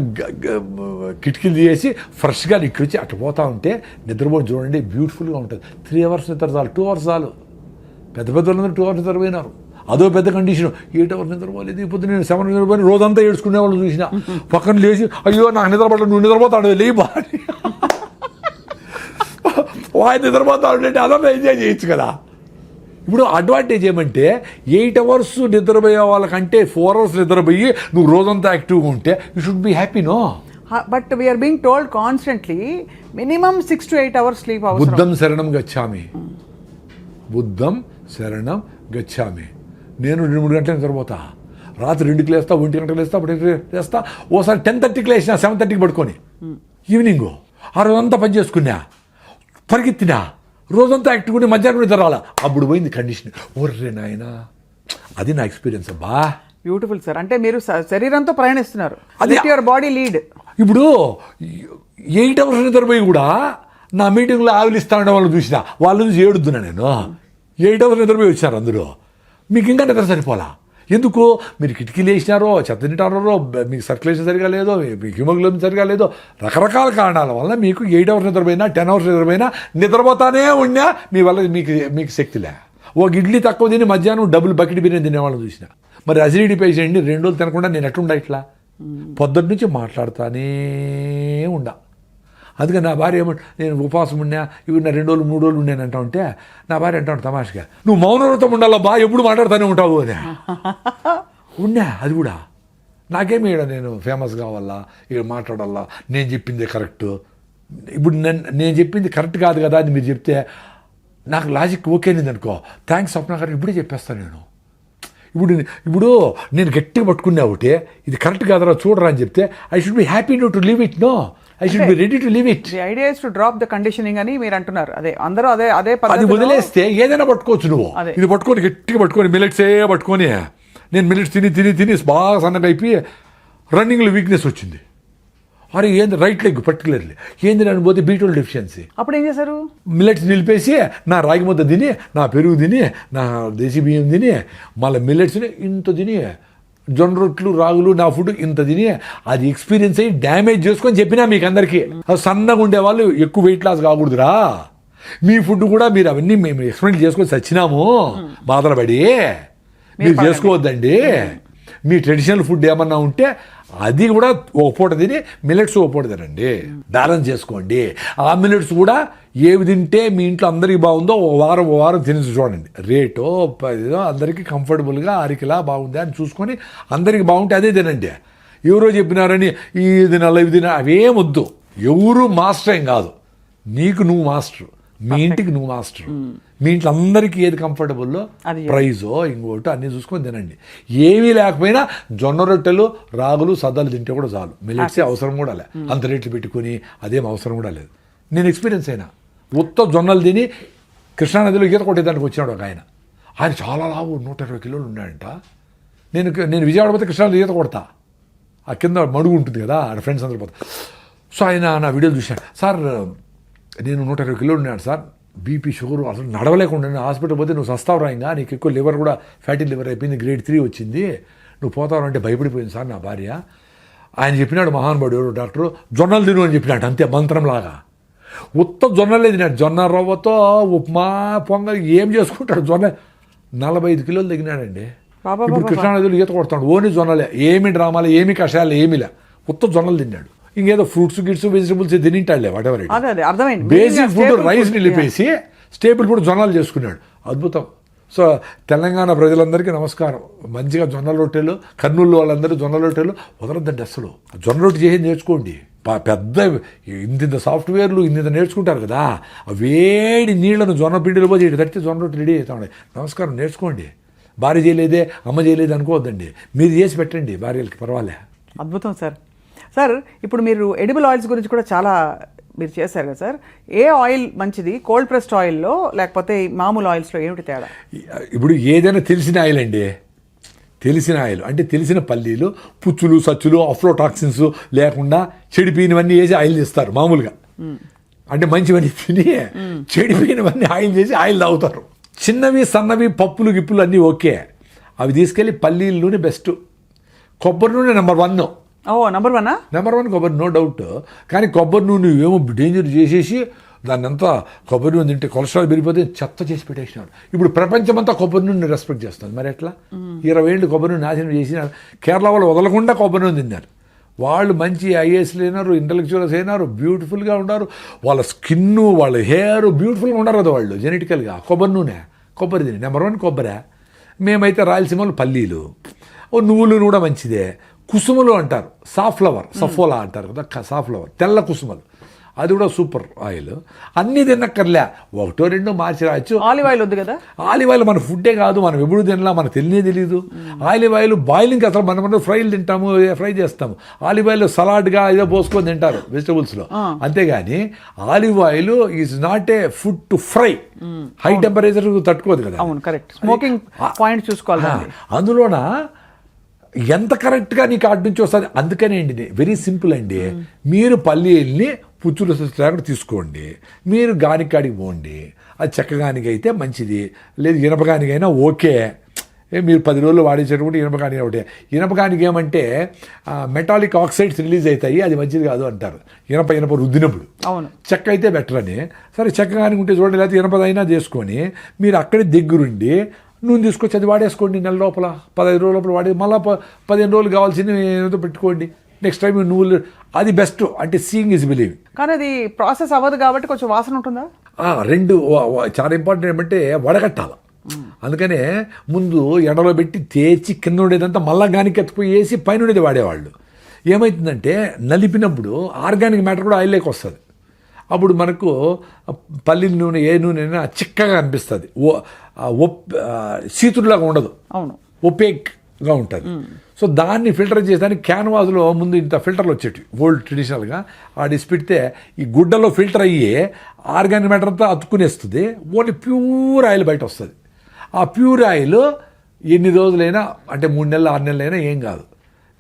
S3: కిటికీలు తీసి ఫ్రెష్గా ఇక్కడికి అటు పోతూ ఉంటే నిద్రపోయి చూడండి, బ్యూటిఫుల్గా ఉంటుంది. 3 hours నిద్ర చాలు, 2 hours చాలు. పెద్ద వాళ్ళందరూ 2 hours నిద్రపోయినారు. అదో పెద్ద కండిషన్. 8 hours నిద్రపోలేదు. ఇప్పుడు నేను 7 నిద్రపోయి రోజంతా ఏడ్చుకునే వాళ్ళు చూసిన. పక్కన లేచి అయ్యో నాకు నిద్రపడలేదు, నువ్వు నిద్రపోతాడు లేయి బాగా వాయి నిద్రపోతాడు అంటే అదంతా ఎంజాయ్ చేయొచ్చు కదా. ఇప్పుడు అడ్వాంటేజ్ ఏమంటే 8 hours నిద్రపోయే వాళ్ళకంటే 4 hours నిద్రపోయి నువ్వు రోజంతా యాక్టివ్గా ఉంటే you should be happy. No,
S2: but we are being told constantly minimum 6 to 8 hours sleep అవసరం.
S3: బుద్ధం శరణం గచ్చామి, బుద్ధం శరణం గచ్చామి. నేను 2-3 గంటలు నిద్రపోతా, రాత్రి 2కి లేస్తా, 1 గంటలకు లేస్తా, 1 లేస్తా, ఓసారి 10:30కి లేచినా 7:30కి పడుకొని ఈవినింగ్ ఆ రోజంతా పని చేసుకున్నా, పరిగెత్తినా, రోజంతా యాక్టివ్ ఉండి మధ్యాహ్నం నిద్ర రాలా. అప్పుడు పోయింది కండిషన్. ఒర్రే నాయనా, అది నా ఎక్స్పీరియన్స్. అబ్బా
S2: బ్యూటిఫుల్ సార్. అంటే మీరు శరీరంతో ప్రయాణిస్తున్నారు, అది యువర్ బాడీ లీడ్.
S3: ఇప్పుడు 8 hours నిద్రపోయి కూడా నా మీటింగ్లో ఆవిలిస్తా ఉండే వాళ్ళు చూసిన వాళ్ళు చూసి ఏడుద్దున్నా నేను. 8 hours నిద్రపోయి వచ్చారు అందరూ, మీకు ఇంకా నిద్ర సరిపోలా. ఎందుకు? మీరు కిటికీలు వేసినారో, చెత్త తింటారో, మీకు సర్క్యులేషన్ సరిగా లేదో, మీకు హిమోగ్లోబిన్ సరిగా లేదో, రకరకాల కారణాల వల్ల మీకు 8 hours నిద్రపోయినా 10 hours నిద్రపోయినా నిద్రపోతానే ఉన్నా మీ వల్ల మీకు శక్తిలే. ఒక ఇడ్లీ తక్కువ తిని మధ్యాహ్నం డబుల్ బకెట్ బిర్యానీ తినేవాళ్ళని చూసిన. మరి అసిడిటీ పేషెంట్ని 2 రోజులు తినకుండా నేను ఎట్లుండా ఇట్లా? పొద్దున్న నుంచి మాట్లాడుతానే ఉండా. అందుకని నా భార్య ఏమంటే, నేను ఉపవాసం ఉన్నా, ఇవి నా 2 రోజులు 3 రోజులు ఉన్నాను అంటా ఉంటే నా భార్య అంటాడు తమాషగా, నువ్వు మౌనవ్రతం ఉండాలా బా, ఎప్పుడు మాట్లాడుతూనే ఉంటావు అని. ఉన్నా, అది కూడా నాకేమి ఇక్కడ నేను ఫేమస్ కావాలా, ఇక్కడ మాట్లాడాలా, నేను చెప్పింది కరెక్ట్. ఇప్పుడు నేను చెప్పింది కరెక్ట్ కాదు కదా అని మీరు చెప్తే నాకు లాజిక్ ఓకేనింది అనుకో, థ్యాంక్స్ స్వప్న గారు, ఇప్పుడే చెప్పేస్తాను నేను. ఇప్పుడు నేను గట్టిగా పట్టుకున్నా ఒకటి, ఇది కరెక్ట్ కాదరా చూడరా అని చెప్తే I should be happy to leave it. No, I should be ready to leave it.
S2: The idea is to drop the conditioning అని మీరు అంటున్నారు. అదే అందరూ అదే
S3: అది వదిలేస్తే ఏదైనా పట్టుకోవచ్చు నువ్వు. ఇది పట్టుకొని గట్టిగా పట్టుకొని మిల్లెట్సే పట్టుకొని, నేను మిల్లెట్స్ తిని బాగా సన్నగా అయిపోయి రన్నింగ్లో వీక్నెస్ వచ్చింది. అరే ఏంది రైట్ లెగ్ పర్టికులర్లీ ఏంది అని పోతే B12 డెఫిషియన్సీ.
S2: అప్పుడు ఏం చేశారు?
S3: మిల్లెట్స్ నిలిపేసి నా రాగి ముద్ద తిని, నా పెరుగు తిని, నా దేశీ బియ్యం తిని, మళ్ళీ మిల్లెట్స్ని ఇంత తిని, జొన్న రొట్లు రాగులు నా ఫుడ్ ఇంత తిని అది ఎక్స్పీరియన్స్ అయ్యి డ్యామేజ్ చేసుకొని చెప్పినా మీకు అందరికీ. సన్నగా ఉండేవాళ్ళు ఎక్కువ వెయిట్ లాస్ కాకూడదురా, మీ ఫుడ్ కూడా మీరు అవన్నీ మేము ఎక్స్పెరిమెంట్ చేసుకొని చచ్చినాము బాధలు పడి, మీరు చేసుకోవద్దండి. మీ ట్రెడిషనల్ ఫుడ్ ఏమన్నా ఉంటే అది కూడా ఒక పూట తిని మిల్లెట్స్ ఒక పూట తినండి, బ్యాలెన్స్ చేసుకోండి. ఆ మిల్లెట్స్ కూడా ఏవి తింటే మీ ఇంట్లో అందరికీ బాగుందో ఓ వారం తినేసి చూడండి. రేటో పదో అందరికీ కంఫర్టబుల్గా అరికిలా బాగుంది అని చూసుకొని అందరికీ బాగుంటే అదే తినండి. ఎవరో చెప్పినారని ఇది నల్ల ఇది అవేం వద్దు. ఎవరు మాస్టర్ ఏం కాదు, నీకు నువ్వు మాస్టర్, మీ ఇంటికి నువ్వు మాస్టర్. మీ ఇంట్లో అందరికీ ఏది కంఫర్టబుల్లో ప్రైజో ఇంకోటో అన్నీ చూసుకొని తినండి. ఏమీ లేకపోయినా జొన్న రొట్టెలు రాగులు సద్దలు తింటే కూడా చాలు. మిల్లెట్సే అవసరం కూడా లే, అంత రేట్లు పెట్టుకొని అదేం అవసరం కూడా లేదు. నేను ఎక్స్పీరియన్స్ అయినా. ఉత్త జొన్నలు తిని కృష్ణానదిలో ఈత కొట్టేదానికి వచ్చినాడు ఒక ఆయన చాలా లావు 120 కిలోలు ఉన్నాడంట. నేను విజయవాడ పోతే కృష్ణానది ఈత కొడతా, ఆ కింద మడుగు ఉంటుంది కదా, ఆడ ఫ్రెండ్స్ అందరూ పోతా. సో ఆయన నా వీడియోలు చూశాను. సార్ నేను 120 కిలోలు ఉన్నాడు సార్, బీపీ షుగర్ అసలు నడవలేకుండా హాస్పిటల్ పోతే నువ్వు సస్తావురా, ఇంకా నీకు ఎక్కువ లివర్ కూడా ఫ్యాటీ లివర్ అయిపోయింది, గ్రేడ్ 3 వచ్చింది, నువ్వు పోతావు అంటే భయపడిపోయింది సార్ నా భార్య. ఆయన చెప్పినాడు మహానుభావుడు ఎవరు డాక్టరు, జొన్నలు తిను అని చెప్పినాడు, అంతే మంత్రంలాగా. ఉత్త జొన్నలే తిన్నాడు, జొన్న రవ్వతో ఉప్మా పొంగల్ ఏం చేసుకుంటాడు. జొన్న 45 కిలోలు తగ్గినాడండి. ఇప్పుడు కృష్ణానదిలో ఈత కొడతాడు, ఓన్లీ జొన్నలే, ఏమి డ్రామాలు ఏమి కషాయాలు ఏమిలే, ఉత్త జొన్నలు తిన్నాడు. ఇంకేదో ఫ్రూట్స్ గిట్స్ వెజిటబుల్స్ తినింటాడులే whatever. Basic food rice నిలిపేసి స్టేబుల్ ఫుడ్ జొన్నలు చేసుకున్నాడు. అద్భుతం. సో తెలంగాణ ప్రజలందరికీ నమస్కారం. మంచిగా జొన్న రొట్టెలు, కర్నూలు వాళ్ళందరూ జొన్న రొట్టెలు వదలొద్దండి అసలు. జొన్న రొట్టె చేసి నేర్చుకోండి. పెద్ద ఇంత సాఫ్ట్వేర్లు ఇంత నేర్చుకుంటారు కదా, ఆ వేడి నీళ్లను జొన్న పిండిలో పోయి ఇటు తడితే జొన్న రొట్టె రెడీ అవుతాయి. నమస్కారం, నేర్చుకోండి. భార్య చేయలేదే అమ్మ చేయలేదు అనుకోవద్దండి, మీరు చేసి పెట్టండి భార్యలకి, పర్వాలే.
S2: అద్భుతం సార్. సార్ ఇప్పుడు మీరు ఎడిబుల్ ఆయిల్స్ గురించి కూడా చాలా మీరు చేశారు కదా సార్, ఏ ఆయిల్ మంచిది, కోల్డ్ ప్రెస్డ్ ఆయిల్లో లేకపోతే మామూలు ఆయిల్స్లో ఏమిటి తేడా?
S3: ఇప్పుడు ఏదైనా తెలిసిన ఆయిల్ అండి, తెలిసిన ఆయిల్ అంటే తెలిసిన పల్లీలు, పుచ్చులు సచ్చులు అఫ్లోటాక్సిన్స్ లేకుండా చెడిపోయినవన్నీ వేసి ఆయిల్ చేస్తారు మామూలుగా. అంటే మంచివన్నీ తిని చెడిపోయినవన్నీ ఆయిల్ చేసి ఆయిల్ తాగుతారు. చిన్నవి సన్నవి పప్పులు గిప్పులు అన్నీ ఓకే, అవి తీసుకెళ్ళి పల్లీల నూనె బెస్ట్, కొబ్బరి నూనె నెంబర్ 1.
S2: నెంబర్
S3: 1 కొబ్బరి, నో డౌట్. కానీ కొబ్బరి నూనె ఏమో డేంజర్ చేసేసి దాన్ని అంతా కొబ్బరి నూనె తింటే కొలెస్ట్రాల్ పెరిగిపోతే చెత్త చేసి పెట్టేసినాడు. ఇప్పుడు ప్రపంచమంతా కొబ్బరి నూనె రెస్పెక్ట్ చేస్తుంది. మరి ఎట్లా 20 ఏళ్ళు కొబ్బరి నూనె నాశనం చేసినారు. కేరళ వాళ్ళు వదలకుండా కొబ్బరి నూనె తిన్నారు. వాళ్ళు మంచి ఐఏఎస్లు అయినారు, ఇంటలెక్చువల్స్ అయినారు, బ్యూటిఫుల్గా ఉన్నారు. వాళ్ళ స్కిన్, వాళ్ళ హెయిర్ బ్యూటిఫుల్గా ఉండరు కదా వాళ్ళు జెనెటికల్గా. కొబ్బరి నూనె, కొబ్బరి తిని నెంబర్ 1 కొబ్బరి. మేమైతే రాయలసీమలో పల్లీలు, నువ్వులు కూడా మంచిదే. కుసుమలు అంటారు, సాఫ్లవర్, సఫోలా అంటారు కదా, సాఫ్లవర్ తెల్ల కుసుమలు, అది కూడా సూపర్ ఆయిల్. అన్నీ తినక్కర్లే, 1-2 మార్చి రాయొచ్చు.
S2: ఆలివ్ ఆయిల్ వద్దు కదా.
S3: ఆలివ్ ఆయిల్ మన ఫుడ్డే కాదు, మనం ఎప్పుడు తినలా, మనకు తెలియదు. ఆలివ్ ఆయిల్ బాయిలింగ్ అసలు మనం ఫ్రైలు తింటాము, ఫ్రై చేస్తాము. ఆలివ్ ఆయిల్ సలాడ్గా ఏదో పోసుకొని తింటారు వెజిటబుల్స్లో, అంతేగాని olive oil is not a food to fry. High temperature తట్టుకోదు కదా.
S2: అవును, కరెక్ట్. స్మోకింగ్ పాయింట్ చూసుకోవాలి.
S3: అందులోన ఎంత కరెక్ట్గా నీకు అటు నుంచి వస్తుంది. అందుకనే అండి వెరీ సింపుల్ అండి, మీరు పల్లీల్ని పుచ్చులు లేకుండా తీసుకోండి, మీరు గానికాడికి పోండి. అది చెక్కగానికి అయితే మంచిది, లేదు ఇనపగానికైనా ఓకే. మీరు 10 రోజులు వాడించేటప్పుడు ఇనపగాని ఒకటే. ఇనపగానికి ఏమంటే మెటాలిక్ ఆక్సైడ్స్ రిలీజ్ అవుతాయి, అది మంచిది కాదు అంటారు ఇనప రుద్దినప్పుడు.
S2: అవును,
S3: చెక్క అయితే బెటర్ అని. సరే చెక్కగానికి ఉంటే చూడండి, లేకపోతే ఇనపదైనా చేసుకొని మీరు అక్కడే దగ్గరుండి నూనె తీసుకొచ్చి అది వాడేసుకోండి. నెల లోపల 15 రోజుల లోపల వాడి మళ్ళీ 15 రోజులు కావాల్సింది ఏదో పెట్టుకోండి. నెక్స్ట్ టైం నువ్వులు, అది బెస్ట్. అంటే సీయింగ్ ఇస్ బిలీవింగ్.
S2: కానీ అది ప్రాసెస్ అవ్వదు కాబట్టి కొంచెం వాసన ఉంటుందా?
S3: 2 చాలా ఇంపార్టెంట్ ఏమంటే వడగట్టాలి. అందుకనే ముందు ఎండలో పెట్టి తేచి కింద ఉండేదంతా మళ్ళా గానికి ఎత్తుకుపోయి వేసి పైన ఉండేది వాడేవాళ్ళు. ఏమవుతుందంటే నలిపినప్పుడు ఆర్గానిక్ మ్యాటర్ కూడా ఆయిల్లోకి వస్తుంది. అప్పుడు మనకు పల్లి నూనె ఏ నూనె అయినా చిక్కగా అనిపిస్తుంది, సీతుడులాగా ఉండదు.
S2: అవును,
S3: ఒపేక్గా ఉంటుంది. సో దాన్ని ఫిల్టర్ చేసేదానికి క్యాన్వాస్లో ముందు ఇంత ఫిల్టర్లు వచ్చేటివి ఓల్డ్ ట్రెడిషనల్గా. ఆడిసి పెడితే ఈ గుడ్డలో ఫిల్టర్ అయ్యి ఆర్గానిక్ మ్యాటర్ అంతా అతుక్కునేస్తుంది, ఓన్లీ ప్యూర్ ఆయిల్ బయట వస్తుంది. ఆ ప్యూర్ ఆయిల్ ఎన్ని రోజులైనా, అంటే 3 నెలలు 6 నెలలైనా ఏం కాదు.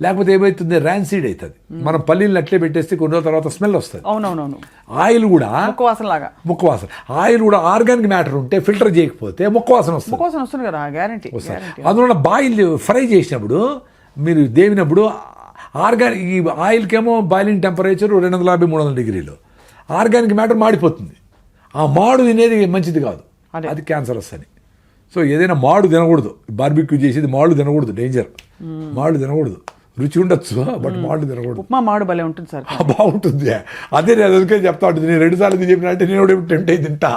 S3: లేకపోతే ఏమవుతుంది ర్యాన్సీడ్ అవుతుంది. మనం పల్లీలు అట్లే పెట్టేస్తే కొన్ని రోజుల తర్వాత స్మెల్ వస్తుంది.
S2: అవునవునవును,
S3: ఆయిల్ కూడా
S2: ముక్కవాసన లాగా.
S3: ముక్కవాసన. ఆయిల్ కూడా ఆర్గానిక్ మ్యాటర్ ఉంటే ఫిల్టర్ చేయకపోతే ముక్కవాసన వస్తుంది.
S2: ముక్కవాసన వస్తుంది కదా, గ్యారంటీ.
S3: అందువల్ల బాయిల్ ఫ్రై చేసినప్పుడు మీరు దేవినప్పుడు ఆర్గానిక్ ఈ ఆయిల్కేమో బాయిలింగ్ టెంపరేచర్ 250-300 డిగ్రీలు, ఆర్గానిక్ మ్యాటర్ మాడిపోతుంది. ఆ మాడు తినేది మంచిది కాదు, అది క్యాన్సరస్ అని. సో ఏదైనా మాడు తినకూడదు. బార్బిక్యూ చేసేది మాడు తినకూడదు, డేంజర్. మాడు తినకూడదు. రుచి ఉండొచ్చు బట్ మాడు తినకూడదు.
S2: ఉప్మా మాడు భలే ఉంటుంది సార్.
S3: బాగుంటుంది. అదే నేను అందుకే చెప్తా ఉంటుంది. నేను 2 సార్లు చెప్పిన అంటే నేను కూడా టెంప్ట్ అయి తింటా.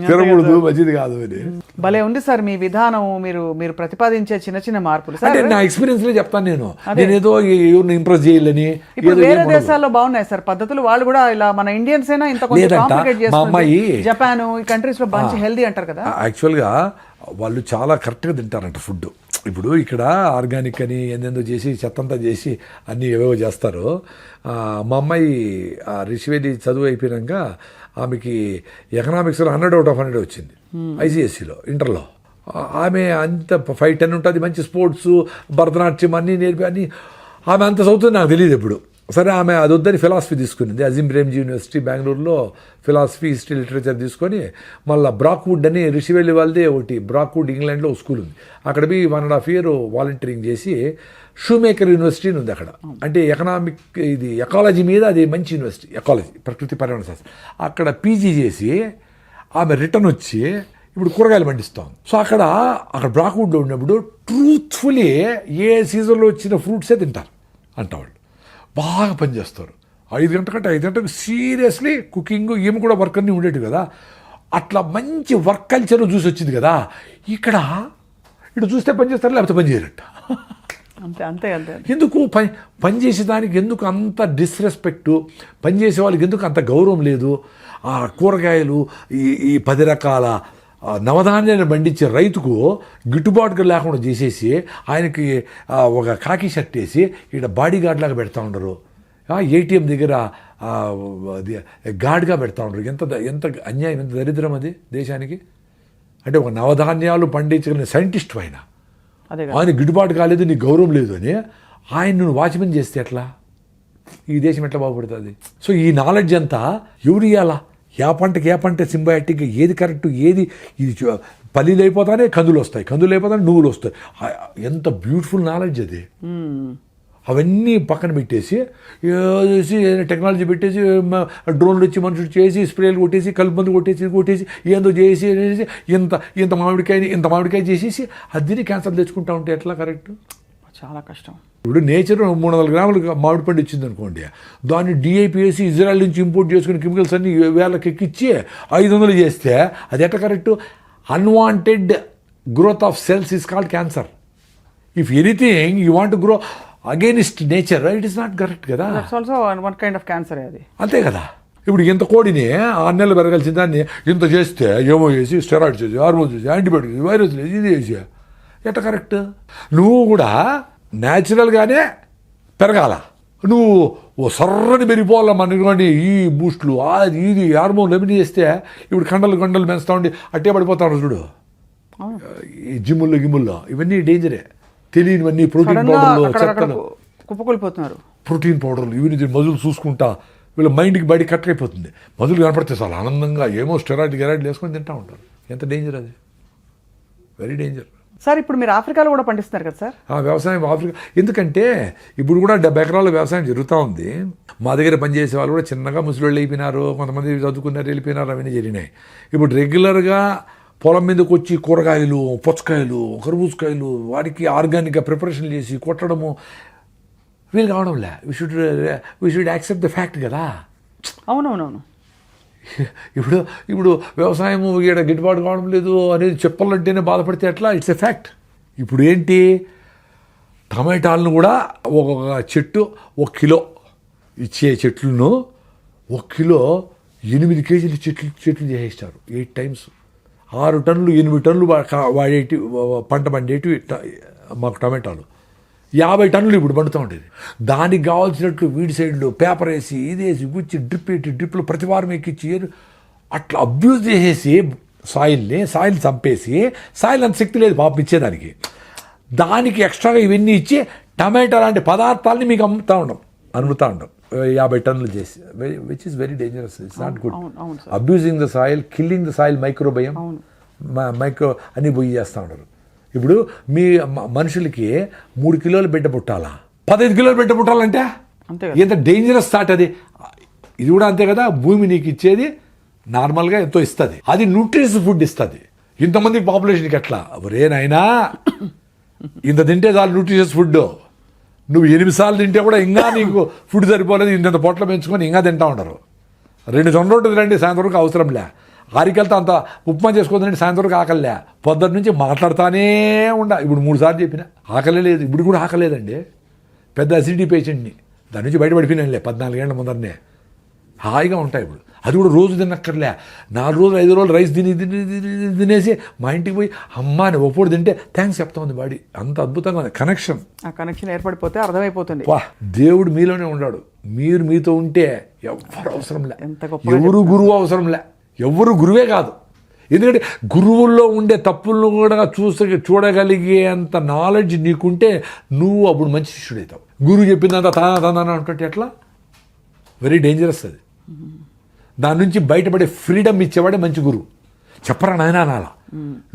S3: తినకూడదు, మంచిది కాదు అని.
S2: భలే ఉంది సార్ మీ విధానం, మీరు ప్రతిపాదించే చిన్న చిన్న మార్పులు.
S3: అంటే నా ఎక్స్పీరియన్స్ లో చెప్తాను నేను ఏదో ఎవరిని ఇంప్రెస్ చేయాలని.
S2: ఇప్పుడు వేరే దేశాల్లో బాగున్నాయి సార్ పద్ధతులు, వాళ్ళు కూడా ఇలా మన ఇండియన్స్ అయినా ఇంత కాంప్లికేట్ చేస్తారు. జపాన్ ఈ కంట్రీస్ లో మంచి హెల్దీ అంటారు కదా.
S3: యాక్చువల్గా వాళ్ళు చాలా కరెక్ట్గా తింటారంట ఫుడ్. ఇప్పుడు ఇక్కడ ఆర్గానిక్ అని ఏందేందో చేసి చెత్తంతా చేసి అన్నీ ఏవేవో చేస్తారు. మా అమ్మాయి రిషివేలి చదువు అయిపోయాక ఆమెకి ఎకనామిక్స్లో 100/100 వచ్చింది ఐసిఎస్సిలో, ఇంటర్లో. ఆమె అంత 5-10 ఉంటుంది, మంచి స్పోర్ట్స్, భరతనాట్యం అన్నీ నేర్పి అన్నీ. ఆమె అంత చదువుతుంది నాకు తెలియదు ఎప్పుడు. సరే, ఆమె అది వద్దని ఫిలాసఫీ తీసుకునింది. అజీం ప్రేమ్జీ యూనివర్సిటీ బెంగళూరులో ఫిలాసఫీ, హిస్టరీ, లిటరేచర్ తీసుకొని మళ్ళీ బ్రాక్వుడ్ అని రిషివేలి వాళ్ళదే ఒకటి బ్రాక్వుడ్ ఇంగ్లాండ్లో ఒక స్కూల్ ఉంది. అక్కడ పోయి 1.5 year వాలంటీరింగ్ చేసి షూమేకర్ యూనివర్సిటీ ఉంది అక్కడ. అంటే ఎకనామిక్ ఇది ఎకాలజీ మీద అది మంచి యూనివర్సిటీ, ఎకాలజీ ప్రకృతి పర్యావరణ శాస్త్రం. అక్కడ పీజీ చేసి ఆమె రిటర్న్ వచ్చి ఇప్పుడు కూరగాయలు పండిస్తాం. సో అక్కడ బ్రాక్వుడ్లో ఉన్నప్పుడు ట్రూత్ఫుల్లీ ఏ సీజన్లో వచ్చిన ఫ్రూట్సే తింటారు అంటవాళ్ళు. బాగా పనిచేస్తారు. 5 గంటలకు సీరియస్లీ కుకింగ్, ఏమి కూడా వర్క్ అన్నీ ఉండేవి కదా. అట్లా మంచి వర్క్ కల్చర్ చూసి వచ్చింది కదా. ఇక్కడ ఇటు చూస్తే పని చేస్తారు, లేకపోతే పని చేయరట.
S2: అంతే.
S3: ఎందుకు పని చేసేదానికి ఎందుకు అంత డిస్రెస్పెక్ట్, పని చేసే వాళ్ళకి ఎందుకు అంత గౌరవం లేదు? ఆ కూరగాయలు ఈ 10 రకాల నవధాన్యాన్ని పండించే రైతుకు గిట్టుబాటుగా లేకుండా చేసేసి ఆయనకి ఒక కాకి షర్ట్ వేసి ఇక్కడ బాడీ గార్డ్ లాగా పెడతా ఉండరు. ఏటీఎం దగ్గర గార్డ్గా పెడతా ఉండరు. ఎంత అన్యాయం, ఎంత దరిద్రం అది దేశానికి. అంటే ఒక నవధాన్యాలు పండించగలిగిన సైంటిస్ట్ ఆయన గిట్టుబాటు కాలేదు, నీకు గౌరవం లేదు అని ఆయన నువ్వు వాచ్మెన్ చేస్తే ఎట్లా? ఈ దేశం ఎట్లా బాగుపడుతుంది? సో ఈ నాలెడ్జ్ అంతా ఎవరు ఇవ్వాలా? ఏ పంటకి సింబయాటిక్, ఏది కరెక్ట్, ఏది ఇది పల్లీలు అయిపోతానే కందులు వస్తాయి, కందులు అయిపోతానే నువ్వులు వస్తాయి. ఎంత బ్యూటిఫుల్ నాలెడ్జ్ అది. అవన్నీ పక్కన పెట్టేసి టెక్నాలజీ పెట్టేసి డ్రోన్లు వచ్చి మనుషులు చేసి స్ప్రేలు కొట్టేసి కలుపు మందు కొట్టేసి ఏందో చేసి ఇంత మామిడికాయ చేసేసి అదిని క్యాన్సర్ తెచ్చుకుంటా ఉంటే ఎట్లా కరెక్ట్?
S2: చాలా కష్టం.
S3: ఇప్పుడు నేచర్ 300 గ్రాములు మామిడి పండు ఇచ్చింది అనుకోండి, దాన్ని డిఐపి వేసి ఇజ్రాయెల్ నుంచి ఇంపోర్ట్ చేసుకుని కెమికల్స్ అన్ని 1000 ఎక్కిచ్చి 500 చేస్తే అది ఎట్లా correct? Unwanted growth of cells is called cancer. If anything you want grow against nature, it is not correct కదా.
S2: Also one kind of cancer అది.
S3: అంతే కదా. ఇప్పుడు ఇంత కోడిని 6 నెలలు పెరగాల్సిన దాన్ని ఇంత చేస్తే ఏమో చేసి స్టెరాయిడ్ చేసి, హార్మోన్ చేసి, యాంటీబయాటిక్, వైరస్ చేసి, ఇది చేసి ఎట్లా కరెక్ట్? నువ్వు కూడా న్యాచురల్గానే పెరగాల. నువ్వు ఓ సర్రని పెరిగిపోవాల మనకి ఈ బూస్ట్లు అది ఇది హార్మోన్లు ఏమి చేస్తే ఇప్పుడు కండలు పెంచుతా ఉండి అట్టే పడిపోతాడు చూడు. ఈ జిమ్ముల్లో ఇవన్నీ డేంజరే. తెలియనివన్నీ ప్రోటీన్ పౌడర్లు, చెత్తలు,
S2: కుప్పకొలిపోతున్నారు.
S3: ప్రోటీన్ పౌడర్లు ఇవన్నీ మజులు చూసుకుంటా వీళ్ళ మైండ్కి బయట కట్ అయిపోతుంది. మజులు కనపడితే చాలా ఆనందంగా ఏమో స్టెరాయిడ్ వేసుకొని తింటూ ఉంటారు. ఎంత డేంజర్ అది, వెరీ డేంజర్.
S2: సార్ ఇప్పుడు మీరు ఆఫ్రికాలో కూడా పండిస్తున్నారు కదా సార్?
S3: వ్యవసాయం ఆఫ్రికా ఎందుకంటే ఇప్పుడు కూడా 70 ఎకరాల వ్యవసాయం జరుగుతూ ఉంది. మా దగ్గర పనిచేసే వాళ్ళు కూడా చిన్నగా ముసలిళ్ళు అయిపోయినారు, కొంతమంది చదువుకున్నారు వెళ్ళిపోయినారు, అవన్నీ జరిగినాయి. ఇప్పుడు రెగ్యులర్గా పొలం మీదకి వచ్చి కూరగాయలు, పుచ్చకాయలు, కర్బూజకాయలు వాటికి ఆర్గానిక్గా ప్రిపరేషన్ చేసి కొట్టడము వీళ్ళు కావడంలే. We should accept the fact కదా.
S2: అవునవునవును.
S3: ఇప్పుడు వ్యవసాయం ఈడ గిట్టుబాటు కావడం లేదు అనేది చెప్పాలంటేనే బాధపడితే ఎట్లా? It's a fact. ఇప్పుడు ఏంటి, టమాటాలను కూడా ఒక చెట్టు 1 కిలో ఇచ్చే చెట్లను 1 కిలో 8 కేజీలు చెట్లు చేసేస్తారు. 8 times 6 టన్నులు 8 టన్నులు వాడేటి పంట పండేటివి మాకు టమాటాలు 50 టన్నులు ఇప్పుడు పండుతూ ఉండేది. దానికి కావాల్సినట్లు వీడి సైడ్లో పేపర్ వేసి ఇదేసి గుచ్చి డ్రిప్లు ప్రతి వారం ఎక్కిచ్చి అట్లా అబ్యూజ్ చేసేసి సాయిల్ చంపేసి, సాయిల్ అంత శక్తి లేదు పాపం ఇచ్చేదానికి, దానికి ఎక్స్ట్రాగా ఇవన్నీ ఇచ్చి టమాటా లాంటి పదార్థాలని మీకు అమ్ముతూ ఉంటాం 50 టన్నులు చేసి, which is very dangerous. It's not good. Abusing the soil, killing the soil, microbiome, micro అన్ని పోయి చేస్తూ ఉంటారు. ఇప్పుడు మీ మనుషులకి 3 కిలోల బిడ్డ పుట్టాలా, 15 కిలోల బిడ్డ పుట్టాలంటే ఎంత డేంజరస్ థాట్ అది. ఇది కూడా అంతే కదా, భూమి నీకు ఇచ్చేది నార్మల్గా ఎంతో ఇస్తుంది, అది న్యూట్రిషస్ ఫుడ్ ఇస్తుంది. ఇంతమంది పాపులేషన్కి ఎట్లా ఒరేనైనా ఇంత తింటే చాలు న్యూట్రిషస్ ఫుడ్. నువ్వు 8 సార్లు తింటే కూడా ఇంకా నీకు ఫుడ్ సరిపోలేదు, ఇంత పొట్ల పెంచుకొని ఇంకా తింటా ఉండరు. 2 జొన్న రొట్టెలు రండి సాయంత్రం వరకు అవసరంలే, ఆరికెళ్తా అంత ఉప్మా చేసుకోదండి సాయంత్రం వరకు ఆకలిలే, పొద్దున్న నుంచి మాట్లాడుతానే ఇప్పుడు 3 సార్లు చెప్పిన ఆకలే లేదు. ఇప్పుడు కూడా ఆకలేదండి, పెద్ద అసిడిటీ పేషెంట్ని, దాని నుంచి బయటపడిపోయినానులే 14 ఏళ్ల ముందరనే. హాయిగా ఉంటాయి ఇప్పుడు. అది కూడా రోజు తిన్నక్కర్లే, 4 రోజులు 5 రోజులు రైస్ తినేసి మా ఇంటికి పోయి అమ్మ అని ఒప్పుడు తింటే థ్యాంక్స్ చెప్తా ఉంది బాడీ. అంత అద్భుతంగా ఉంది కనెక్షన్.
S2: ఆ కనెక్షన్ ఏర్పడిపోతే అర్థమైపోతుంది.
S3: వా, దేవుడు మీలోనే ఉన్నాడు, మీరు మీతో ఉంటే ఎవరు అవసరంలే, ఎవరు గురువు అవసరంలే, ఎవరు గురువే కాదు. ఎందుకంటే గురువుల్లో ఉండే తప్పులను కూడా చూడగలిగేంత నాలెడ్జ్ నీకుంటే నువ్వు అప్పుడు మంచి శిష్యుడవుతావు. గురువు చెప్పిందంత తానా అంటే ఎట్లా, వెరీ డేంజరస్ అది. దాని నుంచి బయటపడే ఫ్రీడమ్ ఇచ్చేవాడే మంచి గురువు. చెప్పరా నాయన అనాలా,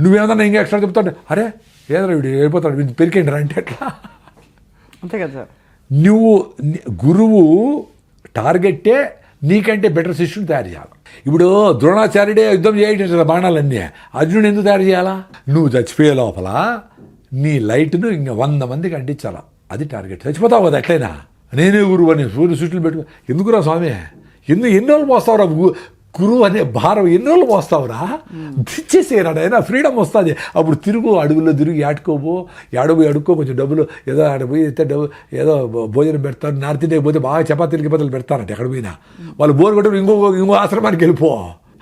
S3: నువ్వేమన్నా ఇంకా ఎక్స్ట్రా చెప్తాడు, అరే ఏదో వీడు వెళ్ళిపోతాడు, వీడు పెరికేండి అంటే ఎట్లా,
S2: అంతే కదా సార్.
S3: నువ్వు గురువు టార్గెట్టే నీకంటే బెటర్ శిష్యుని తయారు చేయాలి. ఇప్పుడు ద్రోణాచార్యుడే యుద్ధం చేయటం బాణాలన్నీ, అర్జునుడు ఎందుకు తయారు చేయాలా, నువ్వు చచ్చిపోయే లోపల నీ లైట్ను ఇంకా 100 మందికి అంటించాలా, అది టార్గెట్. చచ్చిపోతావు కదా ఎట్లయినా, నేనే గురువు అని సూర్య సృష్టిలు పెట్టుకో, ఎందుకురా స్వామి, ఎన్ని రోజులు పోస్తావురా గురువు అనే భారం, ఎన్ని రోజులు పోస్తావురా, దిచ్చేసేరా అయినా ఫ్రీడమ్ వస్తుంది. అప్పుడు తిరుగు అడుగుల్లో తిరిగి ఆడుకోబో, అడుక్కో, కొంచెం డబ్బులు ఏదో ఆడ పోయి డబ్బు ఏదో భోజనం పెడతారు, నార్త్ ఇండియాకి పోతే బాగా చపాతీలకి బదులు పెడతారంట ఎక్కడ పోయినా, వాళ్ళు బోర్ కొట్టి ఇంకో ఆశ్రమానికి వెళ్ళిపో,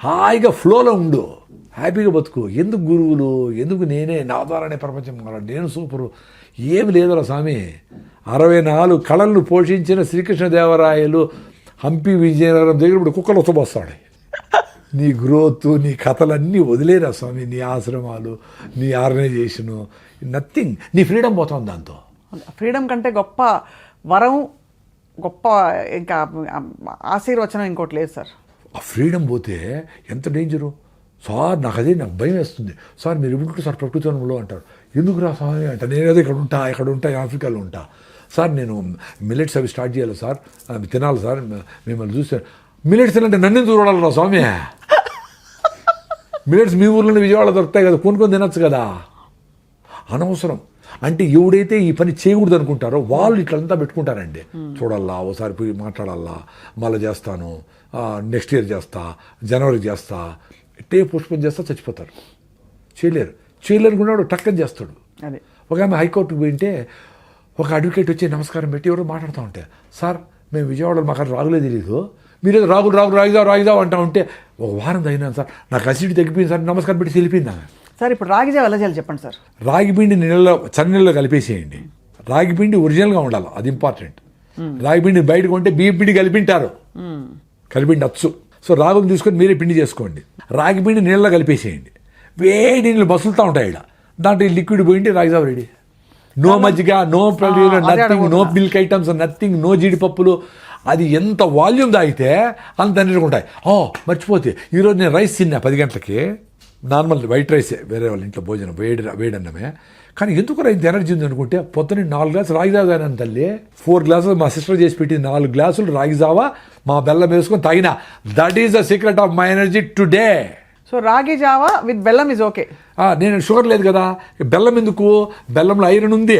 S3: హాయిగా ఫ్లోలో ఉండు, హ్యాపీగా బతుకు. ఎందుకు గురువులు, ఎందుకు నేనే, నా ద్వారానే ప్రపంచం, నేను సూపరు, ఏమి లేదురా స్వామి. 64 కళలను పోషించిన శ్రీకృష్ణదేవరాయలు హంపి విజయనగరం దగ్గర ఇప్పుడు కుక్కలు వస్తాడు. నీ గ్రోత్, నీ కథలన్నీ వదిలేరా స్వామి, నీ ఆశ్రమాలు, నీ ఆర్గనైజేషను, నథింగ్. నీ ఫ్రీడమ్ పోతుంది దాంతో.
S2: ఫ్రీడమ్ కంటే గొప్ప వరం, గొప్ప ఇంకా ఆశీర్వచనం ఇంకోటి లేదు సార్.
S3: ఆ ఫ్రీడమ్ పోతే ఎంత డేంజరు సార్. నాకు భయం వేస్తుంది సార్. మీరు ఎప్పుడు సార్ ప్రకృతి వనంలో అంటారు, ఎందుకు రా స్వామి అంట. నేనేదో ఇక్కడ ఉంటా ఆఫ్రికాలో ఉంటా సార్, నేను మిల్లెట్స్ అవి స్టార్ట్ చేయాలి సార్, అవి తినాలి సార్, మిమ్మల్ని చూస్తే మిల్లెట్స్ తినంటే నన్ను చూడాలి రా స్వామి. మిల్లెట్స్ మీ ఊర్లోనే విజయవాడ దొరుకుతాయి కదా, కొనుక్కొని తినచ్చు కదా, అనవసరం. అంటే ఎవడైతే ఈ పని చేయకూడదు అనుకుంటారో వాళ్ళు ఇట్లంతా పెట్టుకుంటారండి. చూడాలా, ఓసారి పోయి మాట్లాడాలా, మళ్ళీ చేస్తాను, నెక్స్ట్ ఇయర్ చేస్తా, జనవరికి చేస్తా, ఇట్టే పుష్పం చేస్తా, చచ్చిపోతారు. చేయలేరుకున్నాడు టక్కని చేస్తాడు.
S2: అదే
S3: ఒక ఆమె హైకోర్టుకు పోయింటే ఒక అడ్వకేట్ వచ్చి నమస్కారం పెట్టి ఎవరో మాట్లాడుతూ ఉంటే, సార్ మేము విజయవాడలో మాకు రాగులే తెలీదు, మీరు రాగులు రాగిదావు అంటా ఉంటే, ఒక వారం తగినాను సార్, నాకు అసిడిటీ తగ్గిపోయింది సార్, నమస్కారం పెట్టి వెళ్ళిపోయింది ఆమె.
S2: సార్ ఇప్పుడు రాగి జావ ఎలా చేయాలి చెప్పండి సార్.
S3: రాగి పిండి చన్నీళ్ళలో కలిపేసేయండి. రాగి పిండి ఒరిజినల్గా ఉండాలి, అది ఇంపార్టెంట్. రాగి పిండి బయట కొంటే బియ్యం పిండి కలిపింటారు, కలిపిండి అచ్చు. సో రాగులు తీసుకొని మీరే పిండి చేసుకోండి. రాగి పిండి నీళ్ళలో కలిపేసేయండి, వేడి నీళ్ళు మసులుతూ ఉంటాయి. ఇక్కడ దాంట్లో లిక్విడ్ పోయింటే రాగి జావ రెడీ. నో మజ్జిగ, no nothing, no milk items, nothing, no జీడిపప్పులు. అది ఎంత వాల్యూమ్ తాగితే అంత ఎనర్జీ ఉంటాయి. మర్చిపోతే ఈరోజు నేను రైస్ తిన్నా 10 గంటలకి, నార్మల్ వైట్ రైసే, వేరే వాళ్ళ ఇంట్లో భోజనం, వేడన్నమే. కానీ ఎందుకు ఇంత ఎనర్జీ ఉంది అనుకుంటే, పొద్దున్న 4 గ్లాసులు రాగి జావ తాగినాను తల్లి. 4 గ్లాసులు మా సిస్టర్ చేసి పెట్టింది, 4 గ్లాసులు రాగి జావ మా బెల్లం వేసుకొని తాగినా. That is the secret of my energy today.
S2: So రాగి జావా విత్ బెల్లం ఇస్ ఓకే.
S3: నేను షుగర్ లేదు కదా, బెల్లం ఎందుకు, బెల్లంలో ఐరన్ ఉంది,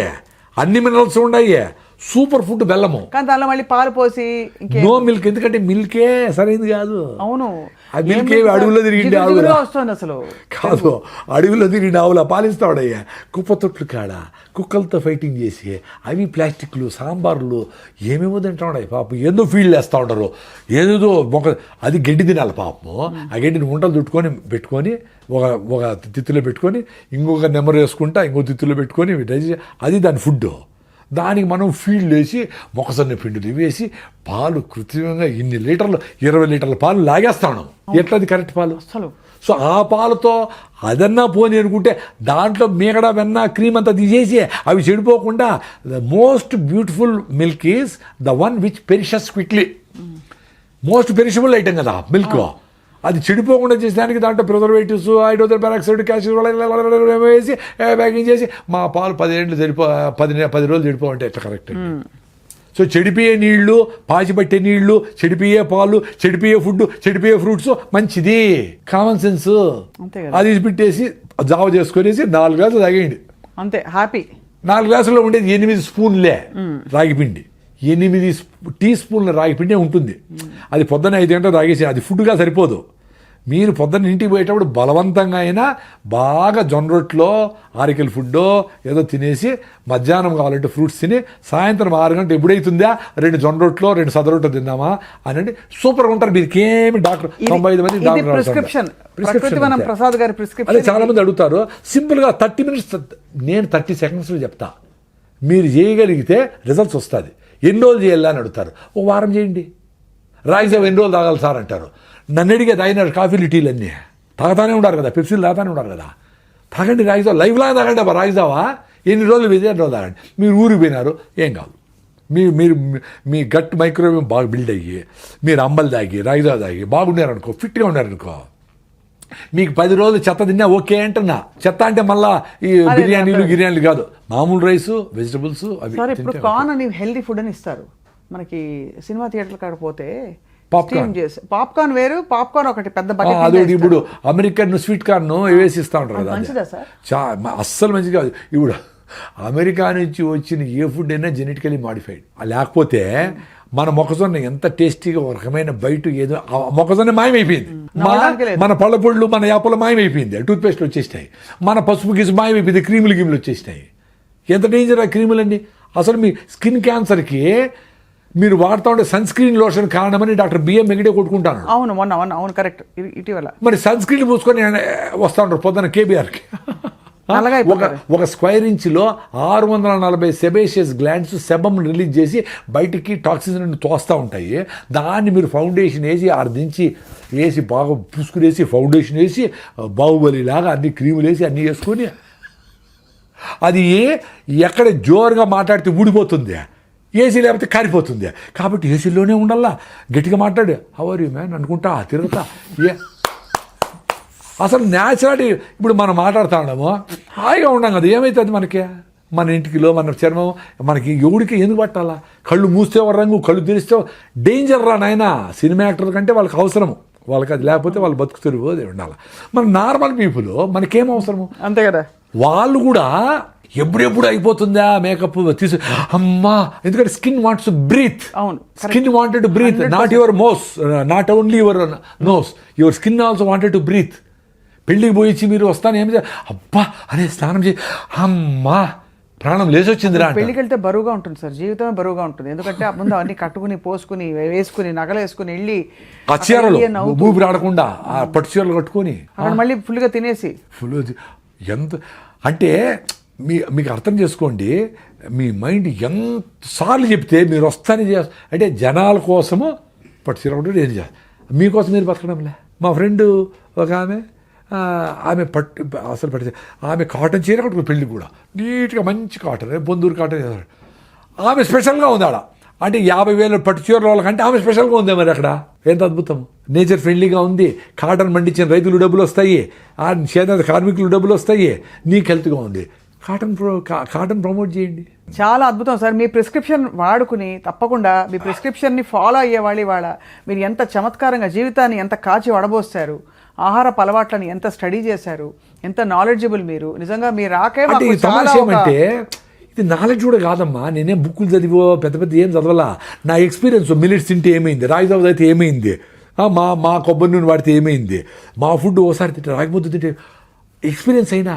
S3: అన్ని మినరల్స్ ఉన్నాయి, సూపర్ ఫుడ్ బెల్లము.
S2: కానీ దానిలో మళ్ళీ పాలు పోసి
S3: నో మిల్క్, ఎందుకంటే మిల్కే సరైనది కాదు.
S2: అవును,
S3: ఆ మిల్క్ అడవుల్లో తిరిగింది ఆవులు
S2: వస్తుంది అసలు
S3: కాదు, అడవిలో తిరిగిన ఆవుల పాలిస్తాడయ్యా. కుప్పతొట్లు కాడ కుక్కలతో ఫైటింగ్ చేసి అవి ప్లాస్టిక్లు, సాంబార్లు ఏమేమో తింటాయి పాపం. ఏదో ఫీల్డ్ వేస్తూ ఉంటారు, ఏదేదో అది గడ్డి తినాలి పాపము. ఆ గడ్డిని వంటలు పెట్టుకొని ఒక తిత్తులో పెట్టుకొని ఇంకొక నెంబర్ వేసుకుంటా ఇంకో తిత్తులో పెట్టుకొని అది దాని ఫుడ్. దానికి మనం ఫీల్డ్ వేసి మొక్కజొన్న పిండిలు వేసి పాలు కృత్రిమంగా 20 లీటర్ల పాలు లాగేస్తాను. ఎట్లది కరెక్ట్ పాలు?
S2: అసలు
S3: సో ఆ పాలతో అదన్నా పోని అనుకుంటే దాంట్లో మీగడ వెన్న క్రీమ్ అంతా తీసేసి అవి చెడిపోకుండా the most beautiful milk is the one which perishes quickly. Most perishable item కదా మిల్క్. అది చెడిపోకుండా చేసేదానికి దాంట్లో ప్రిజర్వేటివ్స్, హైడ్రోజన్ పెరాక్సైడ్, క్యాల్షియం వేసి ప్యాకింగ్ చేసి మా పాలు 10 రోజులు చెడిపోవంటే ఎట్లా కరెక్ట్. సో చెడిపోయే నీళ్లు, పాచిపట్టే నీళ్లు, చెడిపోయే పాలు, చెడిపోయే ఫుడ్, చెడిపోయే ఫ్రూట్స్ మంచిది. Common sense. అది పెట్టేసి జావ చేసుకునేసి 4 గ్లాసులు తాగేయండి
S2: అంతే, హ్యాపీ.
S3: 4 గ్లాసుల్లో ఉండేది 8 స్పూన్లే రాగిపిండి. 8 టీ స్పూన్ల రాగిపిండే ఉంటుంది. అది పొద్దున్న 5 గంటలు తాగేసి అది ఫుడ్గా సరిపోదు. మీరు పొద్దున్న ఇంటికి పోయేటప్పుడు బలవంతంగా అయినా బాగా జొన్న రొట్టెలో ఆరికల్ ఫుడ్డో ఏదో తినేసి మధ్యాహ్నం కావాలంటే ఫ్రూట్స్ తిని సాయంత్రం 6 గంటలు ఎప్పుడైతుందా 2 జొన్న రొట్టెలో 2 సద రొట్టెలు తిందామా అని సూపర్గా ఉంటారు. మీరుకి ఏమి డాక్టర్ 95 మంది డాక్టర్
S2: ప్రిస్క్రిప్షన్ ప్రసాద్ గారి ప్రిస్క్రిప్షన్.
S3: అదే చాలా మంది అడుగుతారు. సింపుల్గా 30 మినిట్స్, నేను 30 సెకండ్స్లో చెప్తా. మీరు చేయగలిగితే రిజల్ట్స్ వస్తుంది. ఎన్ని రోజులు చేయాలా అని అడుగుతారు. ఓ వారం చేయండి. రాగి జావ ఎన్ని రోజులు తాగాలి సార్ అంటారు. నన్ను అడిగే తాగినారు కాఫీలు టీలు అన్నీ తాగుతానే ఉంటారు కదా, పెప్సీలు తాగుతానే ఉంటారు కదా. తాగండి రాగి జావ, లైఫ్ లాగా తాగండి అబ్బా రాగి జావ. ఎన్ని రోజులు విజయ రోజు తాగండి. మీరు ఊరికి పోయినారు ఏం కాదు. మీరు మీ గట్ మైక్రోవేవ్ బాగా బిల్డ్ అయ్యి మీరు అంబలు తాగి రాగి జావ తాగి బాగున్నారనుకో, ఫిట్గా ఉన్నారనుకో, మీకు 10 రోజులు చెత్త తిన్నా ఓకే అంటున్నా. చెత్త అంటే మళ్ళా ఈ బిర్యానీలు కాదు, మామూలు రైస్, వెజిటబుల్స్ అవి.
S2: సార్ ఇప్పుడు కార్న్ అని హెల్దీ ఫుడ్ అని ఇస్తారు మనకి సినిమా థియేటర్ కాకపోతే. పాప్కార్న్ వేరు, పాప్కార్న్ ఒకటి పెద్ద బకెట్.
S3: అదొకటి. ఇప్పుడు అమెరికన్ స్వీట్ కార్న్ వేసి ఇస్తూ ఉంటారు కదా,
S2: మంచిదా సార్?
S3: అస్సలు మంచిది కాదు. ఇప్పుడు అమెరికా నుంచి వచ్చిన ఏ ఫుడ్ అయినా జెనెటికలీ మాడిఫైడ్. లేకపోతే మన మొక్కజొన్న ఎంత టేస్టీగా ఒక రకమైన బయట ఏదో మొక్కజొన్న మాయమైపోయింది. మన పళ్ళపొళ్ళు, మన యాపలు మాయమైపోయింది. టూత్పేస్ట్ వచ్చేసినాయి. మన పసుపు గీసు మాయమైపోయింది. క్రీములు వచ్చేసినాయి. ఎంత డేంజర్ ఆ క్రీములన్నీ. అసలు మీ స్కిన్ క్యాన్సర్కి మీరు వాడుతూ ఉంటే సన్ స్క్రీన్ లోషన్ కారణమని డాక్టర్ బిఎం వెంకటే కొట్టుకుంటాను.
S2: అవును కరెక్ట్. ఇటీవల
S3: మరి సన్ స్క్రీన్ పూసుకొని వస్తూ ఉంటారు పొద్దున్న కేబీఆర్కి. ఒక స్క్వేర్ ఇంచ్లో 640 సెబేషియస్ గ్లాండ్స్ సెబమ్ రిలీజ్ చేసి బయటికి టాక్సిన్స్ తోస్తూ ఉంటాయి. దాన్ని మీరు ఫౌండేషన్ వేసి 6 నుంచి వేసి బాగా పూసుకునేసి ఫౌండేషన్ వేసి బాహుబలిలాగా అన్ని క్రీములు వేసి అన్నీ వేసుకొని అది ఎక్కడ జోరుగా మాట్లాడితే ఊడిపోతుంది, ఏసీ లేకపోతే కారిపోతుంది. కాబట్టి ఏసీలోనే ఉండాలా. గట్టిగా మాట్లాడు, హౌ ఆర్ యూ మ్యాన్ అనుకుంటా తిరుగుతా. అసలు న్యాచురాలిటీ. ఇప్పుడు మనం మాట్లాడుతూ ఉన్నాము హాయిగా ఉన్నాం కదా, ఏమవుతుంది మనకి? మన ఇంటికిలో మన చర్మం మనకి ఎవడికి ఎందుకు పట్టాలా? కళ్ళు మూస్తే రంగు, కళ్ళు తెరిస్తే డేంజర్ రా నాయన. సినిమా యాక్టర్ల కంటే వాళ్ళకి అవసరము, వాళ్ళకి అది లేకపోతే వాళ్ళు బతుకుతూనే ఉండాలి. మన నార్మల్ పీపుల్ మనకేం అవసరము?
S2: అంతే కదా. వాళ్ళు
S3: కూడా ఎప్పుడెప్పుడు అయిపోతుందా మేకప్ తీసు అమ్మా. ఎందుకంటే స్కిన్ వాంట్స్ టు బ్రీత్.
S2: అవును,
S3: skin wanted to breathe, not your not only your nose, your skin also wanted to breathe. పెళ్ళికి పోయిచ్చి మీరు వస్తాను ఏమి అబ్బా అనే స్నానం చేసి అమ్మా ప్రాణం లేచొచ్చింది రా.
S2: పెళ్ళికి వెళ్తే బరువుగా ఉంటుంది సార్, జీవితమే బరువుగా ఉంటుంది. ఎందుకంటే ముందు అవన్నీ కట్టుకుని పోసుకుని వేసుకుని నగలు వేసుకుని వెళ్ళి
S3: ఆ చీరలు ఊపిరి ఆడకుండా ఆ పట్టు చీరలు కట్టుకొని
S2: మళ్ళీ ఫుల్గా తినేసి
S3: ఎంత అంటే మీకు అర్థం చేసుకోండి. మీ మైండ్ ఎంతసార్లు చెప్తే మీరు వస్తానే అంటే జనాల కోసము పట్టు చీర ఒకటి నేను మీకోసం మీరు బతకడంలే. మా ఫ్రెండ్ ఒక ఆమె అసలు పట్టు ఆమె కాటన్ చీర కట్టుకుని పెళ్ళి కూడా నీట్గా మంచి కాటన్, బొందూరు కాటన్. ఆమె స్పెషల్గా ఉంది ఆడ. అంటే 50,000 పట్టు చీరల వాళ్ళకంటే ఆమె స్పెషల్గా ఉంది. మరి అక్కడ ఎంత అద్భుతం. నేచర్ ఫ్రెండ్లీగా ఉంది. కాటన్ పండించిన రైతులు డబ్బులు వస్తాయి, ఆ చేనేత కార్మికులు డబ్బులు వస్తాయి, నీకు హెల్త్గా ఉంది. కాటన్ ప్రమోట్ చేయండి.
S2: చాలా అద్భుతం సార్. మీ ప్రిస్క్రిప్షన్ వాడుకుని తప్పకుండా మీ ప్రిస్క్రిప్షన్ని ఫాలో అయ్యేవాళ్ళు ఇవాళ మీరు ఎంత చమత్కారంగా జీవితాన్ని ఎంత కాచి వడబోస్తారు, ఆహారపు అలవాట్లని ఎంత స్టడీ చేశారు, ఎంత నాలెడ్జబుల్ మీరు. నిజంగా మీరు
S3: అంటే ఇది నాలెడ్జ్ కూడా కాదమ్మా. నేనేం బుక్కులు చదివో పెద్ద ఏం చదవాలా. నా ఎక్స్పీరియన్స్ మిల్లెట్స్ తింటే ఏమైంది, రాగి జావ అయితే ఏమైంది, మా కొబ్బరి నూనె వాడితే ఏమైంది, మా ఫుడ్ ఓసారి తింటే రాగి ముద్ద తింటే ఎక్స్పీరియన్స్ అయినా.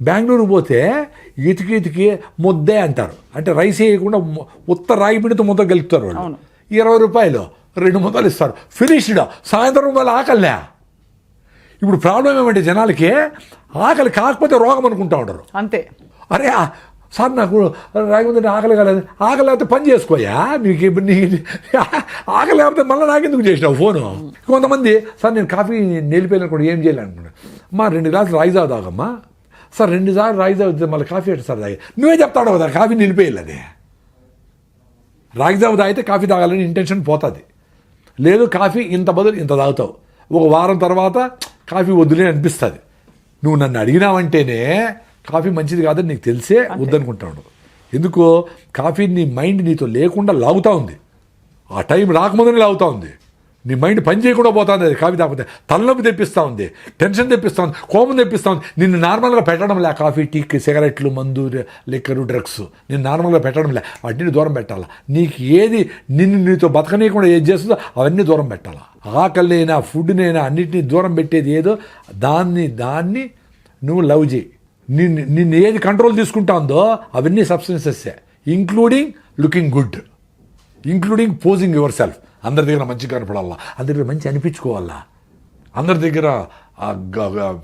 S3: బెంగళూరు పోతే ఇతికి ముద్దే అంటారు. అంటే రైస్ వేయకుండా ఉత్త రాగి పిండితో ముద్ద గెలుపుతారు వాళ్ళు. 20 రూపాయలు 2 ముద్దలు ఇస్తారు, ఫినిష్డ్. సాయంత్రం వాళ్ళు ఆకలిలే. ఇప్పుడు ప్రాబ్లం ఏమంటే జనాలకి ఆకలి కాకపోతే రోగం అనుకుంటా ఉంటారు.
S2: అంతే.
S3: అరే సార్ నాకు రాకపోతే ఆకలి కాలేదు. ఆకలి లేకపోతే పని చేసుకోయా, నీకు ఇప్పుడు నీ ఆకలి లేకపోతే మళ్ళీ నాకెందుకు చేసినావు ఫోను. కొంతమంది సార్ నేను కాఫీ నిలిపోయినా కూడా ఏం చేయాలి అనుకున్నాను. మా 2 గ్లాసులు రాగి జావ తాగమ్మా. సార్ 2 సార్లు రాగి జావ మళ్ళీ కాఫీ అంటే సార్ తాగి నువ్వే చెప్తాడు కదా కాఫీ నిలిపేయాలని. రాగి జావ తాగితే కాఫీ తాగాలని ఇంటెన్షన్ పోతుంది. లేదు కాఫీ ఇంత బదులు ఇంత తాగుతావు, ఒక వారం తర్వాత కాఫీ వద్దులే అనిపిస్తుంది. నువ్వు నన్ను అడిగినావంటేనే కాఫీ మంచిది కాదని నీకు తెలిసే వద్దనుకుంటాడు. ఎందుకో కాఫీ నీ మైండ్ నీతో లేకుండా లాగుతూ ఉంది, ఆ టైం రాకముందని లాగుతూ ఉంది. నీ మైండ్ పని చేయకుండా పోతుంది. అది కాఫీ తాగితే తలనొప్పి తెప్పిస్తూ ఉంది, టెన్షన్ తెప్పిస్తూ ఉంది, కోపం తెప్పిస్తూ ఉంది. నిన్ను నార్మల్గా పెట్టడం లే కాఫీ, టీ, సిగరెట్లు, మందు, లిక్కరు, డ్రగ్స్ నేను నార్మల్గా పెట్టడం లే. వాటిని దూరం పెట్టాలా. నీకు ఏది నీతో బతకనీయకుండా ఏది చేస్తుందో అవన్నీ దూరం పెట్టాలా. ఆకలినైనా ఫుడ్నైనా అన్నిటినీ దూరం పెట్టేది ఏదో దాన్ని నువ్వు లవ్ చేయి. నిన్ను ఏది కంట్రోల్ తీసుకుంటా ఉందో అవన్నీ సబ్స్టెన్సెస్సే, including looking good, including posing yourself. అందరి దగ్గర మంచిగా కనపడాలా, అందరి దగ్గర మంచి అనిపించుకోవాలా, అందరి దగ్గర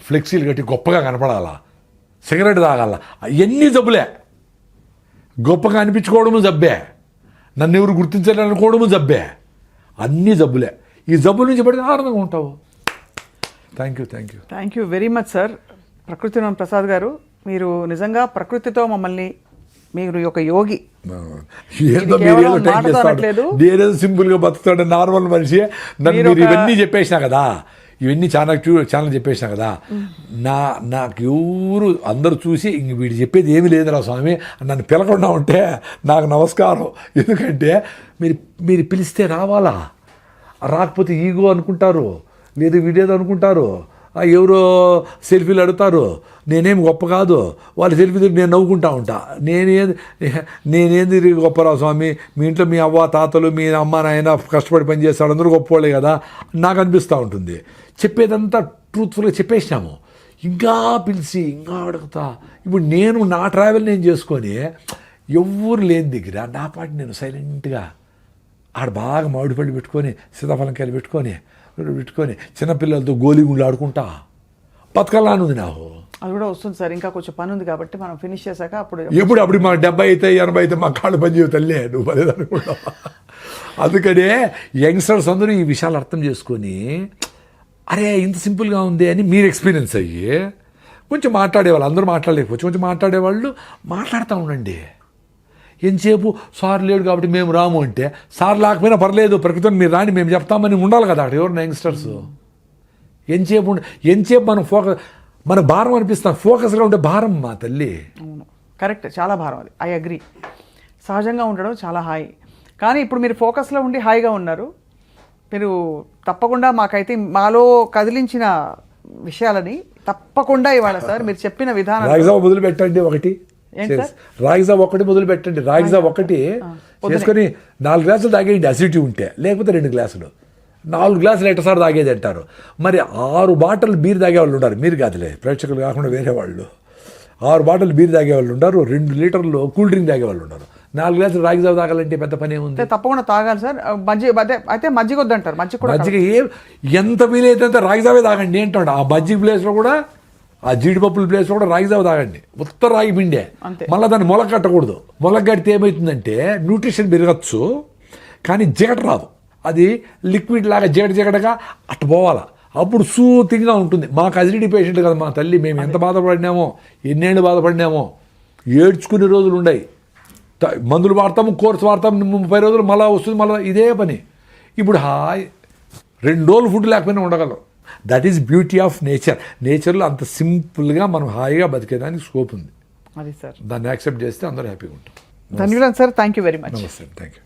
S3: ఫ్లెక్సీలు కట్టి గొప్పగా కనపడాలా, సిగరెట్ తాగాల. అవన్నీ జబ్బులే. గొప్పగా అనిపించుకోవడము జబ్బే, నన్ను ఎవరు గుర్తించాలనుకోవడము జబ్బే, అన్నీ జబ్బులే. ఈ జబ్బు నుంచి పడితే ఆనందంగా ఉంటావు.
S2: Thank you very much sir. Prakruthivanam Prasad garu, మీరు నిజంగా ప్రకృతితో మమ్మల్ని, మీరు ఒక యోగి.
S3: ఏదో నేనేదో సింపుల్ గా బతుకుతాడు నార్మల్ మనిషి. మీరు ఇవన్నీ చెప్పేసినా కదా, ఇవన్నీ చాలా చెప్పేసినా కదా, నాకు ఎవరు అందరూ చూసి ఇంక వీడు చెప్పేది ఏమీ లేదురా స్వామి నన్ను పిలకుండా ఉంటే నాకు నమస్కారం. ఎందుకంటే మీరు పిలిస్తే రావాలా, రాకపోతే ఈగో అనుకుంటారు, లేదు వీడేదో అనుకుంటారు, ఎవరో సెల్ఫీలు అడుగుతారు, నేనేం గొప్ప కాదు, వాళ్ళ సెల్ఫీ నేను నవ్వుకుంటా ఉంటా. నేనేంది గొప్పరావు స్వామి, మీ ఇంట్లో మీ అవ్వ తాతలు మీ అమ్మ నాయన కష్టపడి పని చేస్తాడు, అందరూ గొప్పవాళ్ళే కదా నాకు అనిపిస్తూ ఉంటుంది. చెప్పేదంతా ట్రూత్ఫుల్గా చెప్పేసినాము, ఇంకా పిలిచి ఇంకా అడుగుతా. ఇప్పుడు నేను నా ట్రావెల్ నేను చేసుకొని ఎవరు లేని దగ్గర నా పాటి నేను సైలెంట్గా ఆడ బాగా మామిడి పళ్ళు పెట్టుకొని సీతాఫలంకాయలు పెట్టుకొని చిన్నపిల్లలతో గోలిగుండ్లు ఆడుకుంటా బతకాలనుంది నాకు.
S2: అది కూడా వస్తుంది సార్, ఇంకా కొంచెం పని ఉంది కాబట్టి మనం ఫినిష్ చేశాక
S3: అప్పుడు మా 70 అయితే 80 అయితే మా కాళ్ళు పని చేయతల్లే నువ్వు పదేది అనుకుంటా. అందుకనే యంగ్స్టర్స్ అందరూ ఈ విషయాలు అర్థం చేసుకొని అరే ఇంత సింపుల్గా ఉంది అని మీరు ఎక్స్పీరియన్స్ అయ్యి కొంచెం మాట్లాడేవాళ్ళు, అందరూ మాట్లాడలేకపోవచ్చు, కొంచెం మాట్లాడేవాళ్ళు మాట్లాడుతూ ఉండండి. ఎంతసేపు సార్ లేడు కాబట్టి మేము రాము అంటే, సార్ లేకపోయినా పర్లేదు ప్రకృతిని మీరు రాని మేము చెప్తామని ఉండాలి కదా అక్కడ ఎవరు యంగ్స్టర్స్. ఎంతసేపు మనం మన భారం అనిపిస్తాం, ఫోకస్గా ఉంటే భారం మా తల్లి.
S2: కరెక్ట్, చాలా భారం అది, ఐ అగ్రీ. సహజంగా ఉండడం చాలా హాయి, కానీ ఇప్పుడు మీరు ఫోకస్లో ఉండి హాయిగా ఉన్నారు. మీరు తప్పకుండా మాకైతే మాలో కదిలించిన విషయాలని తప్పకుండా ఇవాళ సార్ మీరు చెప్పిన విధానం.
S3: రాగిజావ మొదలు పెట్టండి, ఒకటి రాగిజావ ఒకటి మొదలు పెట్టండి. రాగిజావ ఒకటి చేసుకొని 4 గ్లాసులు తాగేయండి అసిడిటీ ఉంటే, లేకపోతే 2 గ్లాసులు. 4 గ్లాసులు ఎట్టసారి తాగేది అంటారు. మరి 6 బాటిల్ బీర్ తాగేవాళ్ళు ఉన్నారు, మీరు కాదులే ప్రేక్షకులు కాకుండా వేరే వాళ్ళు. 6 బాటిల్ బీర్ తాగేవాళ్ళు ఉన్నారు, 2 లీటర్లు కూల్ డ్రింక్ తాగేవాళ్ళు ఉన్నారు. 4 గ్లాసులు రాగిజావ తాగాలంటే పెద్ద పని ఏముంది?
S2: తప్పకుండా తాగాలి సార్. అయితే మజ్జిగ వద్దంటారు,
S3: మజ్జిగ ఎంత వీలైతే అంత రాగిజావే తాగండి అంటాడు. ఆ మజ్జిగ ప్లేస్లో కూడా, ఆ జీడిపప్పుల ప్లేస్లో కూడా రాగిజావ తాగండి, ఉత్త రాగి పిండే. మళ్ళీ దాన్ని మొలక కట్టకూడదు. మొలక కడితే ఏమవుతుందంటే న్యూట్రిషన్ పెరగచ్చు కానీ జిగట రాదు, అది లిక్విడ్ లాగా జిగటగా అట్ట పోవాలా, అప్పుడు సూతిగా ఉంటుంది. మాకు అసిడిటీ పేషెంట్ కదా మా తల్లి, మేము ఎంత బాధపడినామో, ఎన్నేళ్ళు బాధపడినామో, ఏడ్చుకునే రోజులు ఉన్నాయి. మందులు వాడతాము, కోర్సు వాడతాము, 30 రోజులు మళ్ళీ వస్తుంది, మళ్ళీ ఇదే పని. ఇప్పుడు హాయ్ 2 రోజులు ఫుడ్ లేకపోయినా ఉండగలం. దట్ ఈస్ బ్యూటీ ఆఫ్ నేచర్లో అంత సింపుల్గా మనం హాయిగా బతికేదానికి స్కోప్ ఉంది.
S2: అది సార్,
S3: దాన్ని యాక్సెప్ట్ చేస్తే అందరూ హ్యాపీగా ఉంటాం.
S2: ధన్యవాదాలు sir, thank you very much.
S3: నమస్తే, థ్యాంక్ యూ.